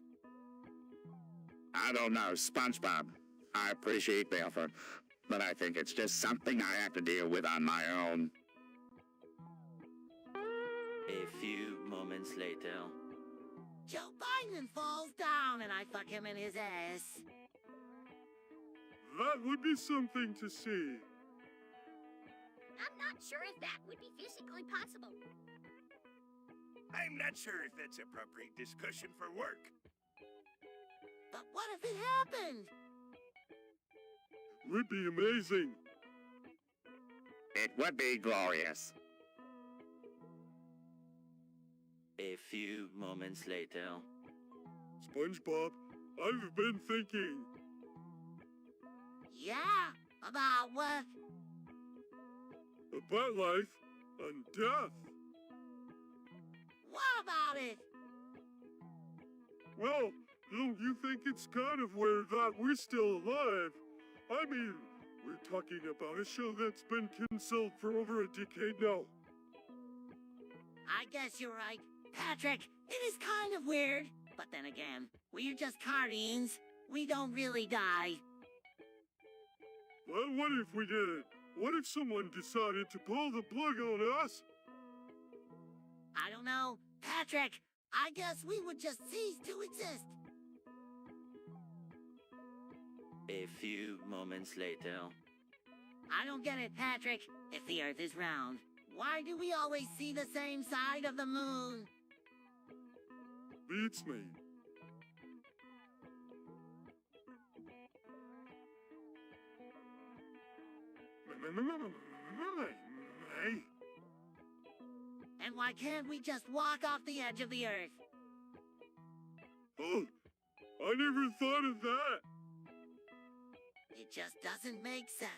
S1: I don't know, SpongeBob. I appreciate the offer, but I think it's just something I have to deal with on my own.
S6: A few moments later.
S4: Joe Biden falls down and I fuck him in his ass.
S5: That would be something to see.
S3: I'm not sure if that would be physically possible.
S2: I'm not sure if that's appropriate discussion for work.
S4: But what if it happened?
S5: Would be amazing.
S1: It would be glorious.
S6: A few moments later.
S5: SpongeBob, I've been thinking.
S4: Yeah? About what?
S5: About life and death.
S4: What about it?
S5: Well, don't you think it's kind of weird that we're still alive? I mean, we're talking about a show that's been canceled for over a decade now.
S4: I guess you're right. Patrick, it is kind of weird. But then again, we're just Cardians. We don't really die.
S5: Well, what if we did it? What if someone decided to pull the plug on us?
S4: I don't know. Patrick, I guess we would just cease to exist.
S6: A few moments later.
S4: I don't get it, Patrick. If the Earth is round, why do we always see the same side of the moon?
S5: Beats me.
S4: And why can't we just walk off the edge of the Earth?
S5: Oh, I never thought of that.
S4: It just doesn't make sense.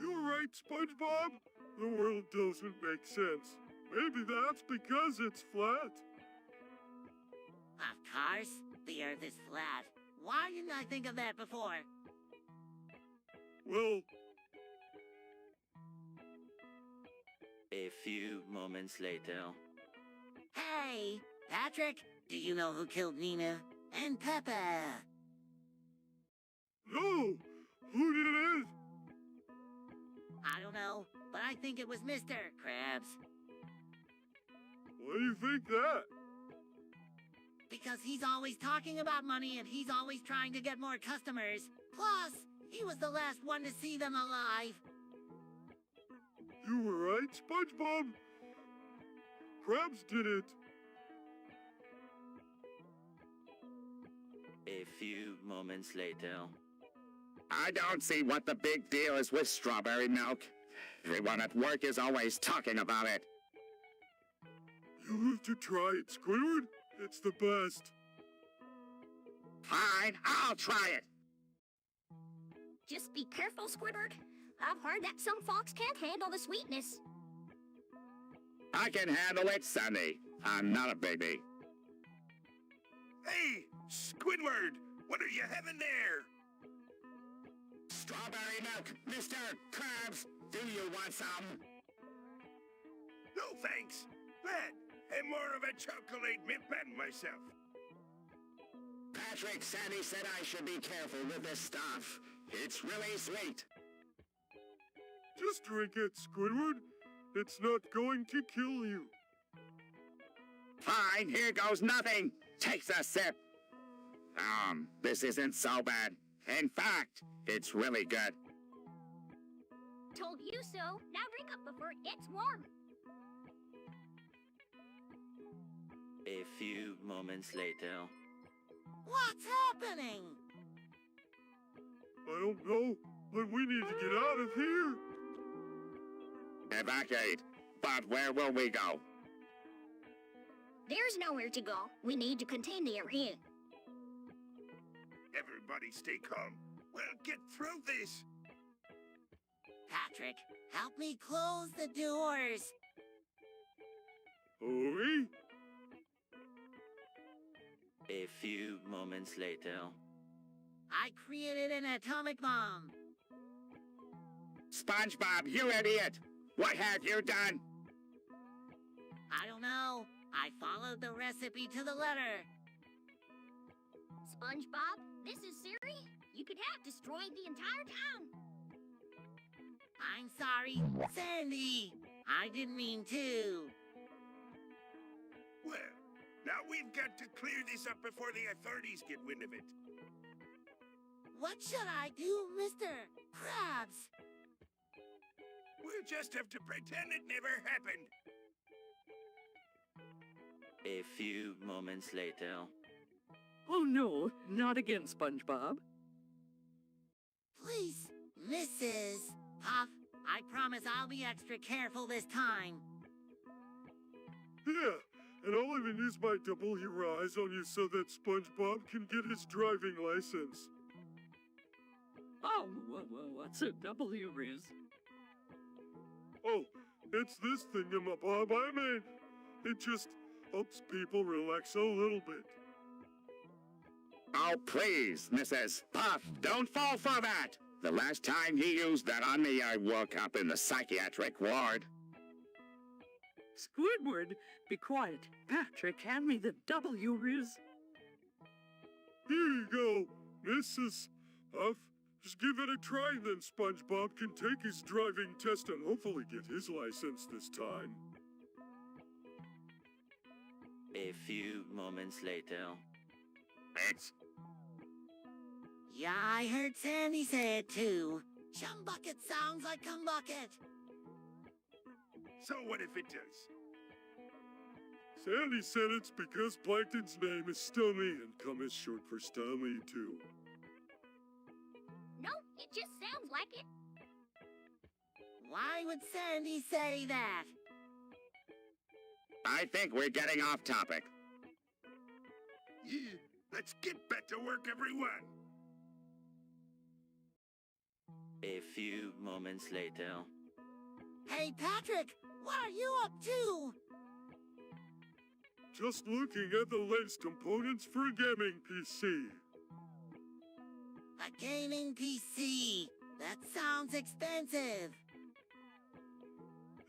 S5: You're right, SpongeBob. The world doesn't make sense. Maybe that's because it's flat.
S4: Of course, the Earth is flat. Why didn't I think of that before?
S5: Well,
S6: A few moments later.
S4: Hey, Patrick, do you know who killed Nina and Peppa?
S5: no! Who did it?
S4: I don't know, but I think it was Mr. Krabs.
S5: Why do you think that?
S4: Because he's always talking about money and he's always trying to get more customers. Plus, he was the last one to see them alive.
S5: You were right, SpongeBob. Krabs did it.
S6: A few moments later.
S1: I don't see what the big deal is with strawberry milk. Everyone at work is always talking about it.
S5: You have to try it, Squidward. It's the best.
S1: Fine, I'll try it.
S3: Just be careful, Squidward. I've heard that some folks can't handle the sweetness.
S1: I can handle it, Sandy. I'm not a baby.
S2: Hey, Squidward, what are you having there?
S1: Strawberry milk, Mr. Krabs. Do you want some?
S2: No thanks. Glad. I'm more of a chocolate mint man myself.
S1: Patrick Sandy said I should be careful with this stuff. It's really sweet.
S5: Just drink it, Squidward. It's not going to kill you.
S1: Fine, here goes nothing. Takes a sip. This isn't so bad. In fact, it's really good.
S3: Told you so. Now drink up before it gets warm.
S6: A few moments later.
S4: What's happening?
S5: I don't know, but we need to get out of here.
S1: Evacuate. But where will we go?
S3: There's nowhere to go. We need to contain the area.
S2: Everybody stay calm. We'll get through this.
S4: Patrick, help me close the doors.
S5: Hurry.
S6: A few moments later.
S4: I created an atomic bomb.
S1: SpongeBob, you idiot! What have you done?
S4: I don't know. I followed the recipe to the letter.
S3: SpongeBob, this is Siri. You could have destroyed the entire town.
S4: I'm sorry, Sandy. I didn't mean to.
S2: Well, now we've got to clear this up before the authorities get wind of it.
S4: What should I do, Mr. Krabs?
S2: We'll just have to pretend it never happened.
S6: A few moments later.
S8: Oh no, not again, SpongeBob.
S4: Please, Mrs. Puff, I promise I'll be extra careful this time.
S5: Yeah, and I'll even use my W eyes on you so that SpongeBob can get his driving license.
S8: Oh, what's a W riz?
S5: Oh, it's this thingamabob I made. It just helps people relax a little bit.
S1: Oh, please, Mrs. Puff, don't fall for that. The last time he used that on me, I woke up in the psychiatric ward.
S8: Squidward, be quiet. Patrick, hand me the W riz.
S5: Here you go, Mrs. Puff. Just give it a try, then SpongeBob can take his driving test and hopefully get his license this time.
S6: A few moments later.
S1: It's
S4: Yeah, I heard Sandy say it too. Chumbucket sounds like Cumbucket.
S2: So what if it does?
S5: Sandy said it's because Plankton's name is Stommy and cum is short for Stommy too.
S3: No, it just sounds like it.
S4: Why would Sandy say that?
S1: I think we're getting off topic.
S2: Yeah, let's get back to work, everyone.
S6: A few moments later.
S4: Hey, Patrick, what are you up to?
S5: Just looking at the latest components for a gaming PC.
S4: A gaming PC. That sounds expensive.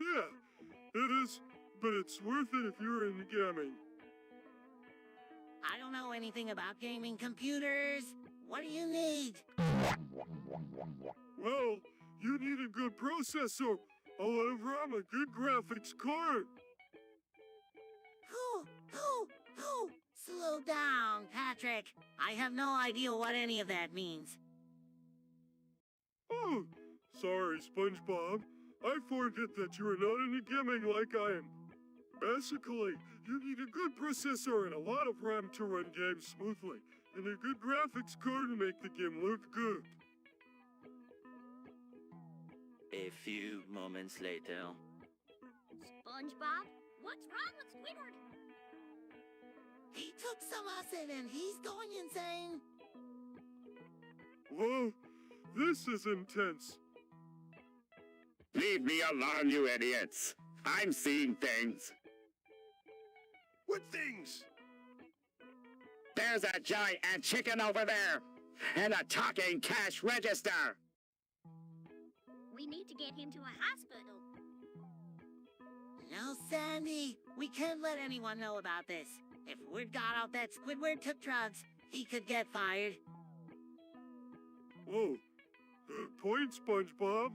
S5: Yeah, it is, but it's worth it if you're into gaming.
S4: I don't know anything about gaming computers. What do you need?
S5: Well, you need a good processor, a lot of RAM, a good graphics card.
S4: Slow down, Patrick. I have no idea what any of that means.
S5: Oh, sorry, SpongeBob. I forget that you are not into gaming like I am. Basically, you need a good processor and a lot of RAM to run games smoothly, and a good graphics card to make the game look good.
S6: A few moments later.
S3: SpongeBob, what's wrong with Squidward?
S4: He took some acid and he's going insane.
S5: Whoa, this is intense.
S1: Leave me alone, you idiots. I'm seeing things.
S2: What things?
S1: There's a giant chicken over there, and a talking cash register.
S3: We need to get him to a hospital.
S4: No, Sandy. We can't let anyone know about this. If word got out that Squidward took drugs, he could get fired.
S5: Whoa, good point, SpongeBob.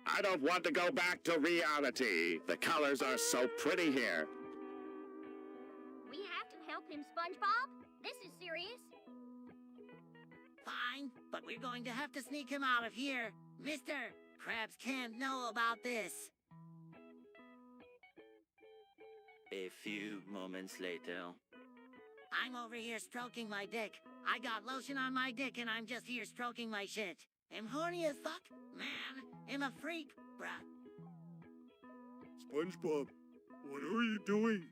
S1: I don't want to go back to reality. The colors are so pretty here.
S3: We have to help him, SpongeBob. This is serious.
S4: Fine, but we're going to have to sneak him out of here. Mr. Krabs can't know about this.
S6: A few moments later.
S4: I'm over here stroking my dick. I got lotion on my dick and I'm just here stroking my shit. Am horny as fuck? Man, am a freak, bruh.
S5: SpongeBob, what are you doing?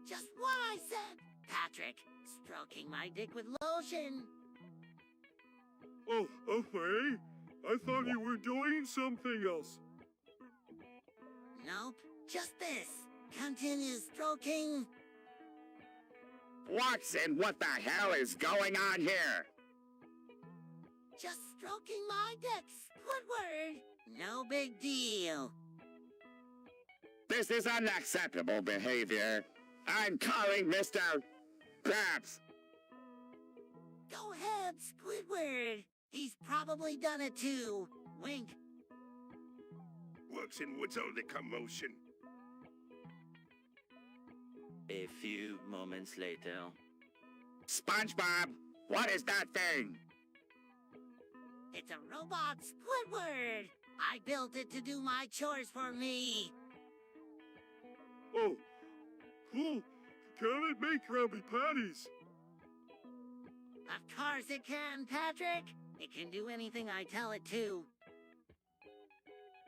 S4: Just what I said, Patrick. Stroking my dick with lotion.
S5: Oh, okay. I thought you were doing something else.
S4: Nope, just this. Continue stroking.
S1: What the hell is going on here?
S4: Just stroking my dick, Squidward. No big deal.
S1: This is unacceptable behavior. I'm calling Mr. Krabs.
S4: Go ahead, Squidward. He's probably done it too. Wink.
S2: Whoops, and what's all the commotion?
S6: A few moments later.
S1: SpongeBob, what is that thing?
S4: It's a robot Squidward. I built it to do my chores for me.
S5: Oh, cool. Can it make Krabby Patties?
S4: Of course it can, Patrick. It can do anything I tell it to.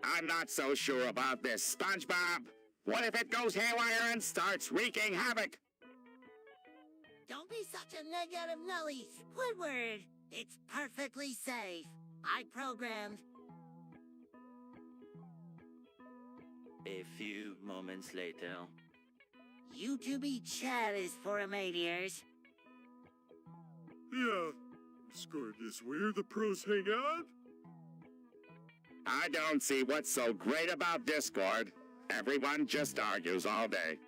S1: I'm not so sure about this, SpongeBob. What if it goes haywire and starts wreaking havoc?
S4: Don't be such a negative Nelly, Squidward. It's perfectly safe. I programmed.
S6: A few moments later.
S4: YouTube chat is for amateurs.
S5: Yeah. Discord is where the pros hang out.
S1: I don't see what's so great about Discord. Everyone just argues all day.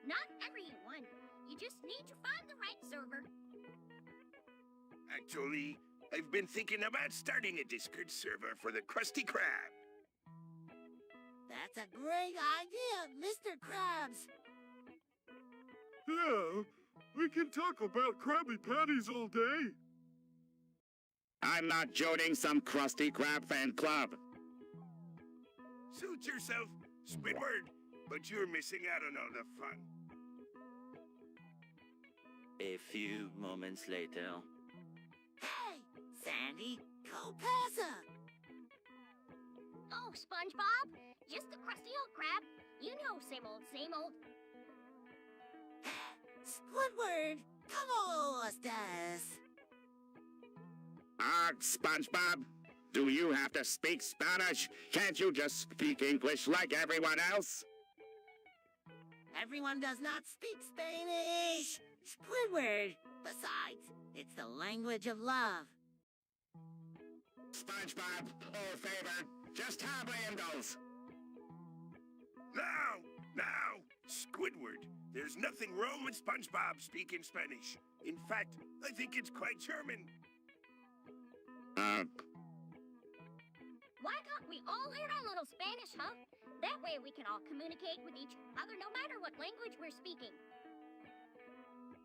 S3: Not everyone. You just need to find the right server.
S2: Actually, I've been thinking about starting a Discord server for the Krusty Krab.
S4: That's a great idea, Mr. Krabs.
S5: Yeah, we can talk about Krabby Patties all day.
S1: I'm not joining some Krusty Krab fan club.
S2: Suit yourself, Squidward, but you're missing out on all the fun.
S6: A few moments later.
S4: Hey, Sandy, go pass her.
S3: Oh, SpongeBob, just a crusty old crab. You know, same old, same old.
S4: Squidward, come on, upstairs.
S1: SpongeBob, do you have to speak Spanish? Can't you just speak English like everyone else?
S4: Everyone does not speak Spanish. Squidward, Besides, it's the language of love.
S1: SpongeBob, old favor, just have handles.
S2: Now, Squidward, there's nothing wrong with SpongeBob speaking Spanish. In fact, I think it's quite charming.
S3: Why can't we all learn a little Spanish, huh? That way we can all communicate with each other no matter what language we're speaking.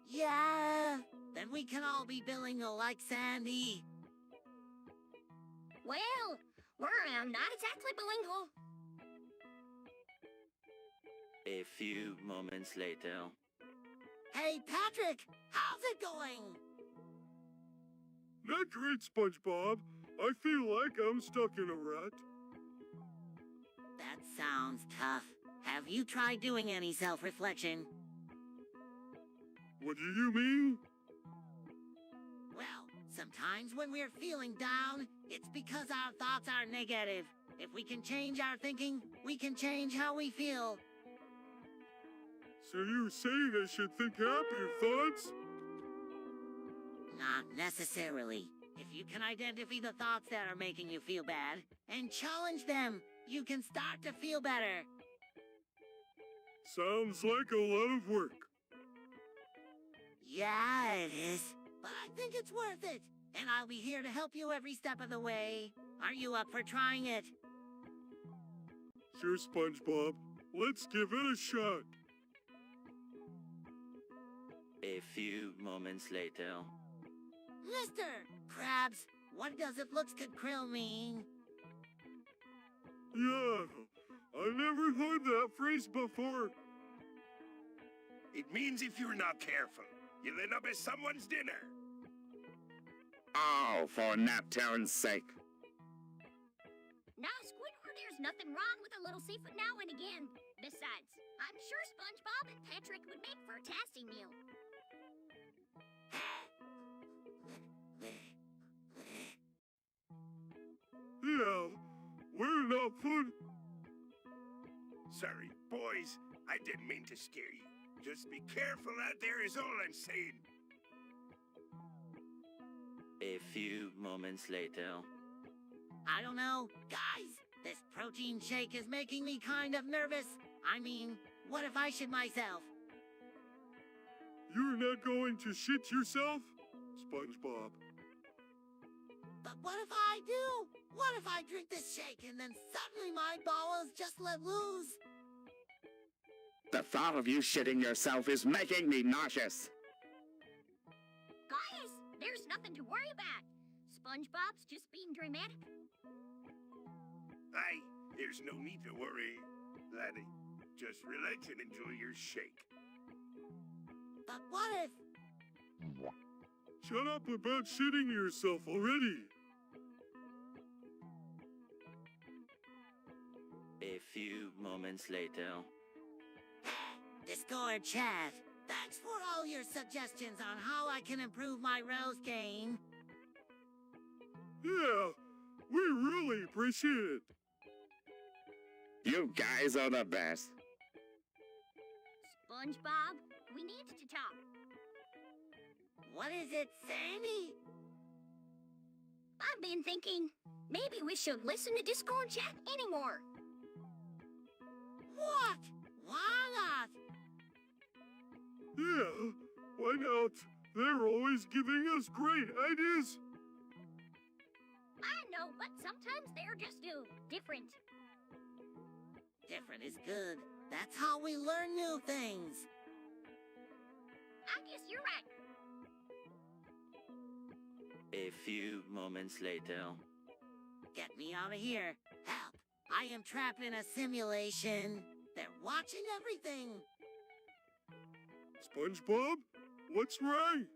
S4: Yeah, then we can all be bilingual like Sandy.
S3: Well, we're not exactly bilingual.
S6: A few moments later.
S4: Hey, Patrick, how's it going?
S5: Not great, SpongeBob. I feel like I'm stuck in a rut.
S4: That sounds tough. Have you tried doing any self-reflection?
S5: What do you mean?
S4: Well, sometimes when we're feeling down, it's because our thoughts are negative. If we can change our thinking, we can change how we feel.
S5: So you're saying I should think happier thoughts?
S4: Not necessarily. If you can identify the thoughts that are making you feel bad and challenge them, you can start to feel better.
S5: Sounds like a lot of work.
S4: Yeah, it is. But I think it's worth it. And I'll be here to help you every step of the way. Are you up for trying it?
S5: Sure, SpongeBob. Let's give it a shot.
S6: A few moments later.
S4: Mr. Krabs, what does it looks could krill mean?
S5: Yeah, I never heard that phrase before.
S2: It means if you're not careful, you'll end up as someone's dinner.
S1: Oh, for Neptune's sake.
S3: Now, Squidward, there's nothing wrong with a little seafood now and again. Besides, I'm sure SpongeBob and Patrick would make for a tasty meal.
S5: Yeah, we're not food.
S2: Sorry, boys, I didn't mean to scare you. Just be careful out there is all I'm saying.
S6: A few moments later.
S4: I don't know. Guys, this protein shake is making me kind of nervous. I mean, what if I shit myself?
S5: You're not going to shit yourself, SpongeBob.
S4: But what if I do? What if I drink this shake and then suddenly my bowels just let loose?
S1: The thought of you shitting yourself is making me nauseous.
S3: Guys, there's nothing to worry about. SpongeBob's just being dramatic.
S2: Aye, there's no need to worry, laddie. Just relax and enjoy your shake.
S4: But what if...
S5: Shut up about shitting yourself already.
S6: A few moments later.
S4: Discord chat, thanks for all your suggestions on how I can improve my roast game.
S5: Yeah, we really appreciate it.
S1: You guys are the best.
S3: SpongeBob, we need to talk.
S4: What is it, Sandy?
S3: I've been thinking, maybe we should listen to Discord chat anymore.
S4: What? Why not?
S5: Yeah, why not? They're always giving us great ideas.
S3: I know, but sometimes they're just different.
S4: Different is good. That's how we learn new things.
S3: I guess you're right.
S6: A few moments later.
S4: Get me out of here. Help. I am trapped in a simulation. They're watching everything.
S5: SpongeBob, what's wrong?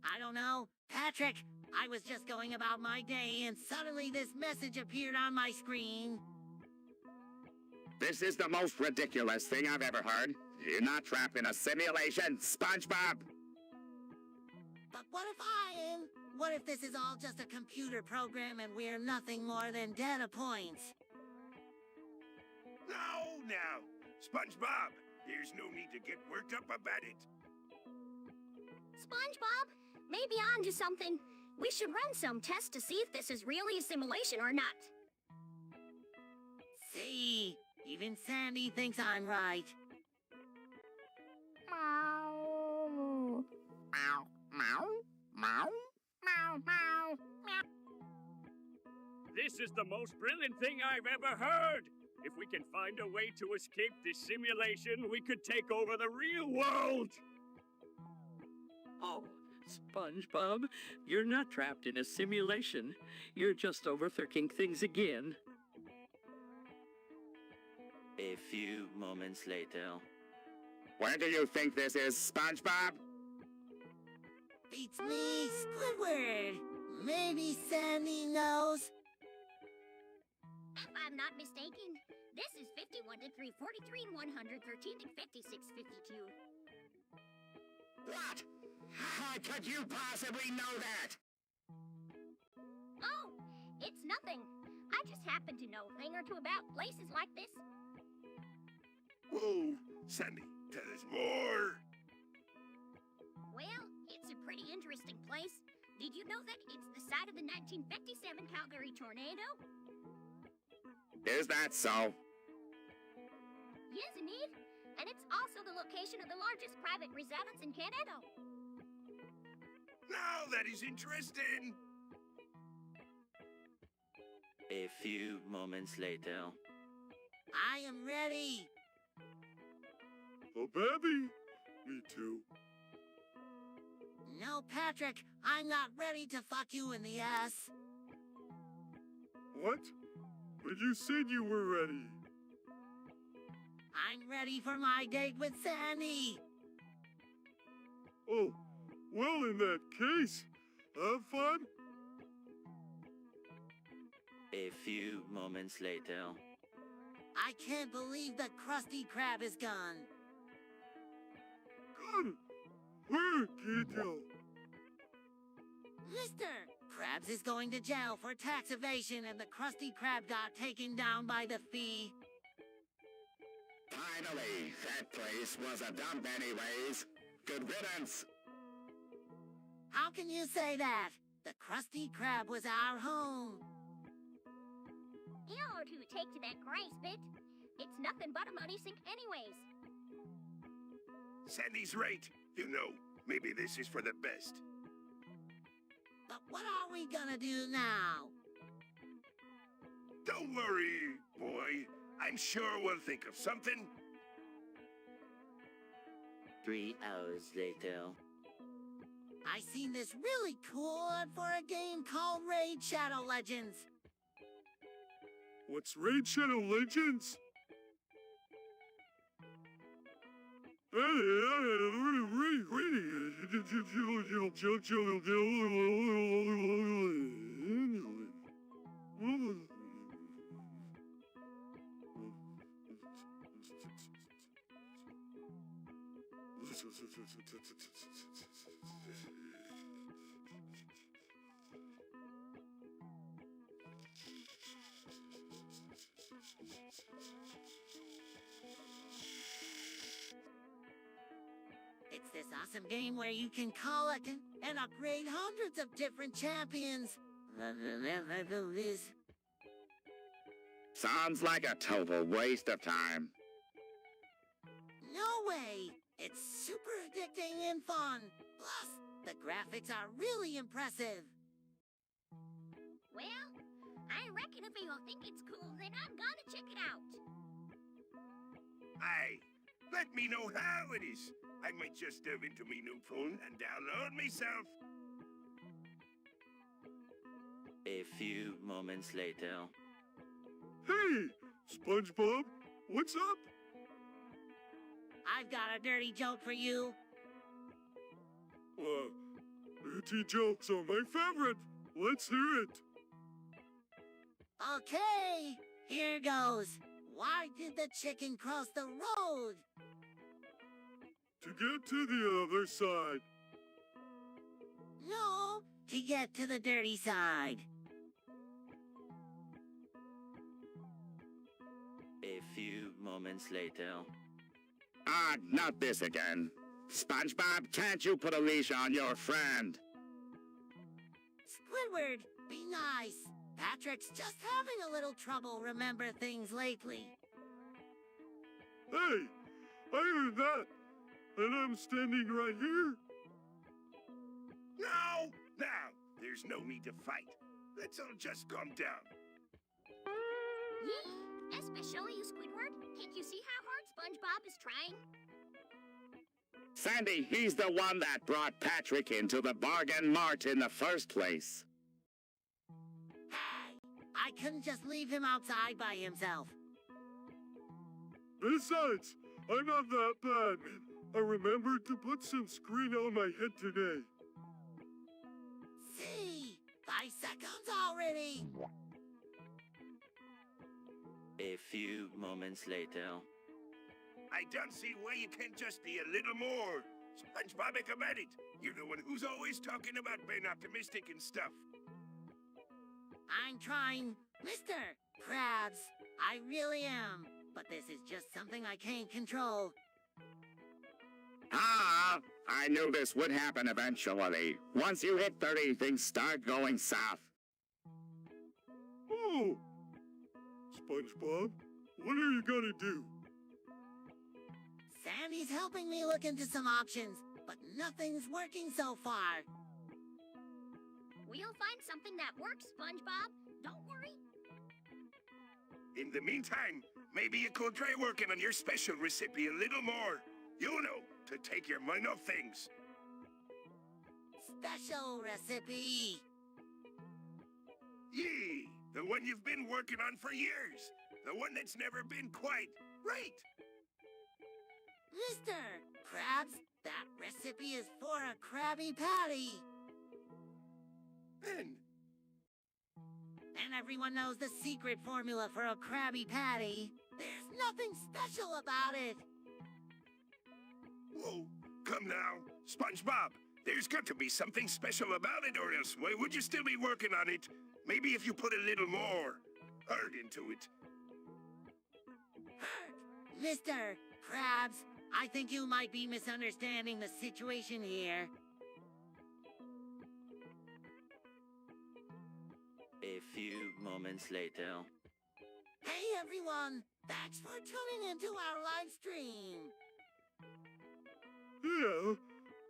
S4: I don't know. Patrick, I was just going about my day and suddenly this message appeared on my screen.
S1: This is the most ridiculous thing I've ever heard. You're not trapped in a simulation, SpongeBob!
S4: But what if I am? What if this is all just a computer program and we're nothing more than data points?
S2: No, now. SpongeBob, There's no need to get worked up about it.
S3: SpongeBob, maybe onto something. We should run some tests to see if this is really a simulation or not.
S4: See, even Sandy thinks I'm right.
S3: Meow. Meow. Meow. Meow. Meow. Meow. Meow.
S7: This is the most brilliant thing I've ever heard! If we can find a way to escape this simulation, we could take over the real world!
S8: Oh, SpongeBob, you're not trapped in a simulation. You're just overthinking things again.
S6: A few moments later.
S1: Where do you think this is, SpongeBob?
S4: Beats me, Squidward. Maybe Sandy knows.
S3: If I'm not mistaken, this is 51 to 343 and 113 to 56, 52.
S1: What? How could you possibly know that?
S3: Oh, it's nothing. I just happen to know a thing or two about places like this.
S2: Whoa, Sandy, tell us more.
S3: Well, it's a pretty interesting place. Did you know that it's the site of the 1957 Calgary tornado?
S1: Is that so?
S3: Yes, indeed. And it's also the location of the largest private residence in Canada.
S2: Now that is interesting.
S6: A few moments later.
S4: I am ready.
S5: Oh, baby. Me too.
S4: No, Patrick, I'm not ready to fuck you in the ass.
S5: What? But you said you were ready.
S4: I'm ready for my date with Sandy.
S5: Oh, well, in that case, have fun.
S6: A few moments later.
S4: I can't believe the Krusty Krab is gone.
S5: Good work, kiddo.
S4: Mr. Krabs is going to jail for tax evasion and the Krusty Krab got taken down by the fee.
S1: Finally, that place was a dump anyways. Good riddance.
S4: How can you say that? The Krusty Krab was our home.
S3: In order to take to that grace bit, it's nothing but a money sink anyways.
S2: Sandy's right. You know, maybe this is for the best.
S4: But what are we gonna do now?
S2: Don't worry, boy. I'm sure we'll think of something.
S6: 3 hours later.
S4: I seen this really cool ad for a game called Raid Shadow Legends.
S5: What's Raid Shadow Legends?
S4: It's this awesome game where you can collect and upgrade hundreds of different champions.
S1: Sounds like a total waste of time.
S4: No way! It's super addicting and fun. Plus, the graphics are really impressive.
S3: Well, I reckon if you all think it's cool, then I'm gonna check it out.
S2: Aye, let me know how it is. I might just delve into me new phone and download myself.
S6: A few moments later.
S5: Hey, SpongeBob, what's up?
S4: I've got a dirty joke for you.
S5: Dirty jokes are my favorite. Let's hear it.
S4: Okay, here goes. Why did the chicken cross the road?
S5: To get to the other side.
S4: No, to get to the dirty side.
S6: A few moments later.
S1: Ah, not this again. SpongeBob, can't you put a leash on your friend?
S4: Squidward, be nice. Patrick's just having a little trouble remember things lately.
S5: Hey, I heard that. And I'm standing right here.
S2: Now, there's no need to fight. Let's all just calm down.
S3: Yee! Especially you, Squidward. Can't you see how hard SpongeBob is trying?
S1: Sandy, he's the one that brought Patrick into the bargain mart in the first place.
S4: Hey, I couldn't just leave him outside by himself.
S5: Besides, I'm not that bad. I remembered to put some screen on my head today.
S4: See, 5 seconds already.
S6: A few moments later.
S2: I don't see why you can't just be a little more. SpongeBob, come at it. You're the one who's always talking about being optimistic and stuff.
S4: I'm trying, Mr. Krabs. I really am. But this is just something I can't control.
S1: Ah, I knew this would happen eventually. Once you hit 30, things start going south.
S5: Oh! SpongeBob, what are you gonna do?
S4: Sandy's helping me look into some options, but nothing's working so far.
S3: We'll find something that works, SpongeBob. Don't worry.
S2: In the meantime, maybe you could try working on your special recipe a little more. You know, to take your mind off things.
S4: Special recipe.
S2: Yee, the one you've been working on for years. The one that's never been quite right.
S4: Mr. Krabs, that recipe is for a Krabby Patty. And everyone knows the secret formula for a Krabby Patty. There's nothing special about it.
S2: Whoa, come now. SpongeBob, there's got to be something special about it, or else why would you still be working on it? Maybe if you put a little more heart into it.
S4: Mr. Krabs, I think you might be misunderstanding the situation here.
S6: A few moments later.
S4: Hey everyone, thanks for tuning into our live stream.
S5: Yeah,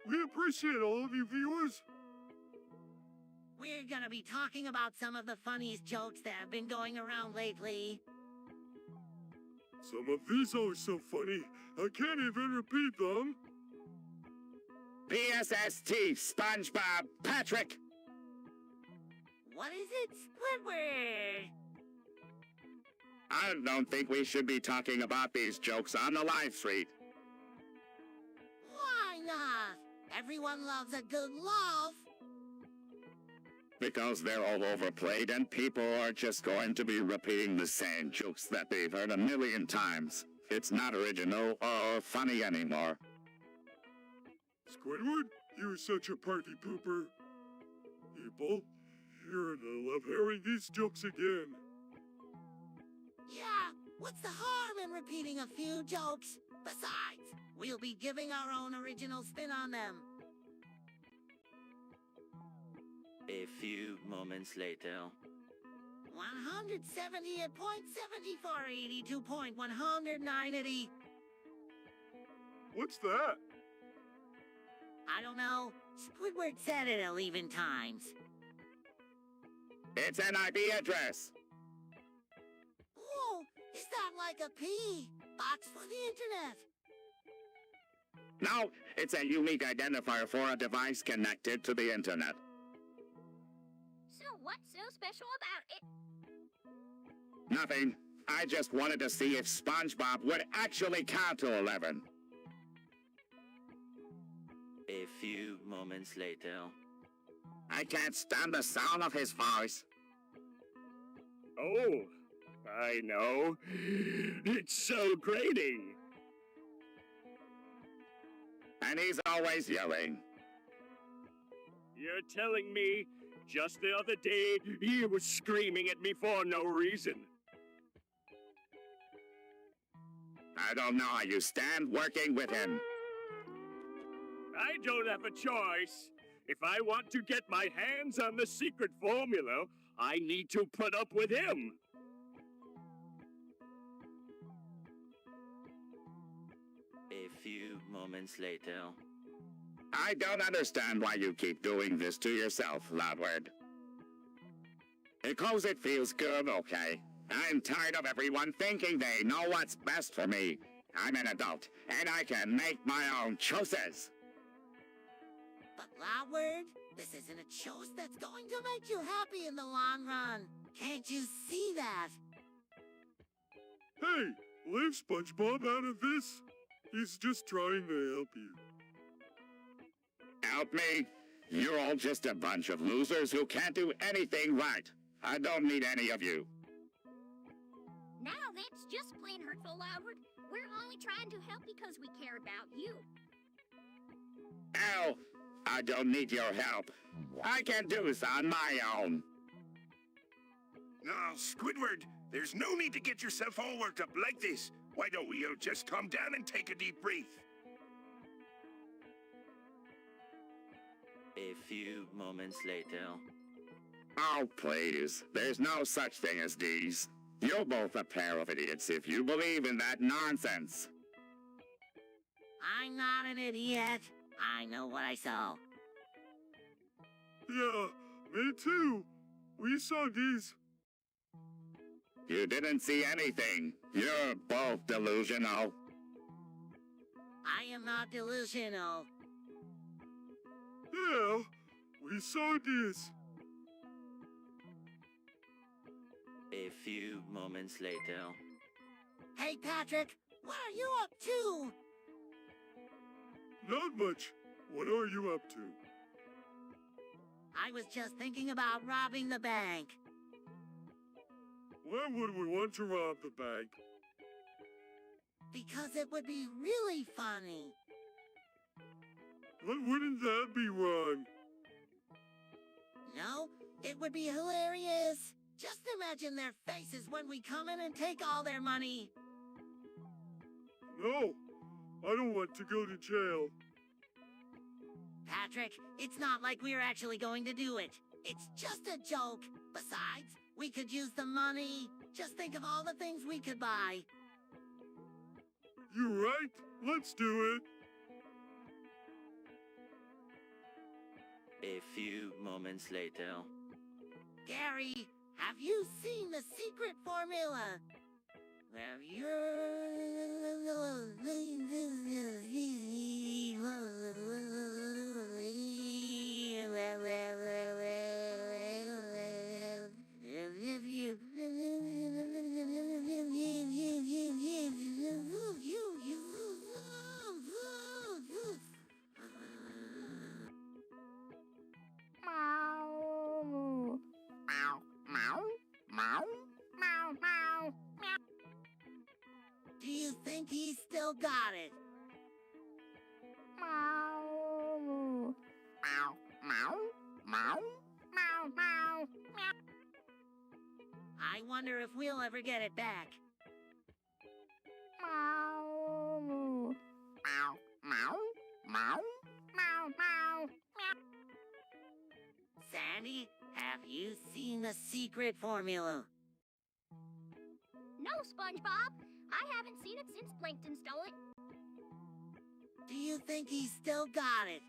S5: we appreciate all of you viewers.
S4: We're gonna be talking about some of the funniest jokes that have been going around lately.
S5: Some of these are so funny, I can't even repeat them.
S1: PSST, SpongeBob, Patrick!
S4: What is it, Squidward?
S1: I don't think we should be talking about these jokes on the live stream.
S4: Why not? Everyone loves a good laugh.
S1: Because they're all overplayed and people are just going to be repeating the same jokes that they've heard a million times. It's not original or funny anymore.
S5: Squidward, you're such a party pooper. People, you're gonna love hearing these jokes again.
S4: Yeah, what's the harm in repeating a few jokes? Besides, we'll be giving our own original spin on them.
S6: A few moments later.
S4: 170 at .74, 82.190.
S5: What's that?
S4: I don't know. Squidward said it'll even times.
S1: It's an IP address.
S4: Whoa, is that like a P? Box for the internet.
S1: No, it's a unique identifier for a device connected to the internet.
S3: So what's so special about it?
S1: Nothing. I just wanted to see if SpongeBob would actually count to 11.
S6: A few moments later.
S1: I can't stand the sound of his voice.
S7: Oh, I know. It's so grating.
S1: And he's always yelling.
S7: You're telling me just the other day he was screaming at me for no reason.
S1: I don't know how you stand working with him.
S7: I don't have a choice. If I want to get my hands on the secret formula, I need to put up with him.
S6: A few moments later.
S1: I don't understand why you keep doing this to yourself, Loudward. Because it feels good, okay? I'm tired of everyone thinking they know what's best for me. I'm an adult, and I can make my own choices.
S4: But Loudward, this isn't a choice that's going to make you happy in the long run. Can't you see that?
S5: Hey, leave SpongeBob out of this. He's just trying to help you.
S1: Help me? You're all just a bunch of losers who can't do anything right. I don't need any of you.
S3: Now that's just plain hurtful, Loudward. We're only trying to help because we care about you.
S1: Ow! I don't need your help. I can do this on my own.
S2: Now, Squidward, there's no need to get yourself all worked up like this. Why don't we all just calm down and take a deep breath?
S6: A few moments later.
S1: Oh, please. There's no such thing as these. You're both a pair of idiots if you believe in that nonsense.
S4: I'm not an idiot. I know what I saw.
S5: Yeah, me too. We saw these.
S1: You didn't see anything. You're both delusional.
S4: I am not delusional.
S5: Yeah, we saw this.
S6: A few moments later.
S4: Hey, Patrick, what are you up to?
S5: Not much. What are you up to?
S4: I was just thinking about robbing the bank.
S5: Why would we want to rob the bank?
S4: Because it would be really funny.
S5: But wouldn't that be wrong?
S4: No, it would be hilarious. Just imagine their faces when we come in and take all their money.
S5: No, I don't want to go to jail.
S4: Patrick, it's not like we're actually going to do it. It's just a joke. Besides, we could use the money. Just think of all the things we could buy.
S5: You're right. Let's do it.
S6: A few moments later.
S4: Gary, have you seen the secret formula? Where Do you think he still got it? I wonder if we'll ever get it back. Sandy, have you seen the secret formula?
S3: No, SpongeBob. I haven't seen it since Plankton stole it.
S4: Do you think he still got it?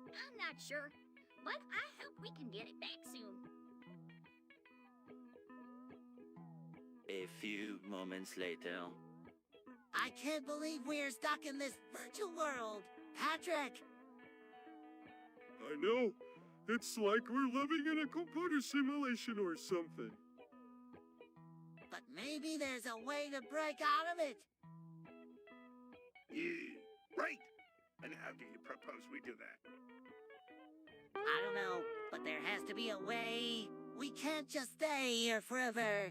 S3: I'm not sure, but I hope we can get it back soon.
S6: A few moments later.
S4: I can't believe we're stuck in this virtual world. Patrick!
S5: I know. It's like we're living in a computer simulation or something.
S4: But maybe there's a way to break out of it.
S2: Yeah, right. And how do you propose we do that?
S4: I don't know, but there has to be a way. We can't just stay here forever.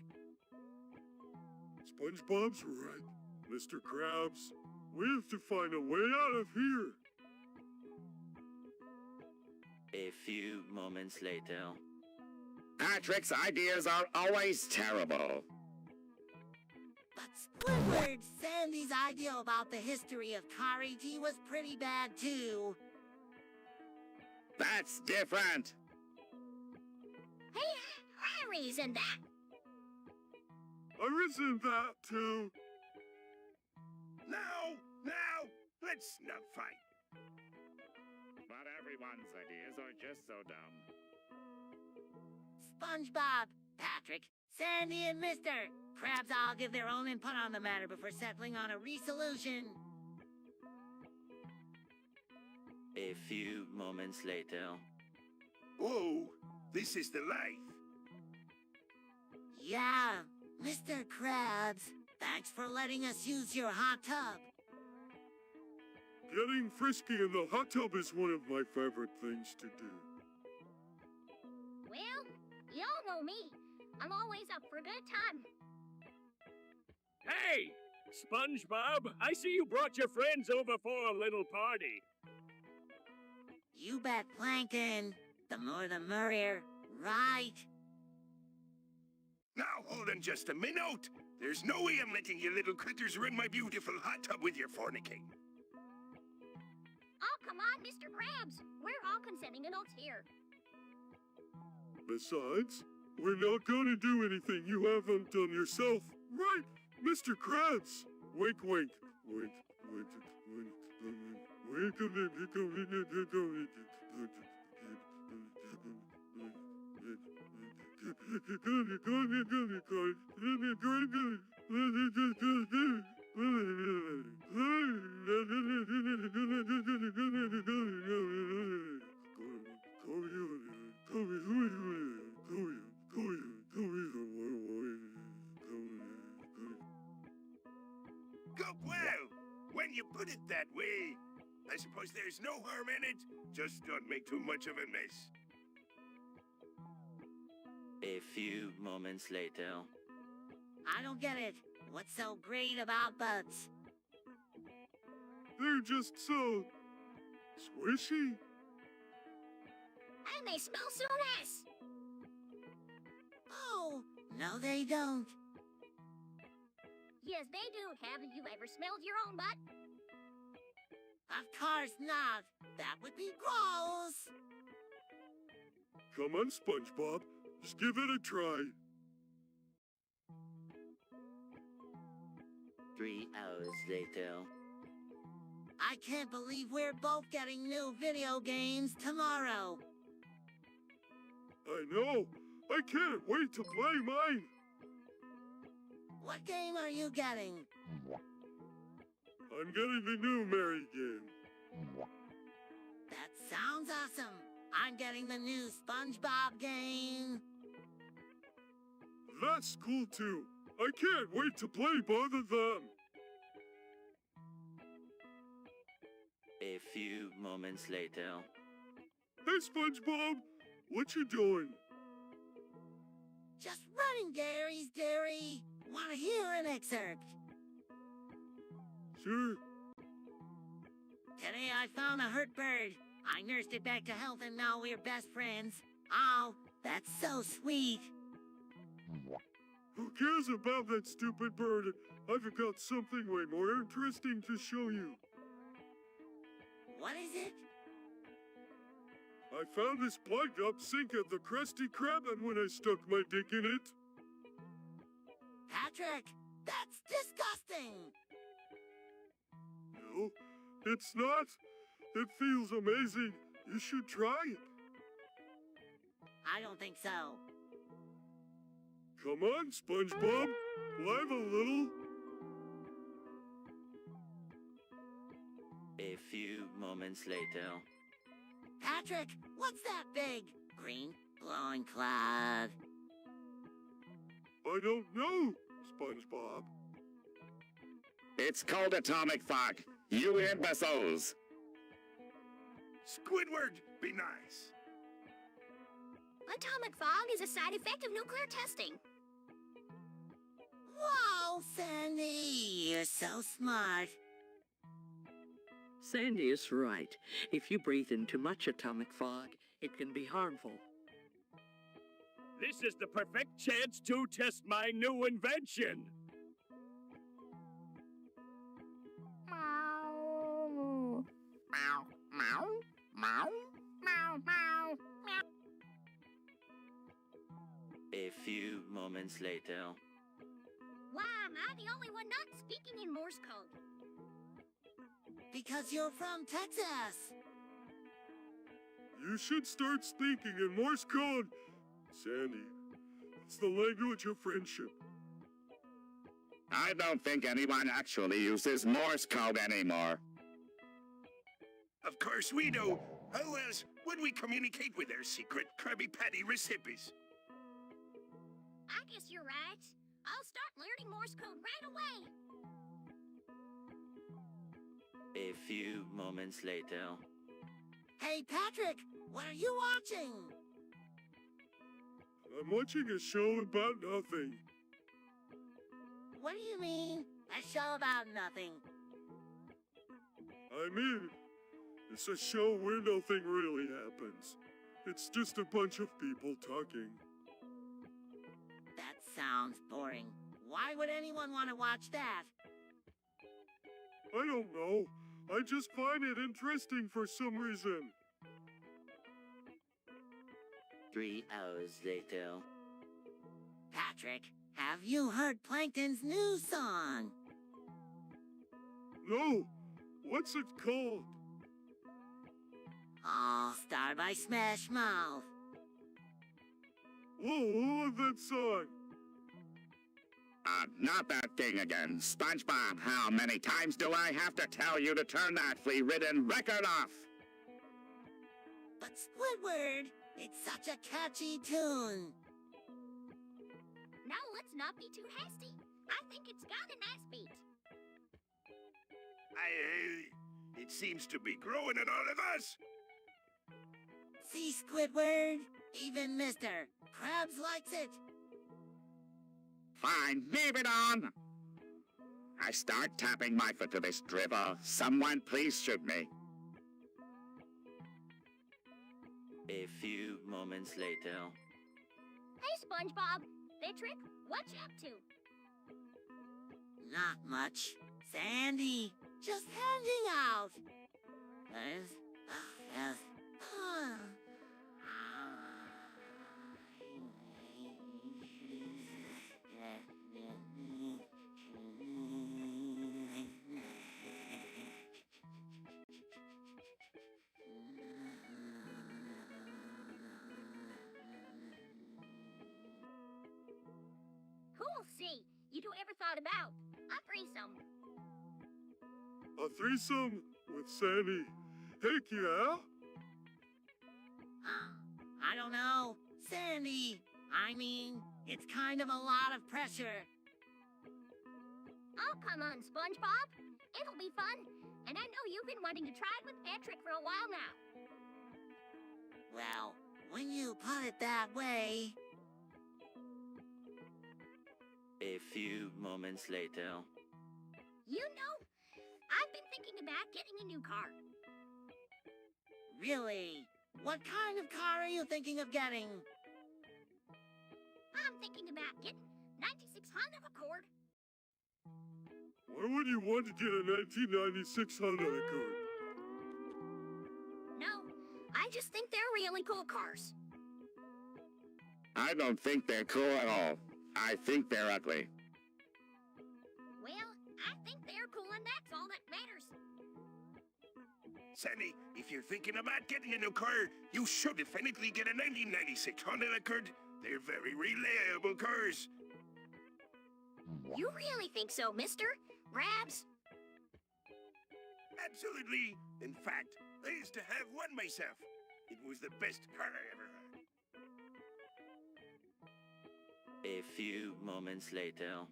S5: SpongeBob's right, Mr. Krabs. We have to find a way out of here.
S6: A few moments later.
S1: Patrick's ideas are always terrible.
S4: But Squidward, Sandy's idea about the history of PARODY was pretty bad too.
S1: That's different.
S3: Hey, Harry's in that.
S5: I was in that too.
S2: Now, let's not fight.
S1: But everyone's ideas are just so dumb.
S4: SpongeBob, Patrick, Sandy, and Mr. Krabs all give their own input on the matter before settling on a resolution.
S6: A few moments later.
S2: Whoa, this is the life.
S4: Yeah, Mr. Krabs, thanks for letting us use your hot tub.
S5: Getting frisky in the hot tub is one of my favorite things to do.
S3: Well, y'all know me. I'm always up for a good time.
S7: Hey, SpongeBob, I see you brought your friends over for a little party.
S4: You bet, Plankton. The more the merrier, right?
S2: Now, hold on just a minute. There's no way I'm letting you little critters run my beautiful hot tub with your fornicking.
S3: Oh, come on, Mr. Krabs. We're all consenting adults here.
S5: Besides, we're not gonna do anything you haven't done yourself, right, Mr. Krabs? Wink, wink, wink, wink, wink,
S2: Well, when you put it that way, I suppose there's no harm in it. Just don't make too much of a mess.
S6: A few moments later.
S4: I don't get it. What's so great about butts?
S5: They're just so squishy.
S3: And they smell so nice.
S4: Oh, no they don't.
S3: Yes, they do. Haven't you ever smelled your own butt?
S4: Of course not. That would be gross.
S5: Come on, SpongeBob. Just give it a try.
S6: 3 hours later.
S4: I can't believe we're both getting new video games tomorrow.
S5: I know. I can't wait to play mine.
S4: What game are you getting?
S5: I'm getting the new Mary game.
S4: That sounds awesome. I'm getting the new SpongeBob game.
S5: That's cool too. I can't wait to play both of them.
S6: A few moments later.
S5: Hey, SpongeBob. What you doing?
S4: Just running, Gary's Dairy. Want to hear an excerpt?
S5: Sure.
S4: Today I found a hurt bird. I nursed it back to health and now we're best friends. Oh, that's so sweet.
S5: Who cares about that stupid bird? I've got something way more interesting to show you.
S4: What is it?
S5: I found this plugged up sink at the Krusty Krab, and when I stuck my dick in it...
S4: Patrick, that's disgusting.
S5: No, it's not. It feels amazing. You should try it.
S4: I don't think so.
S5: Come on, SpongeBob. Live a little.
S6: A few moments later.
S4: Patrick, what's that big, green, glowing cloud?
S5: I don't know, SpongeBob.
S1: It's called atomic fog. You imbeciles.
S2: Squidward, be nice.
S3: Atomic fog is a side effect of nuclear testing.
S4: Wow, Sandy, you're so smart.
S8: Sandy is right. If you breathe in too much atomic fog, it can be harmful.
S7: This is the perfect chance to test my new invention.
S1: Meow, meow, meow, meow, meow, meow.
S6: A few moments later.
S3: Why am I the only one not speaking in Morse code?
S4: Because you're from Texas.
S5: You should start speaking in Morse code. Sandy, it's the language of friendship.
S1: I don't think anyone actually uses Morse code anymore.
S2: Of course we do. How else would we communicate with our secret Krabby Patty recipes?
S3: I guess you're right. I'll start learning Morse code right away.
S6: A few moments later.
S4: Hey, Patrick, what are you watching?
S5: I'm watching a show about nothing.
S4: What do you mean? A show about nothing.
S5: I mean, it's a show where nothing really happens. It's just a bunch of people talking.
S4: That sounds boring. Why would anyone want to watch that?
S5: I don't know. I just find it interesting for some reason.
S6: 3 hours later.
S4: Patrick, have you heard Plankton's new song?
S5: No! What's it called?
S4: All Star by Smash Mouth.
S5: Whoa, who wrote that song?
S1: Not that thing again. SpongeBob, how many times do I have to tell you to turn that flea-ridden record off?
S4: But Squidward, it's such a catchy tune.
S3: Now let's not be too hasty. I think it's got a nice beat.
S2: It seems to be growing on all of us.
S4: See, Squidward? Even Mr. Krabs likes it.
S1: Fine, leave it on. I start tapping my foot to this drivel. Someone please shoot me.
S6: A few moments later.
S3: Hey, SpongeBob. Patrick, what you up to?
S4: Not much. Sandy, just hanging out.
S3: Cool, see. You two ever thought about a threesome?
S5: A threesome with Sandy. Heck yeah!
S4: I don't know. Sandy, I mean, it's kind of a lot of pressure.
S3: Oh, come on, SpongeBob. It'll be fun. And I know you've been wanting to try it with Patrick for a while now.
S4: Well, when you put it that way...
S6: A few moments later.
S3: You know, I've been thinking about getting a new car.
S4: Really? What kind of car are you thinking of getting?
S3: I'm thinking about getting 96 Honda Accord.
S5: Why would you want to get a 1996 Honda Accord?
S3: No, I just think they're really cool cars.
S1: I don't think they're cool at all. I think they're ugly.
S3: Well, I think they're cool and that's all that matters.
S2: Sandy, if you're thinking about getting a new car, you should definitely get a 1996 Honda Accord. They're very reliable cars.
S3: You really think so, mister? Rabs?
S2: Absolutely. In fact, I used to have one myself. It was the best car I ever had.
S6: A few moments later.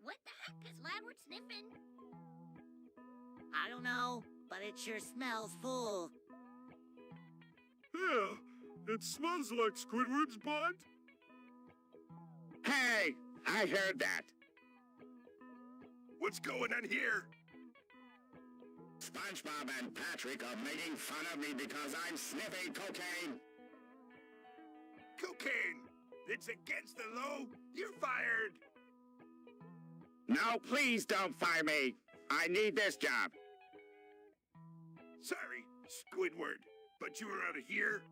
S3: What the heck is Ladward sniffing?
S4: I don't know, but it sure smells full.
S5: Yeah, it smells like Squidward's butt.
S1: Hey, I heard that.
S2: What's going on here?
S1: SpongeBob and Patrick are making fun of me because I'm sniffing cocaine.
S2: Cocaine! It's against the law. You're fired.
S1: No, please don't fire me. I need this job.
S2: Sorry, Squidward, but you were out of here,